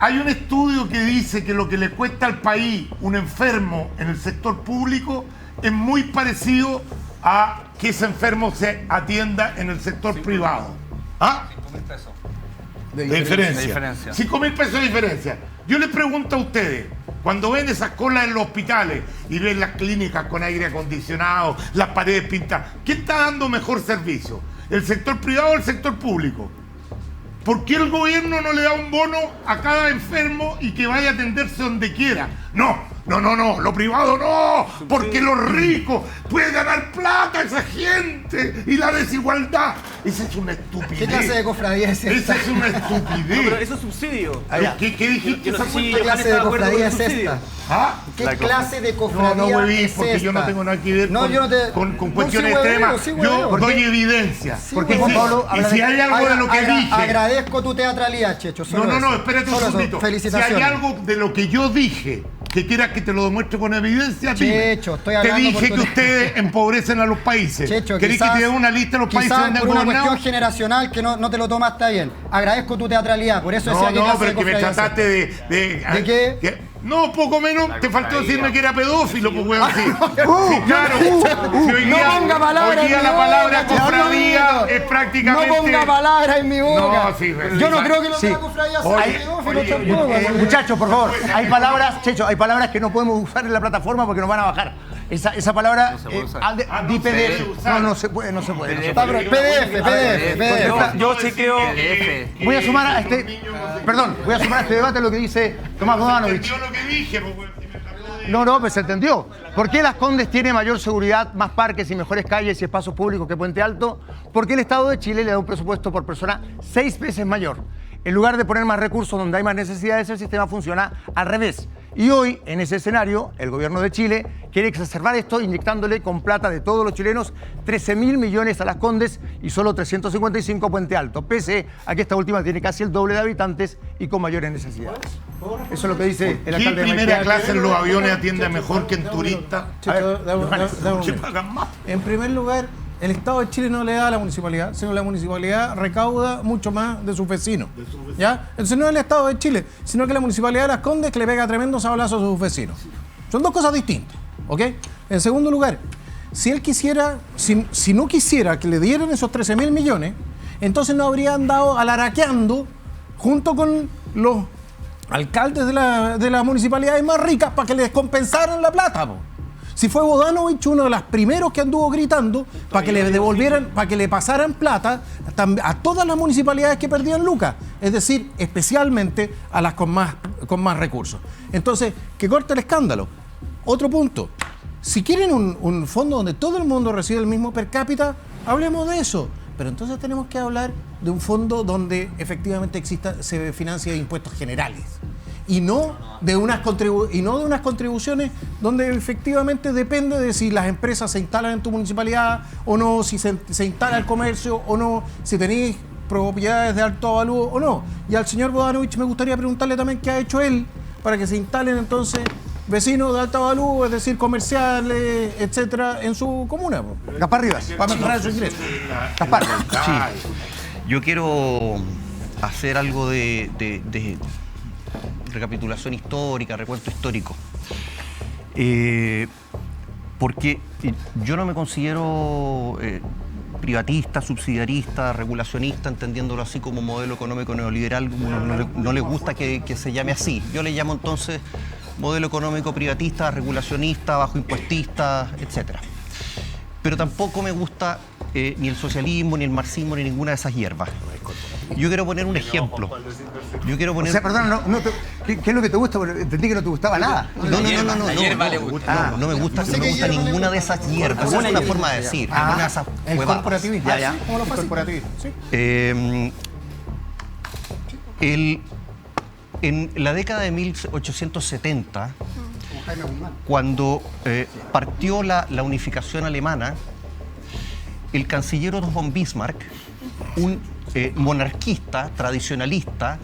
Hay un estudio que dice que lo que le cuesta al país un enfermo en el sector público es muy parecido a que ese enfermo se atienda en el sector privado. ¿Ah? 5.000 pesos. De diferencia. 5.000 pesos de diferencia. Yo les pregunto a ustedes, cuando ven esas colas en los hospitales y ven las clínicas con aire acondicionado, las paredes pintadas, ¿qué está dando mejor servicio? ¿El sector privado o el sector público? ¿Por qué el gobierno no le da un bono a cada enfermo y que vaya a atenderse donde quiera? No, lo privado no, porque los ricos pueden ganar plata a esa gente y la desigualdad. Esa es una estupidez. ¿Qué clase de cofradía es esta? Esa es una estupidez. No, pero eso es subsidio. ¿Qué dijiste? No sé si ¿qué clase de cofradía es esta? ¿Ah? ¿Qué clase de cofradía no, hueví, es porque esta? yo no tengo nada que ver con cuestiones sí, extremas. Sí, yo doy evidencia. Sí, porque Pablo, y si hay algo de lo que dije... Agradezco tu teatralidad, Checho. No, espérate un segundito. Felicitaciones. Si hay algo de lo que yo dije que quieras que te lo demuestre con evidencia, Checho, estoy hablando. Te dije que ustedes empobrecen a los países. Checho, ¿querés que te dé una lista de los países donde han por una gobernado? cuestión generacional que no te lo tomaste bien. Agradezco tu teatralidad, por eso decía que No, pero que me trataste ¿De qué? No, poco menos, te faltó decirme que era pedófilo, pues weón, sí. Sí, claro. No ponga palabras en mi boca. La palabra cofradía es prácticamente... No ponga palabras en mi boca. No, sí, yo no creo que lo de la cofradía sea pedófilo tampoco. Muchachos, por favor, hay palabras, Checho, hay palabras que no podemos usar en la plataforma porque nos van a bajar. Esa palabra di PDF. No se puede. PDF. Yo chequeo. Voy a sumar a este. Perdón, voy a sumar a este debate lo que dice Tomás Bodanovich. Yo lo que dije, No, pues se entendió. ¿Por qué Las Condes tiene mayor seguridad, más parques y mejores calles y espacios públicos que Puente Alto? Porque el Estado de Chile le da un presupuesto por persona 6 veces mayor. En lugar de poner más recursos donde hay más necesidades, el sistema funciona al revés. Y hoy, en ese escenario, el gobierno de Chile quiere exacerbar esto inyectándole con plata de todos los chilenos 13.000 millones a Las Condes y solo 355 a Puente Alto, pese a que esta última tiene casi el doble de habitantes y con mayores necesidades. Eso es lo que dice el alcalde de primera clase en los aviones atiende mejor que en turistas? En primer lugar, el Estado de Chile no le da a la municipalidad, sino la municipalidad recauda mucho más de sus vecinos. ¿Ya? Entonces no es el Estado de Chile, sino que la municipalidad de Las Condes que le pega tremendos sablazos a sus vecinos. Son dos cosas distintas, ¿ok? En segundo lugar, si él quisiera, si no quisiera que le dieran esos 13.000 millones, entonces no habría andado alaraqueando junto con los alcaldes de las municipalidades más ricas para que les compensaran la plata, po. Si fue Bodanovich uno de los primeros que anduvo gritando para que le devolvieran, para que le pasaran plata a todas las municipalidades que perdían lucas, es decir, especialmente a las con más recursos. Entonces, que corte el escándalo. Otro punto, si quieren un fondo donde todo el mundo recibe el mismo per cápita, hablemos de eso. Pero entonces tenemos que hablar de un fondo donde efectivamente se financia de impuestos generales. Y no de unas contribuciones donde efectivamente depende de si las empresas se instalan en tu municipalidad o no, si se instala el comercio o no, si tenéis propiedades de alto avalúo o no. Y al señor Bodanovich me gustaría preguntarle también qué ha hecho él para que se instalen entonces vecinos de alto avalúo, es decir, comerciales, etcétera, en su comuna. Gaspar Rivas, para mejorar su ingreso. Gaspar. Sí. Yo quiero hacer algo de recapitulación histórica, recuento histórico. Porque yo no me considero privatista, subsidiarista, regulacionista, entendiéndolo así como modelo económico neoliberal. No le gusta que se llame así. Yo le llamo entonces modelo económico privatista, regulacionista, bajo impuestista, etc. Pero tampoco me gusta ni el socialismo, ni el marxismo, ni ninguna de esas hierbas. Yo quiero poner un ejemplo. Yo quiero poner... O sea, perdón, ¿qué es lo que te gusta? Porque entendí que no te gustaba nada. No me gusta ninguna de esas hierbas. Es una forma de decir. El corporativismo. ¿Cómo lo fácil? Sí. En la década de 1870, cuando partió la unificación alemana, el canciller Otto von Bismarck, un monarquista, tradicionalista,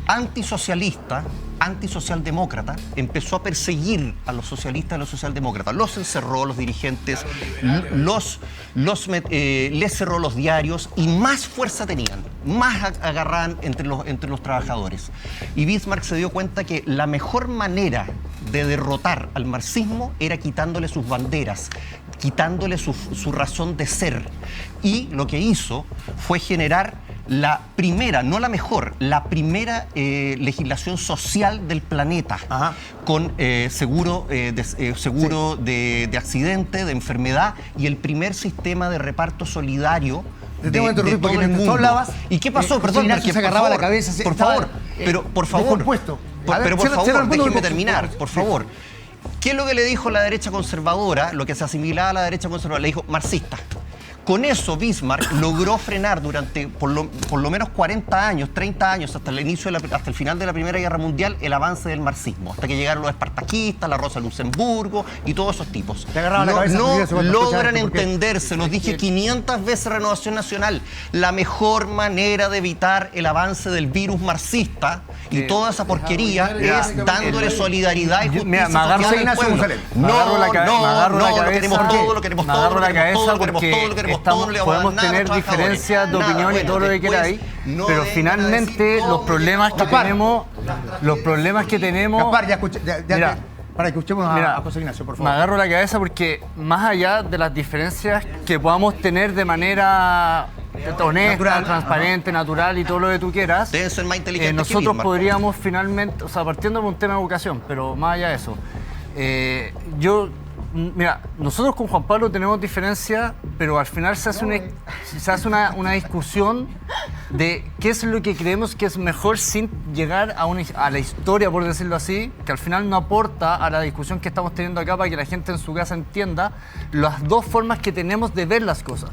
antisocialista, antisocialdemócrata, empezó a perseguir a los socialistas y a los socialdemócratas. Los encerró, los dirigentes, les cerró los diarios y más fuerza tenían, más agarraban entre los trabajadores. Y Bismarck se dio cuenta que la mejor manera de derrotar al marxismo era quitándole sus banderas, quitándole su razón de ser. Y lo que hizo fue generar la primera, no la mejor, la primera legislación social del planeta. Ajá. Con seguro de accidente, de enfermedad y el primer sistema de reparto solidario de todo el mundo. ¿Y qué pasó? Perdón, porque se agarraba la cabeza. Por favor, déjenme terminar, por favor. ¿Qué es lo que le dijo la derecha conservadora, lo que se asimilaba a la derecha conservadora? Le dijo marxista. Con eso Bismarck logró frenar durante por lo menos 40 años, 30 años, hasta el final de la Primera Guerra Mundial, el avance del marxismo, hasta que llegaron los espartaquistas, la Rosa Luxemburgo y todos esos tipos. No logran entenderse, los dije 500 veces Renovación Nacional. La mejor manera de evitar el avance del virus marxista y toda esa porquería es dándole solidaridad y justicia social al pueblo. Lo queremos todo, lo queremos todo, lo queremos todo. Podemos tener diferencias de opinión y todo lo que queráis, pero finalmente los problemas que tenemos... Gaspar, para que escuchemos a José Ignacio, por favor. Me agarro la cabeza porque más allá de las diferencias que podamos tener de manera honesta, transparente, natural y todo lo que tú quieras, deben ser más inteligentes nosotros podríamos finalmente, o sea, partiendo de un tema de educación, pero más allá de eso, mira, nosotros con Juan Pablo tenemos diferencias, pero al final se hace una discusión de qué es lo que creemos que es mejor sin llegar a la historia, por decirlo así, que al final no aporta a la discusión que estamos teniendo acá para que la gente en su casa entienda las dos formas que tenemos de ver las cosas.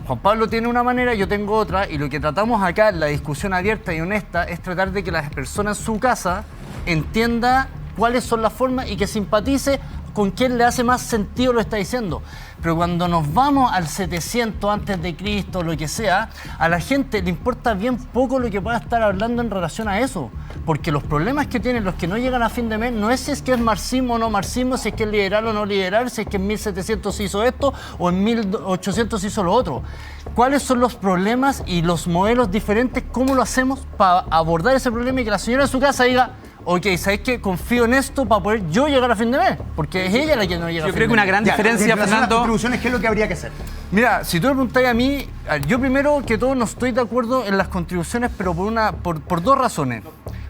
Juan Pablo tiene una manera, yo tengo otra, y lo que tratamos acá en la discusión abierta y honesta es tratar de que la persona en su casa entienda cuáles son las formas y que simpatice con quién le hace más sentido lo está diciendo. Pero cuando nos vamos al 700 antes de Cristo, lo que sea, a la gente le importa bien poco lo que pueda estar hablando en relación a eso. Porque los problemas que tienen los que no llegan a fin de mes no es si es que es marxismo o no marxismo, si es que es liberal o no liberal, si es que en 1700 se hizo esto o en 1800 se hizo lo otro. ¿Cuáles son los problemas y los modelos diferentes? ¿Cómo lo hacemos para abordar ese problema y que la señora en su casa diga: ok, ¿sabes qué? Confío en esto para poder yo llegar a fin de mes, porque es ella la que no llega a fin de mes. Yo creo que una gran diferencia, Fernando... las contribuciones, ¿qué es lo que habría que hacer? Mira, si tú me preguntáis a mí, yo primero que todo no estoy de acuerdo en las contribuciones, pero por dos razones.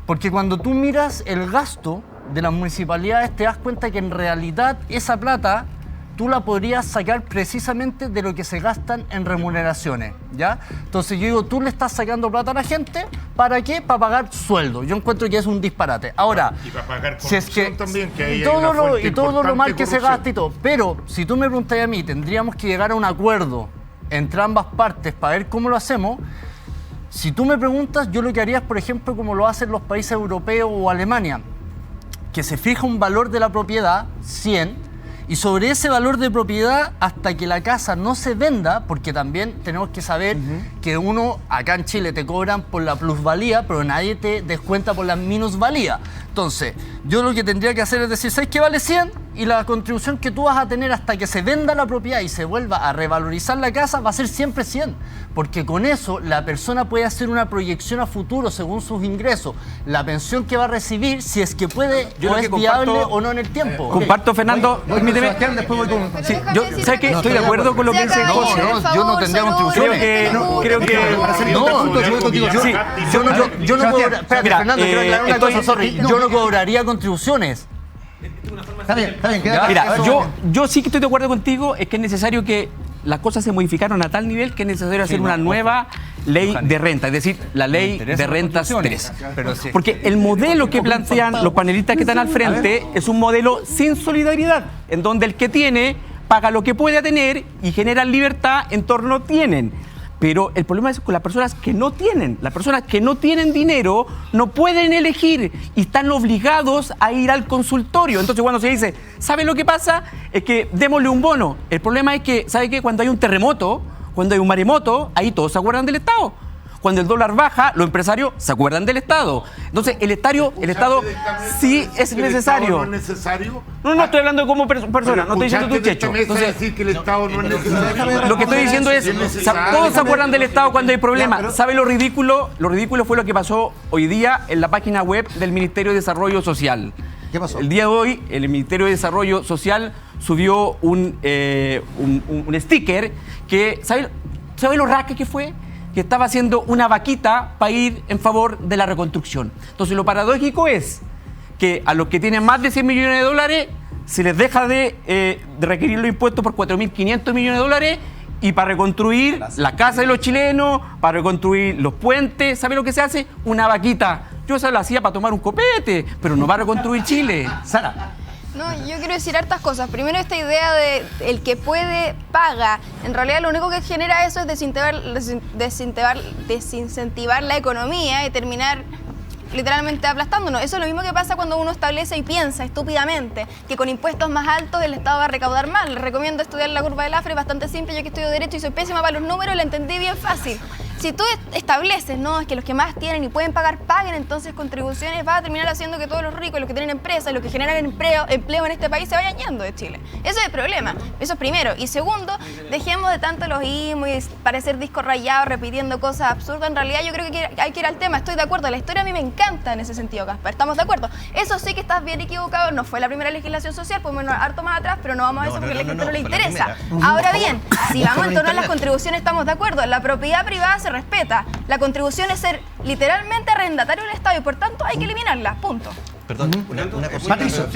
Porque cuando tú miras el gasto de las municipalidades, te das cuenta que en realidad esa plata tú la podrías sacar precisamente de lo que se gastan en remuneraciones, ¿ya? Entonces yo digo, tú le estás sacando plata a la gente, ¿para qué? Para pagar sueldo. Yo encuentro que es un disparate. Ahora, y para pagar si es que también, que y todo lo mal que se gasta y todo. Pero si tú me preguntas a mí, tendríamos que llegar a un acuerdo entre ambas partes para ver cómo lo hacemos. Si tú me preguntas, yo lo que haría es, por ejemplo, como lo hacen los países europeos o Alemania, que se fija un valor de la propiedad, 100, y sobre ese valor de propiedad, hasta que la casa no se venda, porque también tenemos que saber que uno, acá en Chile te cobran por la plusvalía, pero nadie te descuenta por la minusvalía. Entonces, yo lo que tendría que hacer es decir, ¿sabes qué vale 100? Y la contribución que tú vas a tener hasta que se venda la propiedad y se vuelva a revalorizar la casa va a ser siempre 100. Porque con eso la persona puede hacer una proyección a futuro según sus ingresos. La pensión que va a recibir, si es que puede o es viable o no en el tiempo. Comparto, Fernando. Sebastián, después voy con... Sí, yo, ¿sabes qué? Estoy de acuerdo con lo que dice José. Yo no tendría contribuciones. Creo que... Yo no cobraría... Espérate, Fernando, quiero aclarar una cosa, sorry. Yo no cobraría contribuciones. Está bien. Mira, yo sí que estoy de acuerdo contigo, es que es necesario que las cosas se modificaron a tal nivel que es necesario hacer una nueva ley de renta, es decir, la ley de rentas 3. Porque el modelo que plantean los panelistas que están al frente es un modelo sin solidaridad, en donde el que tiene paga lo que puede tener y genera libertad en torno tienen. Pero el problema es con las personas que no tienen. Las personas que no tienen dinero no pueden elegir y están obligados a ir al consultorio. Entonces cuando se dice, ¿sabe lo que pasa? Es que démosle un bono. El problema es que, ¿sabe qué? Cuando hay un terremoto, cuando hay un maremoto, ahí todos se acuerdan del Estado. Cuando el dólar baja, los empresarios se acuerdan del Estado. Entonces, el Estado sí es necesario. ¿No es necesario? No estoy hablando como persona, no estoy diciendo tu checho. Entonces, decir que el Estado no es necesario. Lo que estoy diciendo es, todos se acuerdan del Estado cuando hay problemas. ¿Sabe lo ridículo? Lo ridículo fue lo que pasó hoy día en la página web del Ministerio de Desarrollo Social. ¿Qué pasó? El día de hoy, el Ministerio de Desarrollo Social subió un sticker que, ¿sabe lo rasca que fue? Que estaba haciendo una vaquita para ir en favor de la reconstrucción. Entonces, lo paradójico es que a los que tienen más de 100 millones de dólares se les deja de requerir los impuestos por 4.500 millones de dólares y para reconstruir la casa de los chilenos, para reconstruir los puentes, ¿sabe lo que se hace? Una vaquita. Yo esa la hacía para tomar un copete, pero no va a reconstruir Chile. Sara. No, yo quiero decir hartas cosas. Primero, esta idea de el que puede paga. En realidad, lo único que genera eso es desincentivar la economía y terminar literalmente aplastándonos. Eso es lo mismo que pasa cuando uno establece y piensa estúpidamente que con impuestos más altos el Estado va a recaudar más. Les recomiendo estudiar la curva del Laffer, es bastante simple. Yo que estudio Derecho y soy pésima para los números, la entendí bien fácil. Si tú estableces, no, es que los que más tienen y pueden pagar, paguen entonces contribuciones, va a terminar haciendo que todos los ricos, los que tienen empresas, los que generan empleo en este país se vayan yendo de Chile. Ese es el problema. Eso es primero. Y segundo, dejemos de tanto los ismos y parecer disco rayado repitiendo cosas absurdas. En realidad yo creo que hay que ir al tema. Estoy de acuerdo. La historia a mí me encanta en ese sentido, Gaspar. ¿Estamos de acuerdo? Eso sí que estás bien equivocado. No fue la primera legislación social, podemos ir harto más atrás, pero no vamos a eso porque a la gente no le interesa. Ahora bien, si vamos en torno a las contribuciones, estamos de acuerdo. La propiedad privada se respeta. La contribución es ser literalmente arrendatario del Estado y por tanto hay que eliminarla. Punto. Perdón, una cosa. Patricio,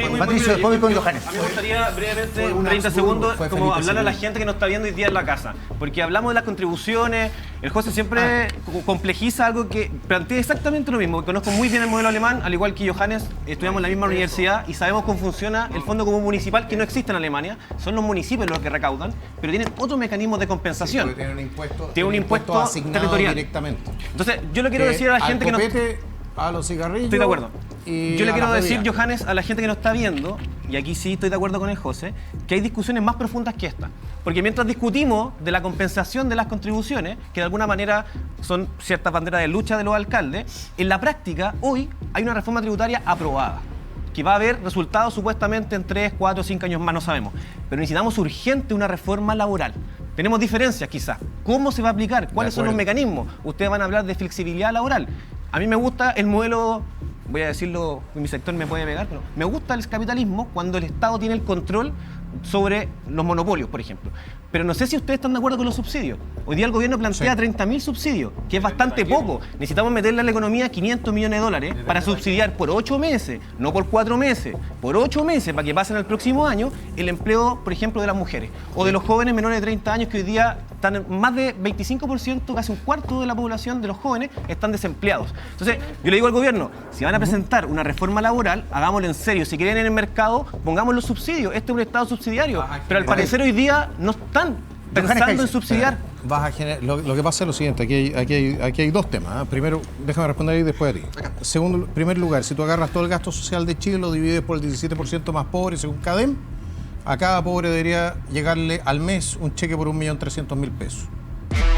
después con Johannes. Me gustaría brevemente, 30 segundos, como hablar a la gente que nos está viendo hoy día en la casa. Porque hablamos de las contribuciones, el José siempre complejiza algo que plantea exactamente lo mismo. Conozco muy bien el modelo alemán, al igual que Johannes, estudiamos en la misma universidad y sabemos cómo funciona el Fondo Común Municipal, que no existe en Alemania. Son los municipios los que recaudan, pero tienen otros mecanismos de compensación. Sí, tienen un impuesto asignado territorial directamente. Entonces, yo le quiero decir a la gente que nos... A los cigarrillos. Estoy de acuerdo. Yo le quiero decir, bebida. Johannes, a la gente que nos está viendo, y aquí sí estoy de acuerdo con el José, que hay discusiones más profundas que esta. Porque mientras discutimos de la compensación de las contribuciones, que de alguna manera son ciertas banderas de lucha de los alcaldes, en la práctica, hoy hay una reforma tributaria aprobada, que va a haber resultados supuestamente en 3, 4, 5 años más, no sabemos. Pero necesitamos urgente una reforma laboral. Tenemos diferencias quizás. ¿Cómo se va a aplicar? ¿Cuáles son los mecanismos? Ustedes van a hablar de flexibilidad laboral. A mí me gusta el modelo voy a decirlo, mi sector me puede pegar, pero me gusta el capitalismo cuando el Estado tiene el control sobre los monopolios, por ejemplo. Pero no sé si ustedes están de acuerdo con los subsidios. Hoy día el gobierno plantea 30.000 subsidios, que es bastante poco. Necesitamos meterle a la economía 500 millones de dólares para subsidiar por 8 meses, no por 4 meses, por 8 meses, para que pasen el próximo año el empleo, por ejemplo, de las mujeres o de los jóvenes menores de 30 años que hoy día están en más de 25%, casi un cuarto de la población de los jóvenes están desempleados. Entonces, yo le digo al gobierno, si van a presentar una reforma laboral, hagámoslo en serio. Si quieren en el mercado, pongamos los subsidios. Este es un Estado subsidiario. Pero al parecer hoy día no están pensando en subsidiar. Lo que pasa es lo siguiente, aquí hay dos temas. Primero, déjame responder ahí después a ti. Segundo, primer lugar, si tú agarras todo el gasto social de Chile, lo divides por el 17% más pobre según CADEM, a cada pobre debería llegarle al mes un cheque por 1.300.000 pesos.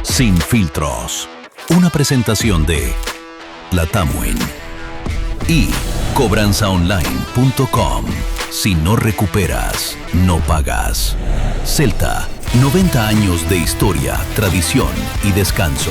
Sin filtros. Una presentación de Latamuin y cobranzaonline.com. Si no recuperas, no pagas. Celta, 90 años de historia, tradición y descanso.